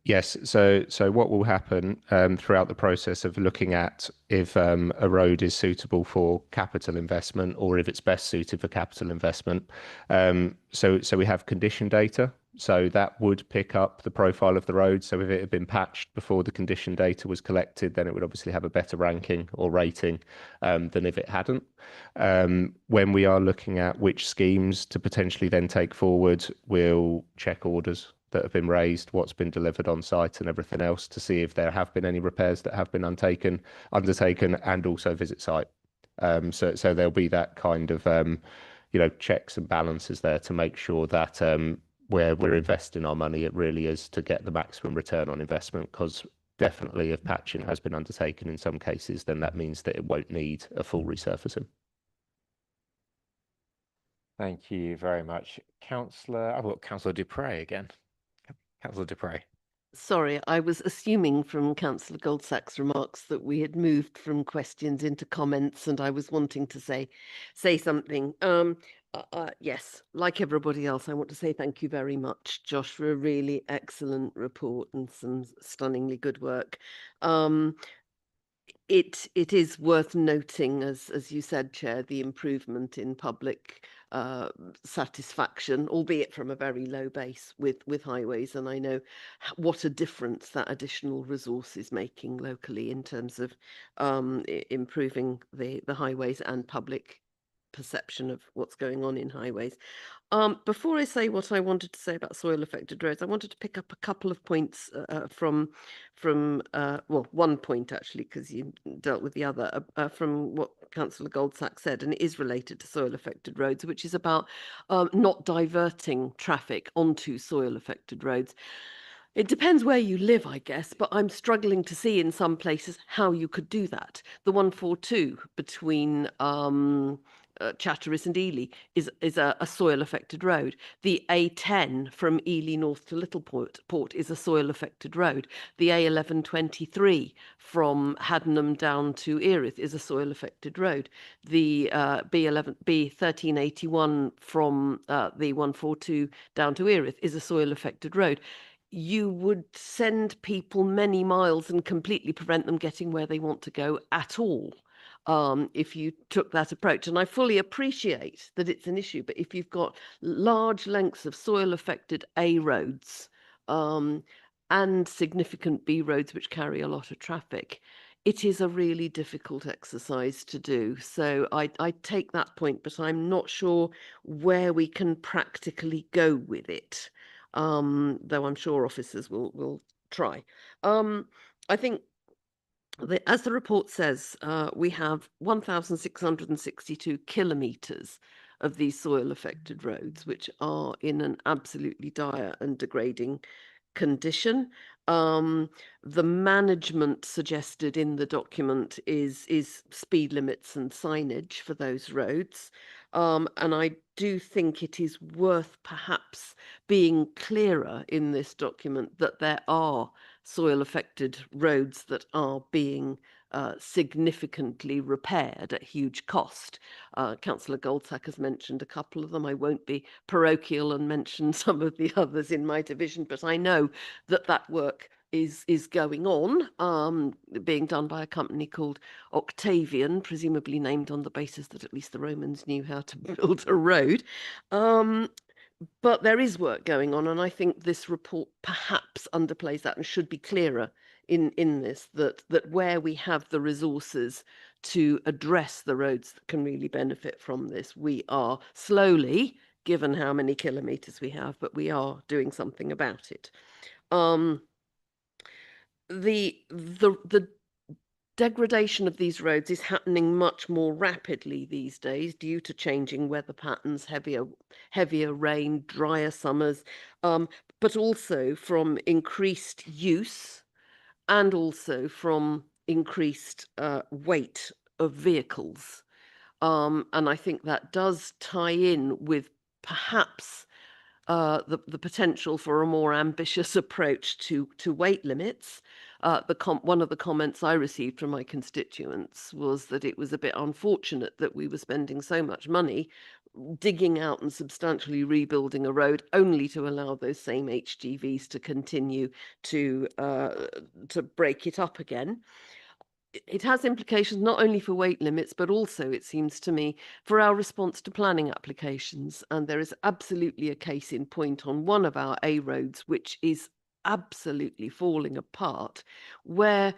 Yes, so what will happen throughout the process of looking at if a road is suitable for capital investment or if it's best suited for capital investment. So we have condition data. So that would pick up the profile of the road. So if it had been patched before the condition data was collected, then it would obviously have a better ranking or rating than if it hadn't. When we are looking at which schemes to potentially then take forward, we'll check orders that have been raised, what's been delivered on site and everything else to see if there have been any repairs that have been undertaken, and also visit site. So there'll be that kind of checks and balances there to make sure that where we're investing our money, it really is to get the maximum return on investment, because definitely if patching has been undertaken in some cases, then that means that it won't need a full resurfacing. Thank you very much. I've got Councillor Dupre again. Councillor Dupre. Sorry, I was assuming from Councillor Goldsack's remarks that we had moved from questions into comments, and I was wanting to say something. Yes, like everybody else, I want to say thank you very much, Josh, for a really excellent report and some stunningly good work. It is worth noting, as you said, Chair, the improvement in public satisfaction, albeit from a very low base with highways. And I know what a difference that additional resource is making locally in terms of improving the highways and public perception of what's going on in highways. Before I say what I wanted to say about soil affected roads, I wanted to pick up a couple of points from one point actually, because you dealt with the other, from what Councillor Goldsack said, and it is related to soil affected roads, which is about not diverting traffic onto soil affected roads. It depends where you live, I guess, but I'm struggling to see in some places how you could do that. The 142 between Chatteris and Ely is a soil affected road. The A10 from Ely north to Littleport is a soil affected road. The A1123 from Haddenham down to Erith is a soil affected road. The B1381 from the 142 down to Erith is a soil affected road. You would send people many miles and completely prevent them getting where they want to go at all. If you took that approach. And I fully appreciate that it's an issue, but if you've got large lengths of soil affected A roads and significant B roads which carry a lot of traffic, it is a really difficult exercise to do. So I take that point, but I'm not sure where we can practically go with it, though I'm sure officers will try. I think as the report says, we have 1,662 kilometres of these soil affected roads, which are in an absolutely dire and degrading condition. The management suggested in the document is speed limits and signage for those roads. And I do think it is worth perhaps being clearer in this document that there are soil affected roads that are being significantly repaired at huge cost. Councillor Goldsack has mentioned a couple of them. I won't be parochial and mention some of the others in my division, but I know that work is going on, being done by a company called Octavian, presumably named on the basis that at least the Romans knew how to build a road. But there is work going on, and I think this report perhaps underplays that and should be clearer in this, that where we have the resources to address the roads that can really benefit from this, we are slowly, given how many kilometres we have, but we are doing something about it. The degradation of these roads is happening much more rapidly these days due to changing weather patterns, heavier rain, drier summers, but also from increased use and also from increased weight of vehicles. And I think that does tie in with perhaps the potential for a more ambitious approach to weight limits. One of the comments I received from my constituents was that it was a bit unfortunate that we were spending so much money digging out and substantially rebuilding a road only to allow those same HGVs to continue to break it up again. It has implications not only for weight limits, but also, it seems to me, for our response to planning applications. And there is absolutely a case in point on one of our A roads, which is absolutely falling apart, where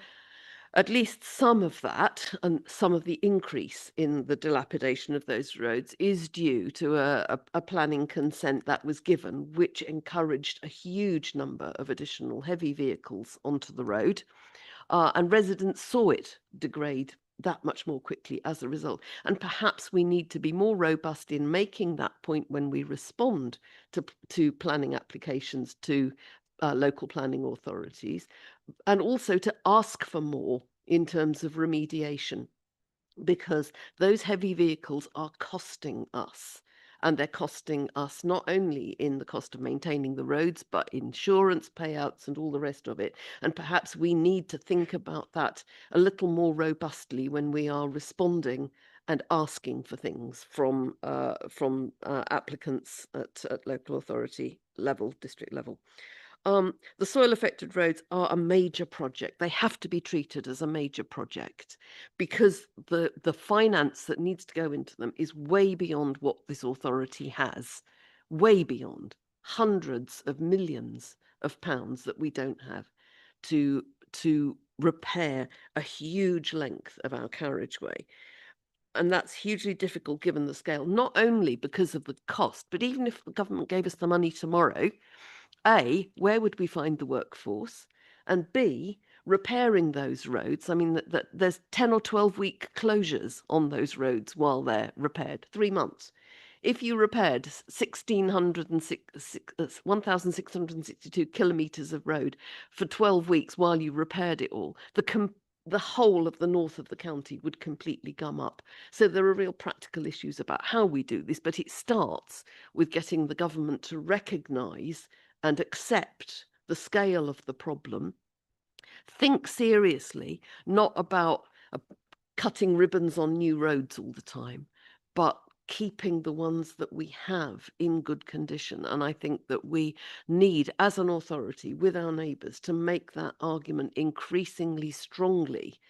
at least some of that and some of the increase in the dilapidation of those roads is due to a planning consent that was given, which encouraged a huge number of additional heavy vehicles onto the road. And residents saw it degrade that much more quickly as a result. And perhaps we need to be more robust in making that point when we respond to planning applications to local planning authorities, and also to ask for more in terms of remediation, because those heavy vehicles are costing us. And they're costing us not only in the cost of maintaining the roads, but insurance payouts and all the rest of it. And perhaps we need to think about that a little more robustly when we are responding and asking for things from applicants at local authority level, district level. The soil affected roads are a major project. They have to be treated as a major project because the finance that needs to go into them is way beyond what this authority has, way beyond hundreds of millions of pounds that we don't have to repair a huge length of our carriageway. And that's hugely difficult given the scale, not only because of the cost, but even if the government gave us the money tomorrow, A, where would we find the workforce? And B, repairing those roads. I mean, that there's 10 or 12 week closures on those roads while they're repaired, 3 months. If you repaired 1,662 kilometres of road for 12 weeks while you repaired it all, the whole of the north of the county would completely gum up. So there are real practical issues about how we do this, but it starts with getting the government to recognise and accept the scale of the problem, think seriously, not about cutting ribbons on new roads all the time, but keeping the ones that we have in good condition. And I think that we need, as an authority with our neighbours, to make that argument increasingly strongly,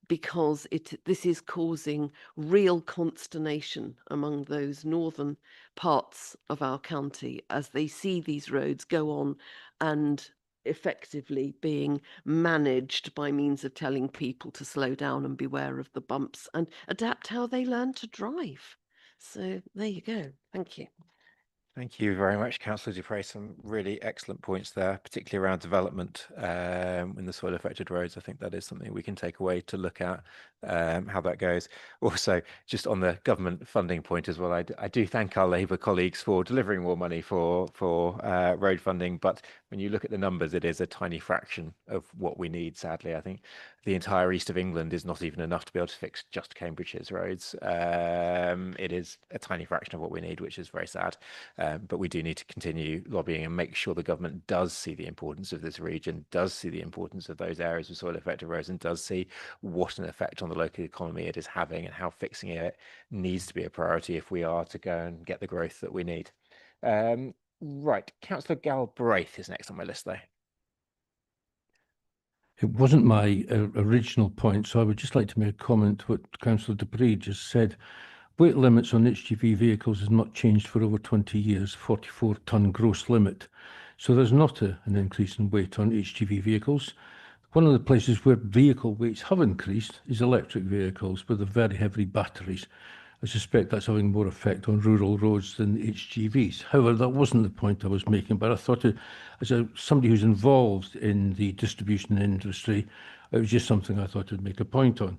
because this is causing real consternation among those northern parts of our county as they see these roads go on and effectively being managed by means of telling people to slow down and beware of the bumps and adapt how they learn to drive. So there you go. Thank you. Thank you very much, Councillor Dupre. Some really excellent points there, particularly around development in the soil affected roads. I think that is something we can take away to look at how that goes. Also, just on the government funding point as well, I do thank our Labour colleagues for delivering more money for road funding. But when you look at the numbers, it is a tiny fraction of what we need, sadly. I think the entire east of England is not even enough to be able to fix just Cambridgeshire's roads. It is a tiny fraction of what we need, which is very sad. But we do need to continue lobbying and make sure the government does see the importance of this region, does see the importance of those areas with soil affected roads, and does see what an effect on the local economy it is having and how fixing it needs to be a priority if we are to go and get the growth that we need. Right, Councillor Galbraith is next on my list though. It wasn't my original point, so I would just like to make a comment to what Councillor Dupree just said. Weight limits on HGV vehicles has not changed for over 20 years, 44-tonne gross limit. So there's not an increase in weight on HGV vehicles. One of the places where vehicle weights have increased is electric vehicles with the very heavy batteries. I suspect that's having more effect on rural roads than HGVs. However, that wasn't the point I was making, but I thought as somebody who's involved in the distribution industry, it was just something I thought I'd make a point on.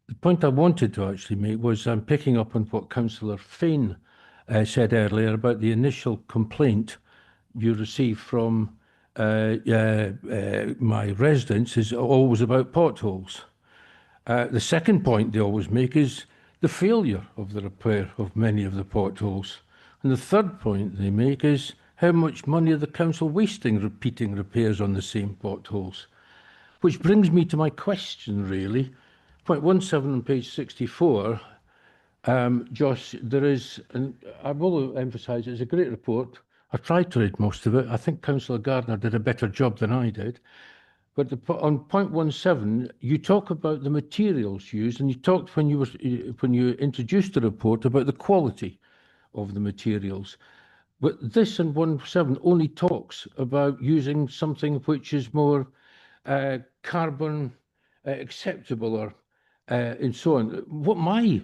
The point I wanted to actually make was I'm picking up on what Councillor Fain said earlier about the initial complaint you receive from my residents is always about potholes. The second point they always make is the failure of the repair of many of the potholes. And the third point they make is how much money are the council wasting repeating repairs on the same potholes? Which brings me to my question, really. Point 17 on page 64, Josh, there is, and I will emphasise, it's a great report. I tried to read most of it. I think Councillor Gardner did a better job than I did. But on point 17, you talk about the materials used, and you talked when you introduced the report about the quality of the materials. But this in 17 only talks about using something which is more carbon acceptable, or and so on. What my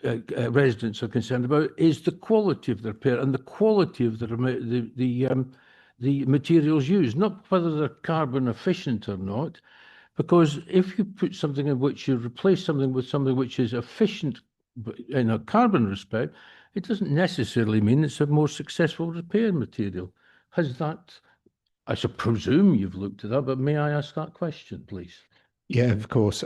residents are concerned about is the quality of the repair and the quality of the materials used, not whether they're carbon efficient or not. Because if you put something in which you replace something with something which is efficient in a carbon respect, it doesn't necessarily mean it's a more successful repair material. Has that, I presume you've looked at that, but may I ask that question, please? Yeah, of course.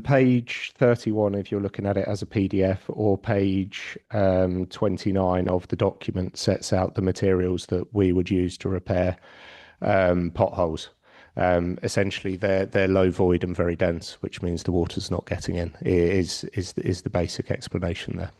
Page 31, if you're looking at it as a PDF, or page 29 of the document sets out the materials that we would use to repair potholes. Essentially, they're low void and very dense, which means the water's not getting in. Is the basic explanation there.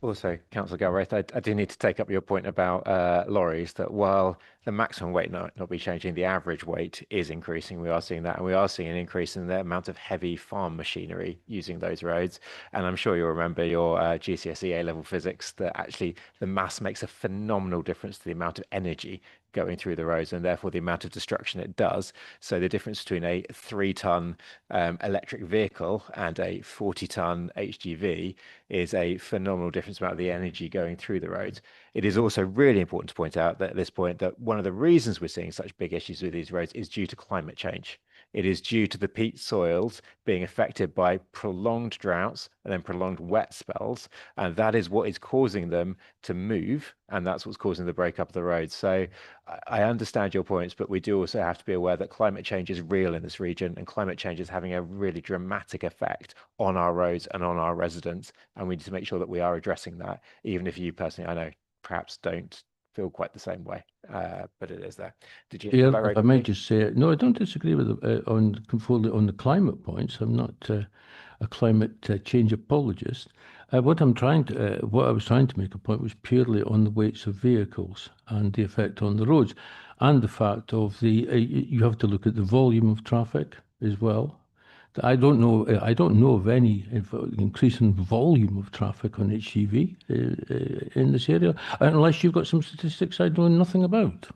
Also, Councillor Galbraith, I do need to take up your point about lorries, that while the maximum weight might not be changing, the average weight is increasing. We are seeing that, and we are seeing an increase in the amount of heavy farm machinery using those roads. And I'm sure you'll remember your GCSE A-level physics, that actually the mass makes a phenomenal difference to the amount of energy going through the roads, and therefore the amount of destruction it does. So the difference between a 3-ton electric vehicle and a 40-ton HGV is a phenomenal difference about the energy going through the roads. It is also really important to point out that at this point that one of the reasons we're seeing such big issues with these roads is due to climate change. It is due to the peat soils being affected by prolonged droughts and then prolonged wet spells. And that is what is causing them to move. And that's what's causing the breakup of the roads. So I understand your points, but we do also have to be aware that climate change is real in this region, and climate change is having a really dramatic effect on our roads and on our residents. And we need to make sure that we are addressing that, even if you personally, I know, perhaps don't feel quite the same way, but it is there. Did you elaborate? I might just say, no, I don't disagree with on the climate points. I'm not a climate change apologist. What I was trying to make a point was purely on the weights of vehicles and the effect on the roads, and the fact of you have to look at the volume of traffic as well. I don't know of any increase in volume of traffic on HGV in this area, unless you've got some statistics I know nothing about.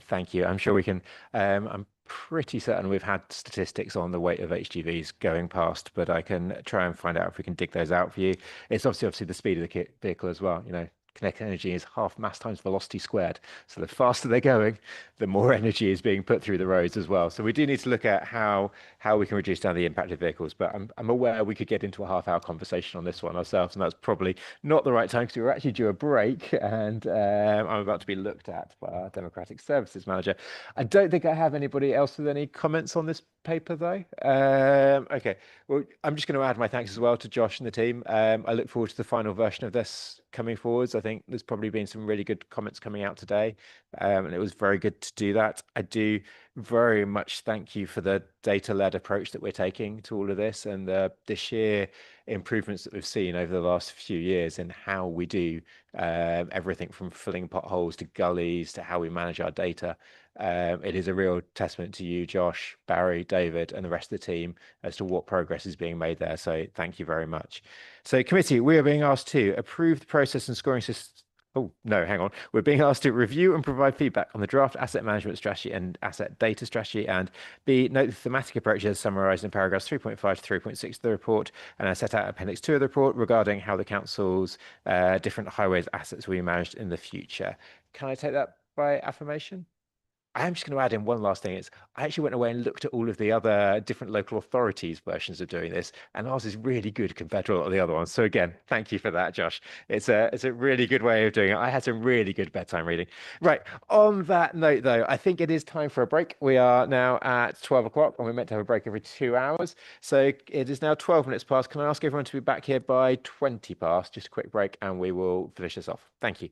Thank you. I'm sure we can. I'm pretty certain we've had statistics on the weight of HGVs going past, but I can try and find out if we can dig those out for you. It's obviously the speed of the vehicle as well. You know, kinetic energy is half mass times velocity squared. So the faster they're going, the more energy is being put through the roads as well. So we do need to look at how we can reduce down the impact of vehicles. But I'm aware we could get into a half-hour conversation on this one ourselves, and that's probably not the right time, because we're actually due a break, and I'm about to be looked at by our Democratic Services Manager. I don't think I have anybody else with any comments on this paper, though. Okay, well, I'm just going to add my thanks as well to Josh and the team. I look forward to the final version of this coming forwards. I think there's probably been some really good comments coming out today, and it was very good to do that. I do very much thank you for the data-led approach that we're taking to all of this, and the sheer improvements that we've seen over the last few years in how we do everything from filling potholes to gullies to how we manage our data. It is a real testament to you, Josh, Barry, David, and the rest of the team as to what progress is being made there. So thank you very much. So committee, we are being asked to approve the process and scoring system. Oh, no, hang on. We're being asked to review and provide feedback on the draft asset management strategy and asset data strategy, and B, note the thematic approaches summarised in paragraphs 3.5 to 3.6 of the report, and I set out appendix 2 of the report regarding how the council's different highways assets will be managed in the future. Can I take that by affirmation? I am just going to add in one last thing. I actually went away and looked at all of the other different local authorities' versions of doing this, and ours is really good compared to a lot of the other ones. So again, thank you for that, Josh. It's a really good way of doing it. I had some really good bedtime reading. Right. On that note, though, I think it is time for a break. We are now at 12 o'clock, and we're meant to have a break every 2 hours. So it is now 12 minutes past. Can I ask everyone to be back here by 20 past? Just a quick break, and we will finish this off. Thank you.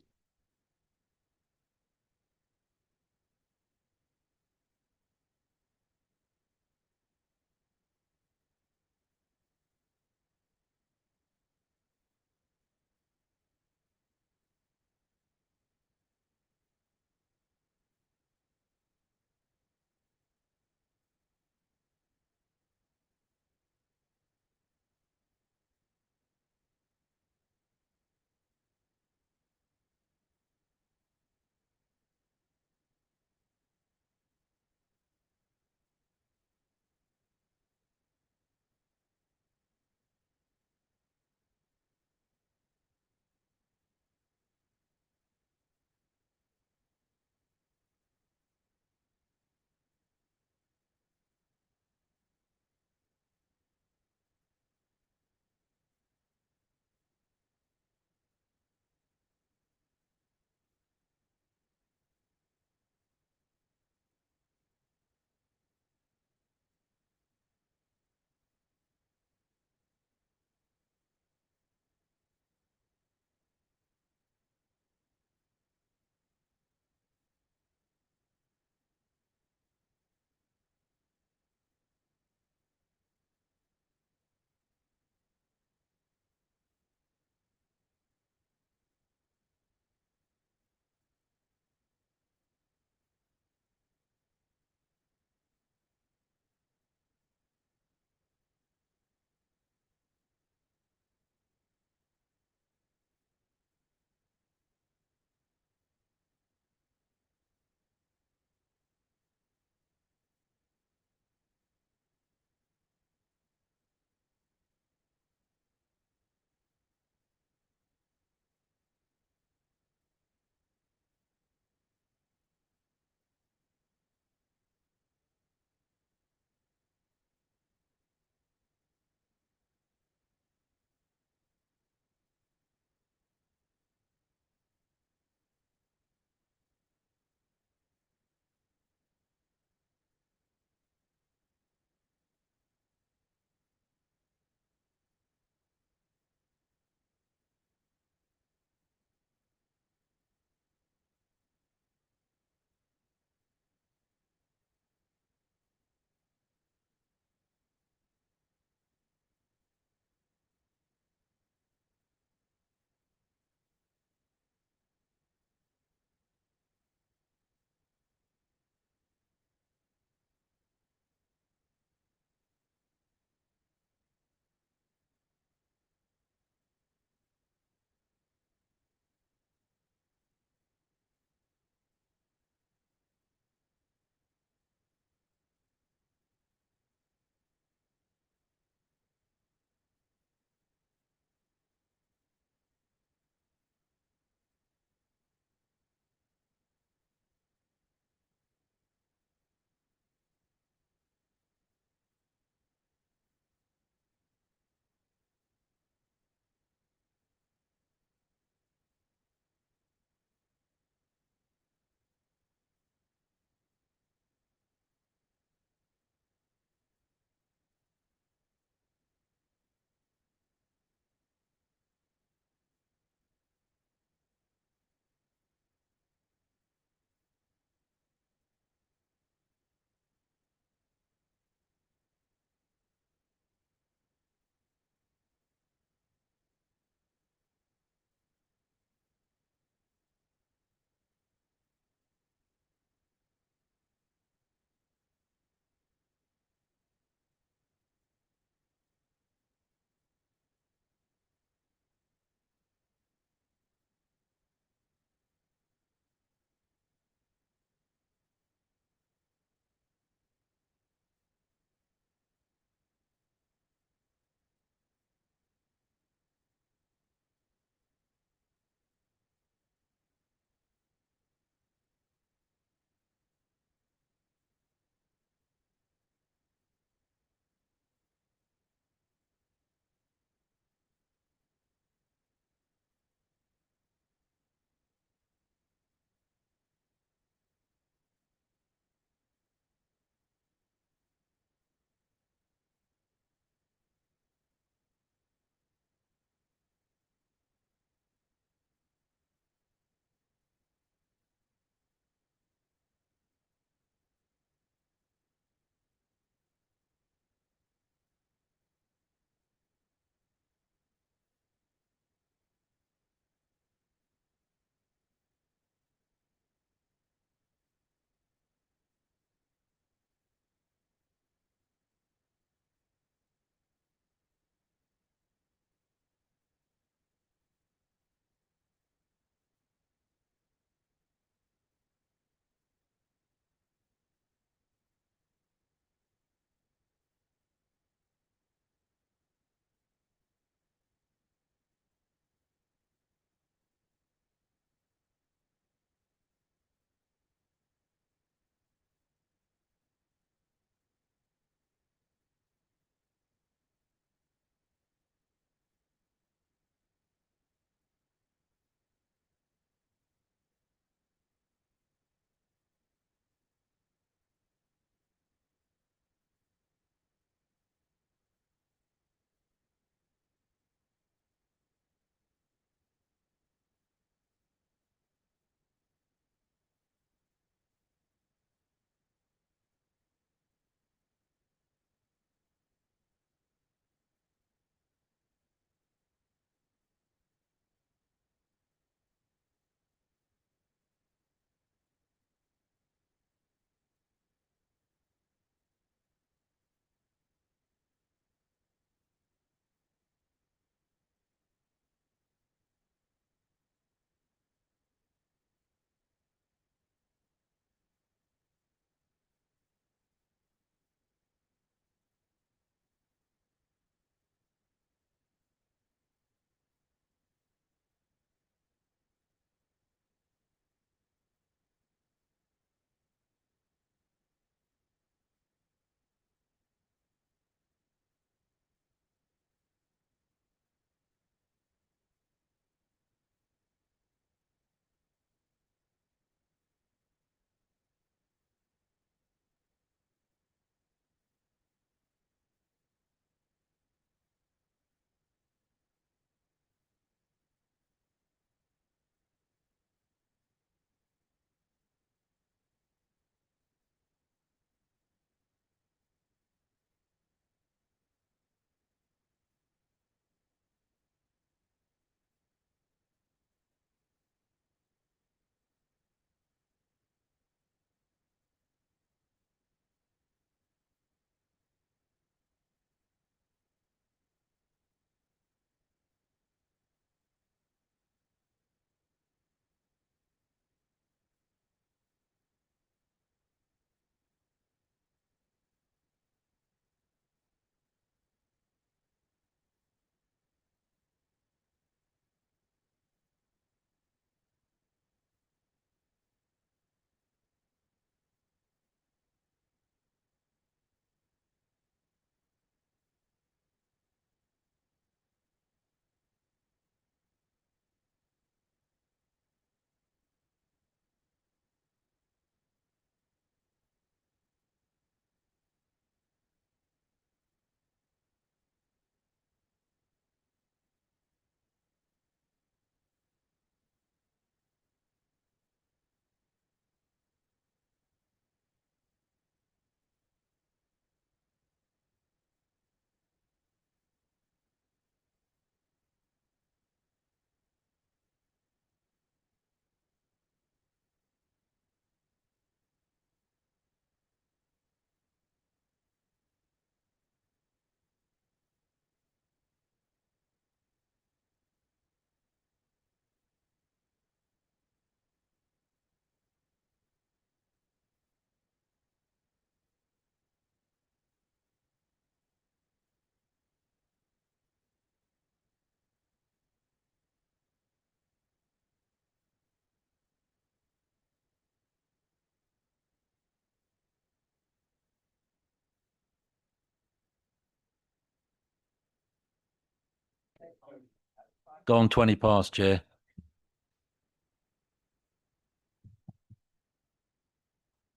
Gone 20 past, Chair.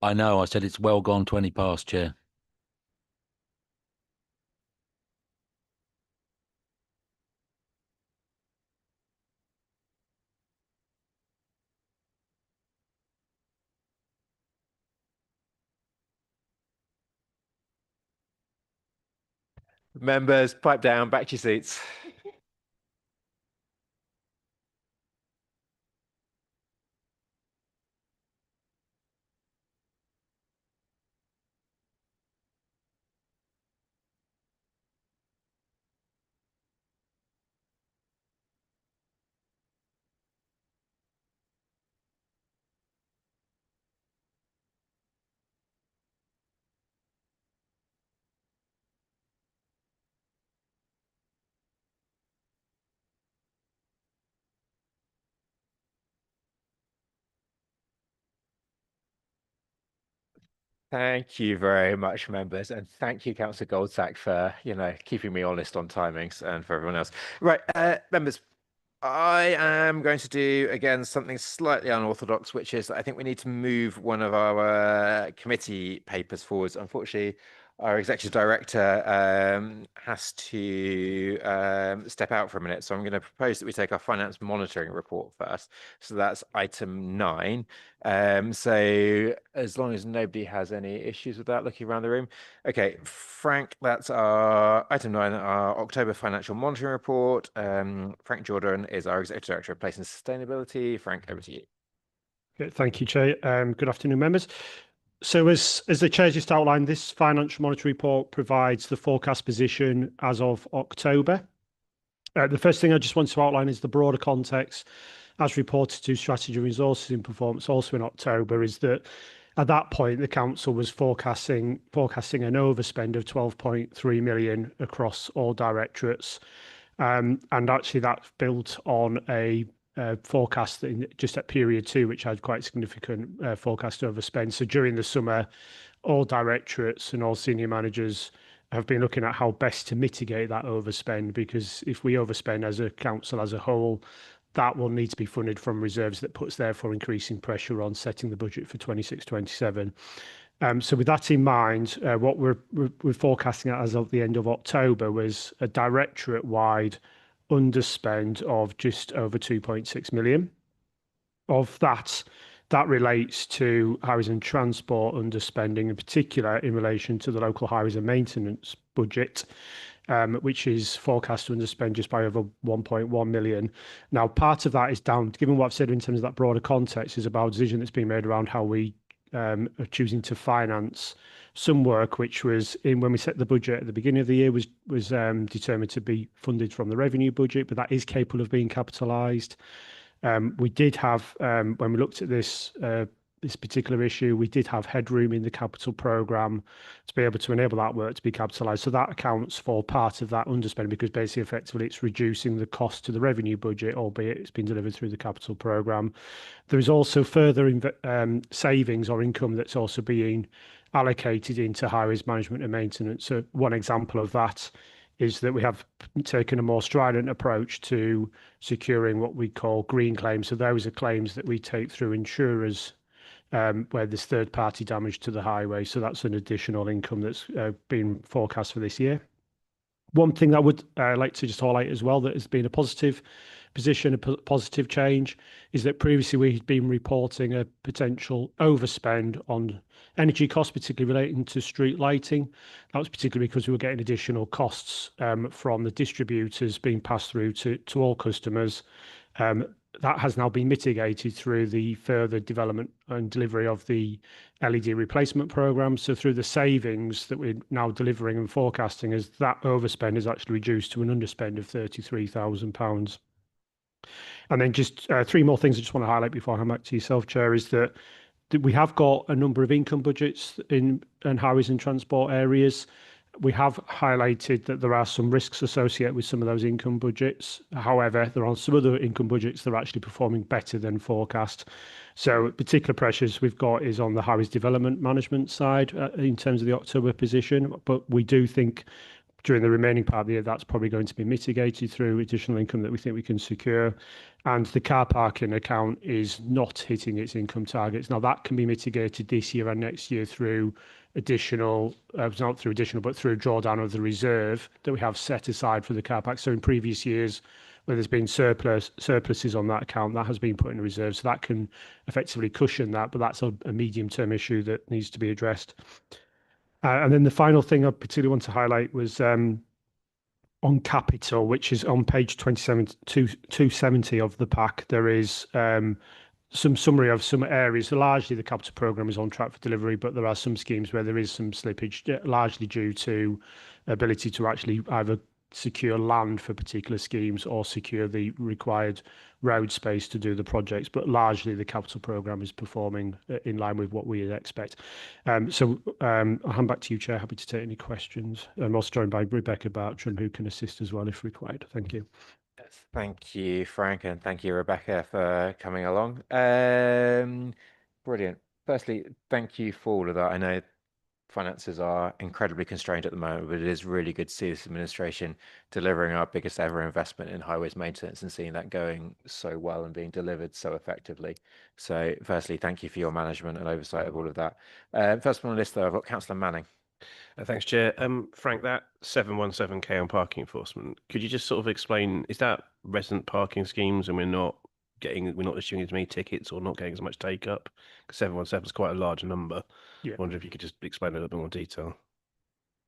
I know, I said it's well gone 20 past, Chair. Members, pipe down, back to your seats. Thank you very much, members, and thank you, Councillor Goldsack, for keeping me honest on timings, and for everyone else. Right, members, I am going to do again something slightly unorthodox, which is I think we need to move one of our committee papers forwards. Unfortunately, our executive director has to step out for a minute, so I'm going to propose that we take our finance monitoring report first. So that's item 9. So as long as nobody has any issues with that, looking around the room. Okay, Frank, that's our item 9, our October financial monitoring report. Frank Jordan is our executive director of Place and Sustainability. Frank, over to you. Okay, thank you, Chair. Good afternoon, members. So as the Chair just outlined, this financial monitoring report provides the forecast position as of October. The first thing I just want to outline is the broader context as reported to Strategy Resources in Performance also in October, is that at that point the council was forecasting an overspend of 12.3 million across all directorates, and actually that's built on a forecast just at period 2, which had quite significant forecast overspend. So during the summer, all directorates and all senior managers have been looking at how best to mitigate that overspend, because if we overspend as a council as a whole, that will need to be funded from reserves. That puts therefore increasing pressure on setting the budget for 26-27. So with that in mind, what we're forecasting as of the end of October was a directorate-wide underspend of just over 2.6 million. Of that relates to highways and transport underspending, in particular in relation to the local highways and maintenance budget, which is forecast to underspend just by over 1.1 million. Now, part of that is down, given what I've said in terms of that broader context, is about a decision that's been made around how we are choosing to finance some work, which was when we set the budget at the beginning of the year was determined to be funded from the revenue budget, but that is capable of being capitalised. We did have, when we looked at this particular issue, we did have headroom in the capital programme to be able to enable that work to be capitalised. So that accounts for part of that underspend, because basically effectively it's reducing the cost to the revenue budget, albeit it's been delivered through the capital programme. There is also further savings or income that's also being allocated into highways management and maintenance. So one example of that is that we have taken a more strident approach to securing what we call green claims. So those are claims that we take through insurers where there's third-party damage to the highway. So that's an additional income that's been forecast for this year. One thing that I would like to just highlight as well that has been a positive position, a positive change, is that previously we had been reporting a potential overspend on energy costs, particularly relating to street lighting. That was particularly because we were getting additional costs from the distributors being passed through to all customers. That has now been mitigated through the further development and delivery of the LED replacement programme. So through the savings that we're now delivering and forecasting, as that overspend is actually reduced to an underspend of £33,000. And then just 3 more things I just want to highlight before I hand back to yourself, Chair, is that we have got a number of income budgets in highways and transport areas. We have highlighted that there are some risks associated with some of those income budgets. However, there are some other income budgets that are actually performing better than forecast. So particular pressures we've got is on the highways development management side in terms of the October position. But we do think, during the remaining part of the year, that's probably going to be mitigated through additional income that we think we can secure. And the car parking account is not hitting its income targets. Now, that can be mitigated this year and next year through additional, not through additional, but through drawdown of the reserve that we have set aside for the car park. So in previous years, where there's been surpluses on that account, that has been put in reserve. So that can effectively cushion that, but that's a medium-term issue that needs to be addressed. And then the final thing I particularly want to highlight was on capital, which is on page 270 of the pack. There is some summary of some areas. Largely, the capital programme is on track for delivery, but there are some schemes where there is some slippage, largely due to ability to actually either secure land for particular schemes or secure the required road space to do the projects, but largely the capital programme is performing in line with what we expect. So I'll hand back to you, Chair. Happy to take any questions. I'm also joined by Rebecca Bartram, who can assist as well if required. Thank you. Thank you, Frank, and thank you, Rebecca, for coming along. Brilliant. Firstly, thank you for all of that. I know finances are incredibly constrained at the moment, but it is really good to see this administration delivering our biggest ever investment in highways maintenance and seeing that going so well and being delivered so effectively. So firstly, thank you for your management and oversight of all of that. First on the list, though, I've got Councillor Manning. Thanks, Chair. Frank, that 717K on parking enforcement, could you just sort of explain, is that resident parking schemes and we're not issuing as many tickets or not getting as much take up? Because 717 is quite a large number. Yeah. I wonder if you could just explain a little bit more detail.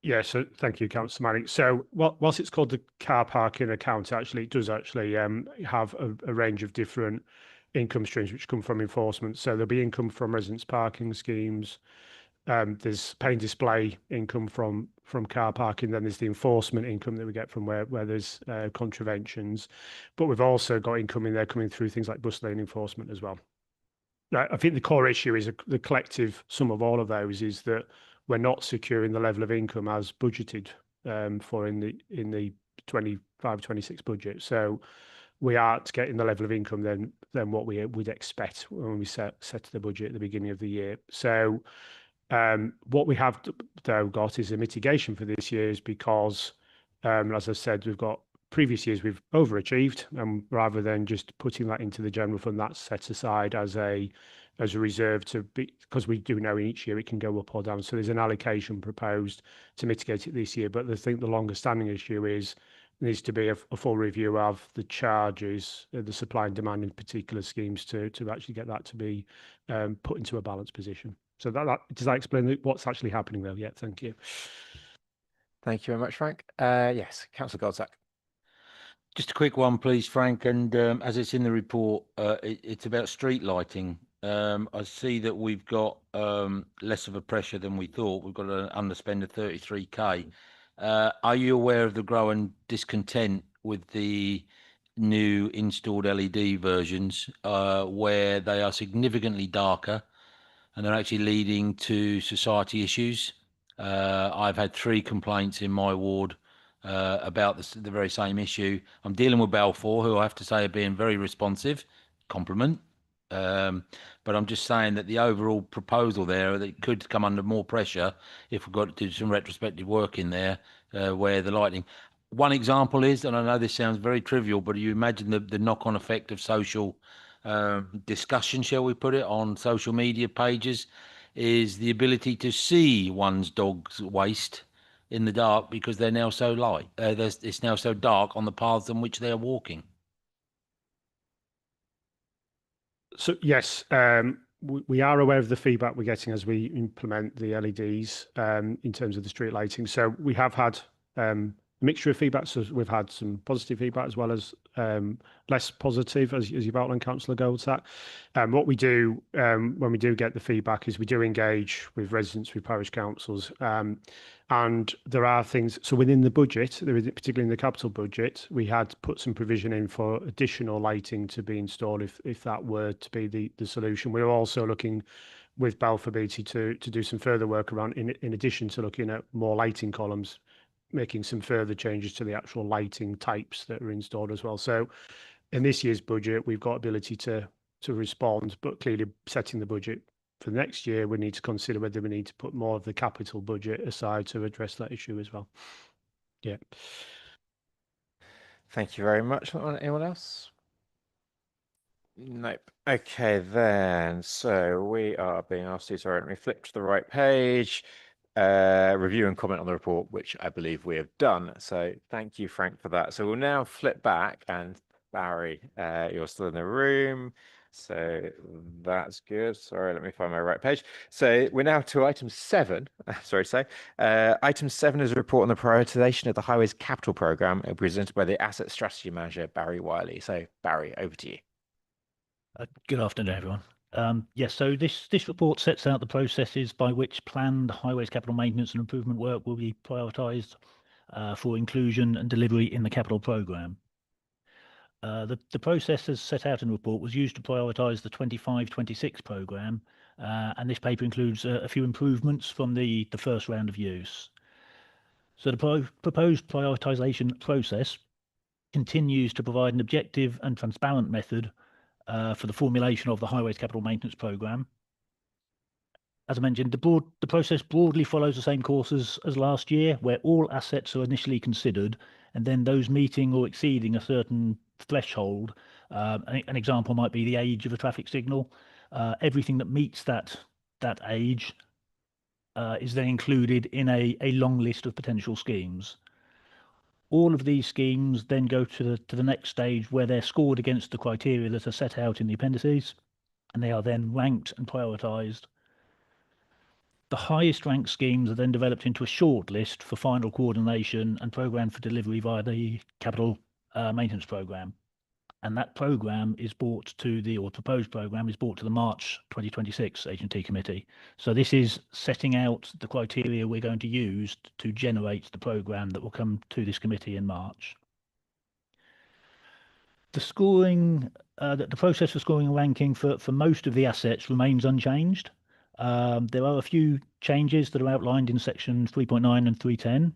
Yeah, so thank you, Councillor Manning. So whilst it's called the car parking account, actually, it does actually have a range of different income streams which come from enforcement. So there'll be income from residents parking schemes. There's pay and display income from car parking. Then there's the enforcement income that we get from where there's contraventions. But we've also got income in there coming through things like bus lane enforcement as well. I think the core issue is the collective sum of all of those is that we're not securing the level of income as budgeted for in the 25-26 budget. So we aren't getting the level of income than what we would expect when we set the budget at the beginning of the year. So what we have though got is a mitigation for this year is because, as I said, we've got previous years we've overachieved, and rather than just putting that into the general fund, that's set aside as a reserve to be, because we do know each year it can go up or down. So there's an allocation proposed to mitigate it this year. But I think the longer standing issue needs to be a full review of the charges, the supply and demand in particular schemes to actually get that to be put into a balanced position. So does that explain what's actually happening there? Yeah, thank you. Thank you very much, Frank. Yes, Councillor Goldsack. Just a quick one, please, Frank. And as it's in the report, it's about street lighting. I see that we've got less of a pressure than we thought. We've got an underspend of 33k. Are you aware of the growing discontent with the new installed LED versions where they are significantly darker and they're actually leading to society issues? I've had 3 complaints in my ward about the very same issue. I'm dealing with Balfour, who I have to say are being very responsive, compliment. But I'm just saying that the overall proposal there that could come under more pressure if we've got to do some retrospective work in there where the lighting. One example is, and I know this sounds very trivial, but you imagine the knock-on effect of social discussion, shall we put it, on social media pages, is the ability to see one's dog's waste in the dark because they're now so light. It's now so dark on the paths on which they're walking. So yes, we are aware of the feedback we're getting as we implement the LEDs in terms of the street lighting. So we have had a mixture of feedback. So we've had some positive feedback as well as less positive, as you've outlined, Councillor Goldsack. What we do when we do get the feedback is we do engage with residents, with parish councils, and there are things. So within the budget, particularly in the capital budget, we had put some provision in for additional lighting to be installed if that were to be the solution. We're also looking with Balfour Beatty to do some further work around, in addition to looking at more lighting columns, making some further changes to the actual lighting types that are installed as well. So in this year's budget, we've got ability to respond, but clearly setting the budget for next year, we need to consider whether we need to put more of the capital budget aside to address that issue as well. Yeah. Thank you very much. Anyone else? Nope. Okay, then. So we are being asked to, sorry, let me flip to the right page. Review and comment on the report, which I believe we have done. So thank you, Frank, for that. So we'll now flip back, and Barry, you're still in the room. So that's good. Sorry, let me find my right page. So we're now to item 7. Sorry to say. Item 7 is a report on the prioritization of the Highways Capital Programme presented by the Asset Strategy Manager, Barry Wiley. So Barry, over to you. Good afternoon, everyone. Yes, so this report sets out the processes by which planned highways capital maintenance and improvement work will be prioritised for inclusion and delivery in the capital programme. The process as set out in the report was used to prioritise the 25-26 programme, and this paper includes a few improvements from the first round of use. So the proposed prioritisation process continues to provide an objective and transparent method for the formulation of the Highways Capital Maintenance Programme. As I mentioned, the process broadly follows the same course as last year, where all assets are initially considered, and then those meeting or exceeding a certain threshold. An example might be the age of a traffic signal. Everything that meets that age is then included in a long list of potential schemes. All of these schemes then go to the next stage, where they're scored against the criteria that are set out in the appendices, and they are then ranked and prioritised. The highest ranked schemes are then developed into a short list for final coordination and programmed for delivery via the capital maintenance programme. And that programme is brought to or proposed programme is brought to the March 2026 H&T Committee. So this is setting out the criteria we're going to use to generate the programme that will come to this committee in March. The scoring, the process for scoring and ranking for most of the assets remains unchanged. There are a few changes that are outlined in section 3.9 and 310.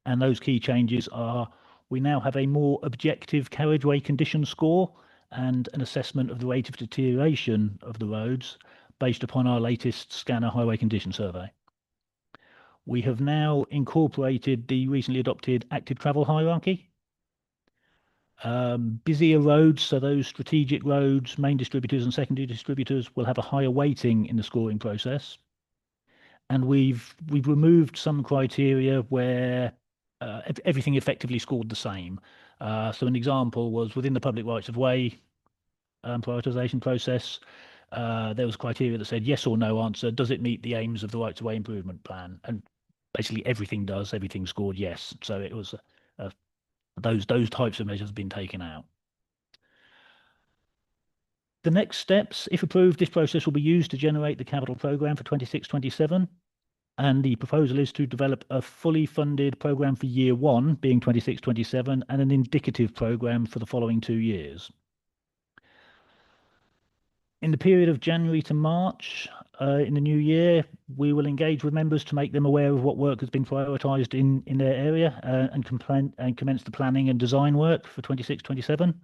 And those key changes are: we now have a more objective carriageway condition score and an assessment of the rate of deterioration of the roads based upon our latest Scanner Highway Condition Survey. We have now incorporated the recently adopted active travel hierarchy. Busier roads, so those strategic roads, main distributors and secondary distributors, will have a higher weighting in the scoring process. And we've removed some criteria where everything effectively scored the same. So an example was within the public rights of way prioritisation process, there was criteria that said yes or no answer, does it meet the aims of the rights of way improvement plan? And basically everything does, everything scored yes. So it was those types of measures have been taken out. The next steps, if approved, this process will be used to generate the capital programme for 26-27. And the proposal is to develop a fully funded programme for year 1, being 26-27, and an indicative programme for the following 2 years. In the period of January to March, in the new year, we will engage with members to make them aware of what work has been prioritised in their area and commence the planning and design work for 26-27.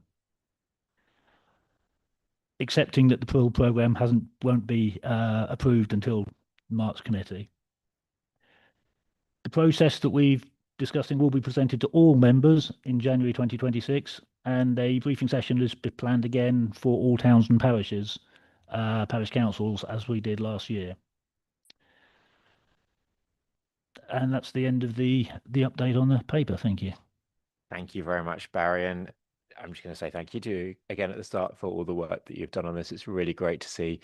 Accepting that the full programme won't be approved until March committee. The process that we've discussing will be presented to all members in January 2026, and a briefing session is planned again for all towns and parishes, parish councils, as we did last year. And that's the end of the update on the paper. Thank you. Thank you very much, Barry. And I'm just going to say thank you to you again at the start for all the work that you've done on this. It's really great to see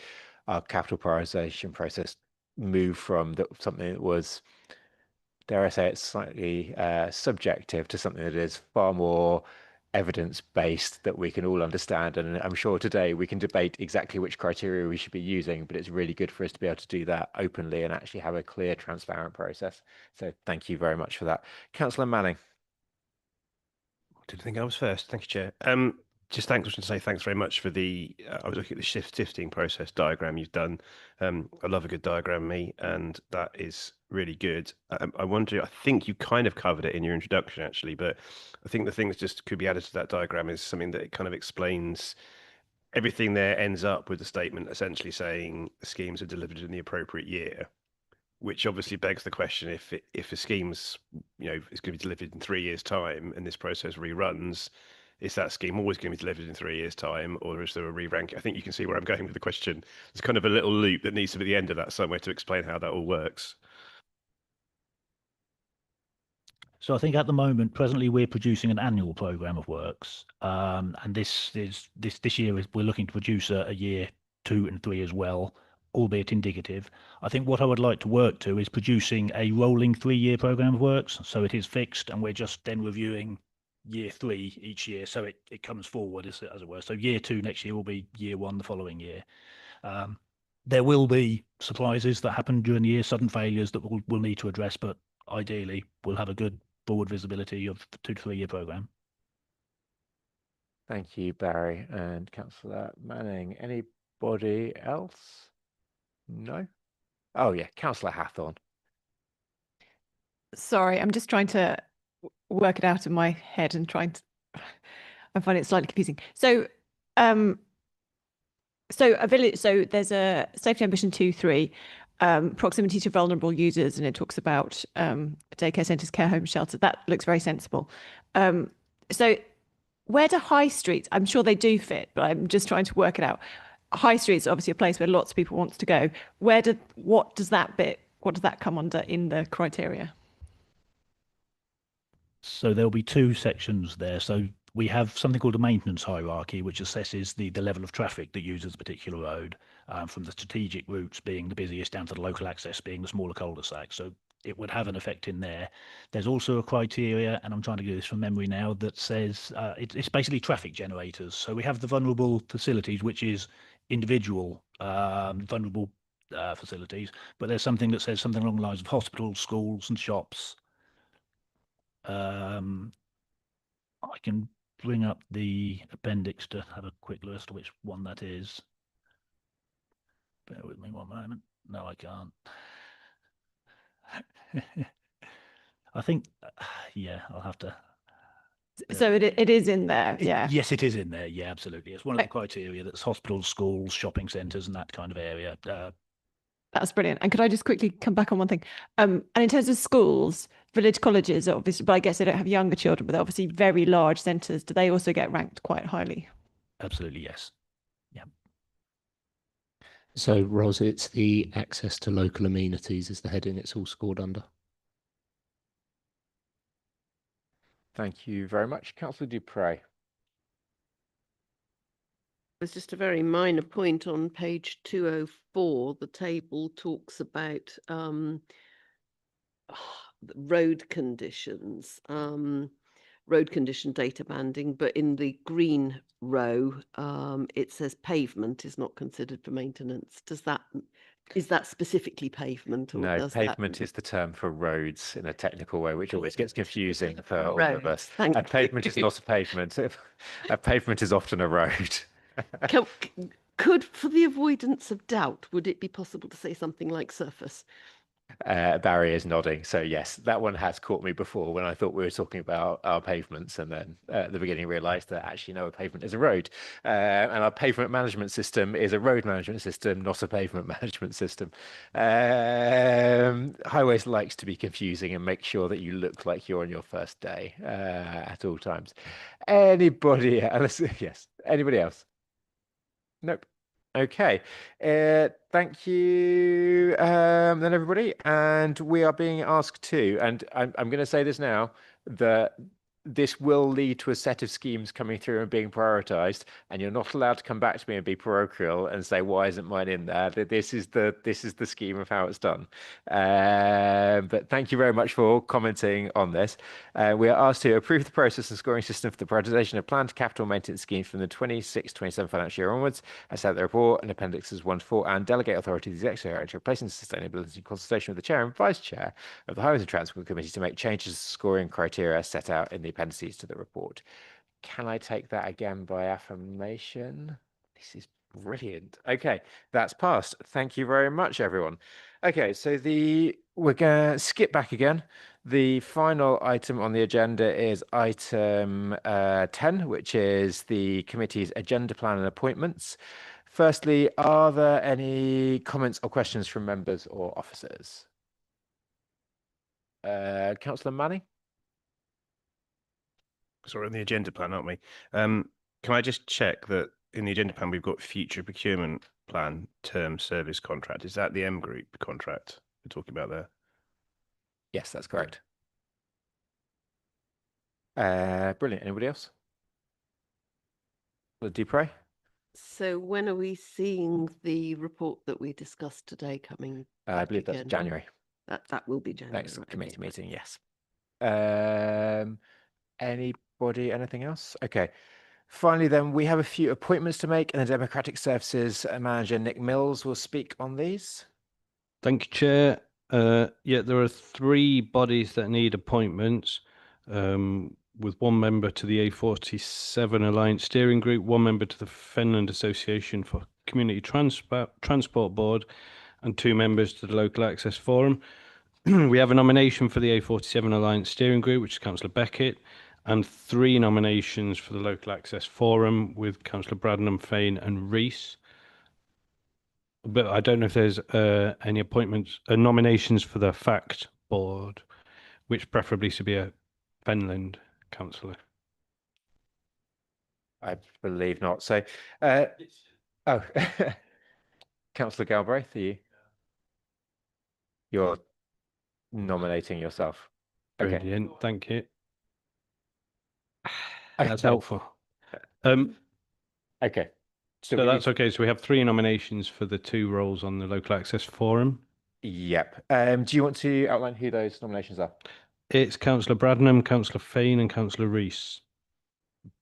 our capital prioritization process move from something that was, dare I say, it's slightly subjective, to something that is far more evidence-based that we can all understand. And I'm sure today we can debate exactly which criteria we should be using, but it's really good for us to be able to do that openly and actually have a clear, transparent process. So thank you very much for that. Councillor Manning. Didn't think I was first. Thank you, Chair. Just thanks to say thanks very much for the. I was looking at the shifting process diagram you've done. I love a good diagram, and that is really good. I wonder. I think you kind of covered it in your introduction, actually, but I think the thing that just could be added to that diagram is something that it kind of explains. Everything there ends up with a statement essentially saying the schemes are delivered in the appropriate year. which obviously begs the question: if a scheme's is going to be delivered in 3 years' time, and this process reruns, is that scheme always going to be delivered in 3 years' time, or is there a re-ranking? I think you can see where I'm going with the question. There's kind of a little loop that needs to be at the end of that somewhere to explain how that all works. So I think at the moment, presently, we're producing an annual program of works, and this year we're looking to produce a year 2 and 3 as well, albeit indicative. I think what I would like to work to is producing a rolling 3-year program of works, so it is fixed, and we're just then reviewing year 3 each year, so it comes forward as it were. So year 2 next year will be year 1 the following year. There will be surprises that happen during the year, sudden failures that we'll need to address, but ideally we'll have a good forward visibility of the 2 to 3 year program. Thank you, Barry and Councillor Manning. Anybody else? No? Oh yeah, Councillor Hathorn. Sorry, I'm just trying to work it out in my head and I find it slightly confusing. So there's a safety ambition 2.3, proximity to vulnerable users, and it talks about daycare centres, care homes, shelter. That looks very sensible. So where do high streets, I'm sure they do fit, but I'm just trying to work it out. High streets are obviously a place where lots of people want to go. What does that come under in the criteria? So there'll be 2 sections there. So we have something called a maintenance hierarchy, which assesses the level of traffic that uses a particular road, from the strategic routes being the busiest down to the local access being the smaller cul-de-sac. So it would have an effect in there. There's also a criteria, and I'm trying to do this from memory now, that says it's basically traffic generators. So we have the vulnerable facilities, which is individual vulnerable facilities, but there's something that says something along the lines of hospitals, schools, and shops. I can bring up the appendix to have a quick look as to which one that is. Bear with me one moment. No, I can't. I think, yeah, I'll have to. So it is in there, yeah. Yes, it is in there. Yeah, absolutely. It's one of the criteria that's hospitals, schools, shopping centres, and that kind of area. That's brilliant. And could I just quickly come back on one thing? And in terms of schools, village colleges, obviously, but I guess they don't have younger children, but they're obviously very large centres. Do they also get ranked quite highly? Absolutely, yes. Yeah. So, Ros, it's the access to local amenities is the heading it's all scored under. Thank you very much. Councillor Dupre. There's just a very minor point on page 204. The table talks about road conditions, road condition data banding, but in the green row, it says pavement is not considered for maintenance. Is that specifically pavement? Or No, pavement is the term for roads in a technical way, which always gets confusing for all of us. Thank A pavement is not a pavement. A pavement is often a road. Could, for the avoidance of doubt, would it be possible to say something like surface? Barry is nodding. So yes, that one has caught me before when I thought we were talking about our pavements, and then at the beginning realised that actually no, a pavement is a road, and our pavement management system is a road management system, not a pavement management system. Highways likes to be confusing and make sure that you look like you're on your first day at all times. Anybody else? Yes. Anybody else? Nope. Okay, thank you then everybody, and we are being asked to, and I'm going to say this now, that this will lead to a set of schemes coming through and being prioritised, and you're not allowed to come back to me and be parochial and say, why isn't mine in there? This is the scheme of how it's done. But thank you very much for commenting on this. We are asked to approve the process and scoring system for the prioritisation of planned capital maintenance schemes from the 26-27 financial year onwards, as set out the report and appendixes 1 to 4, and delegate authority to the Executive Director, placing sustainability in consultation with the Chair and Vice Chair of the Highways and Transport Committee to make changes to scoring criteria set out in the appendices to the report. Can I take that again by affirmation? This is brilliant. Okay, that's passed. Thank you very much, everyone. Okay, so we're going to skip back again. The final item on the agenda is item 10, which is the committee's agenda plan and appointments. Firstly, are there any comments or questions from members or officers? Councillor Manning? Sorry, on the agenda plan, aren't we? Can I just check that in the agenda plan we've got future procurement plan term service contract? Is that the M Group contract we're talking about there? Yes, that's correct. Brilliant. Anybody else? Dupre? So when are we seeing the report that we discussed today coming? I believe that's again? January. That will be January. Next right, committee okay. meeting, yes. Anybody, anything else? Okay. Finally, then, we have a few appointments to make, and the Democratic Services Manager, Nick Mills, will speak on these. Thank you, Chair. Yeah, there are 3 bodies that need appointments, with 1 member to the A47 Alliance Steering Group, 1 member to the Fenland Association for Community Transport Board, and 2 members to the Local Access Forum. We have a nomination for the A47 Alliance Steering Group, which is Councillor Beckett, and 3 nominations for the Local Access Forum with Councillor Bradnam, Fain and Rees. But I don't know if there's any appointments, nominations for the FACT board, which preferably should be a Fenland councillor. I believe not. So, oh, Councillor Galbraith, you're nominating yourself. Okay. Brilliant, thank you. Okay. That's helpful. Okay. So that's okay. So we have 3 nominations for the 2 roles on the Local Access Forum. Yep. Do you want to outline who those nominations are? It's Councillor Bradnam, Councillor Fain and Councillor Rees.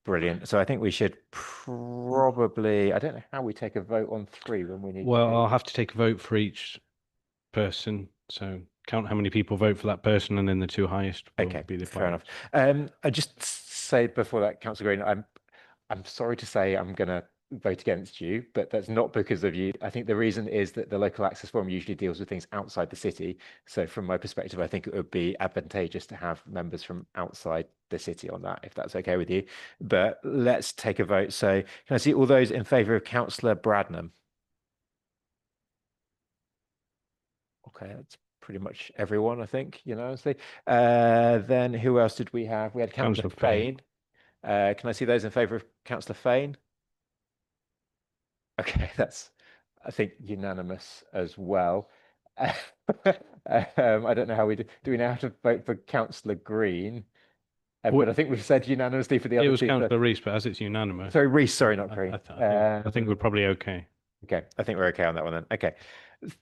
Brilliant. So I think we should probably, I don't know how we take a vote on 3 when we need Well, to. I'll have to take a vote for each person. So count how many people vote for that person, and then the 2 highest will Okay, be the fair appointments. enough. I just say before that, Councillor Green, I'm sorry to say I'm going to vote against you, but that's not because of you. I think the reason is that the Local Access Forum usually deals with things outside the city. So from my perspective, I think it would be advantageous to have members from outside the city on that, if that's okay with you. But let's take a vote. So can I see all those in favour of Councillor Bradnam? Okay, that's pretty much everyone, I think, unanimously. Then who else did we have? We had Councillor Fain. Can I see those in favour of Councillor Fain? Okay, that's, I think, unanimous as well. I don't know how we do. Do we now have to vote for Councillor Green? But I think we've said unanimously for the other It was two. Councillor Rees, but as it's unanimous. Sorry, Rees, sorry, not Green. I think we're probably okay. Okay, I think we're okay on that one then. Okay.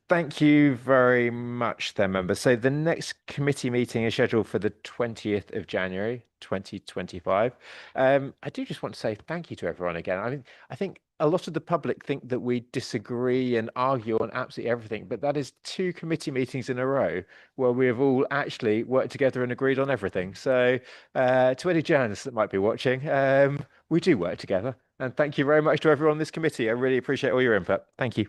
Thank you very much then, members. So the next committee meeting is scheduled for the 20th of January, 2025. I do just want to say thank you to everyone again. I mean, I think a lot of the public think that we disagree and argue on absolutely everything, but that is 2 committee meetings in a row where we have all actually worked together and agreed on everything. So to any journalists that might be watching, we do work together. And thank you very much to everyone on this committee. I really appreciate all your input. Thank you.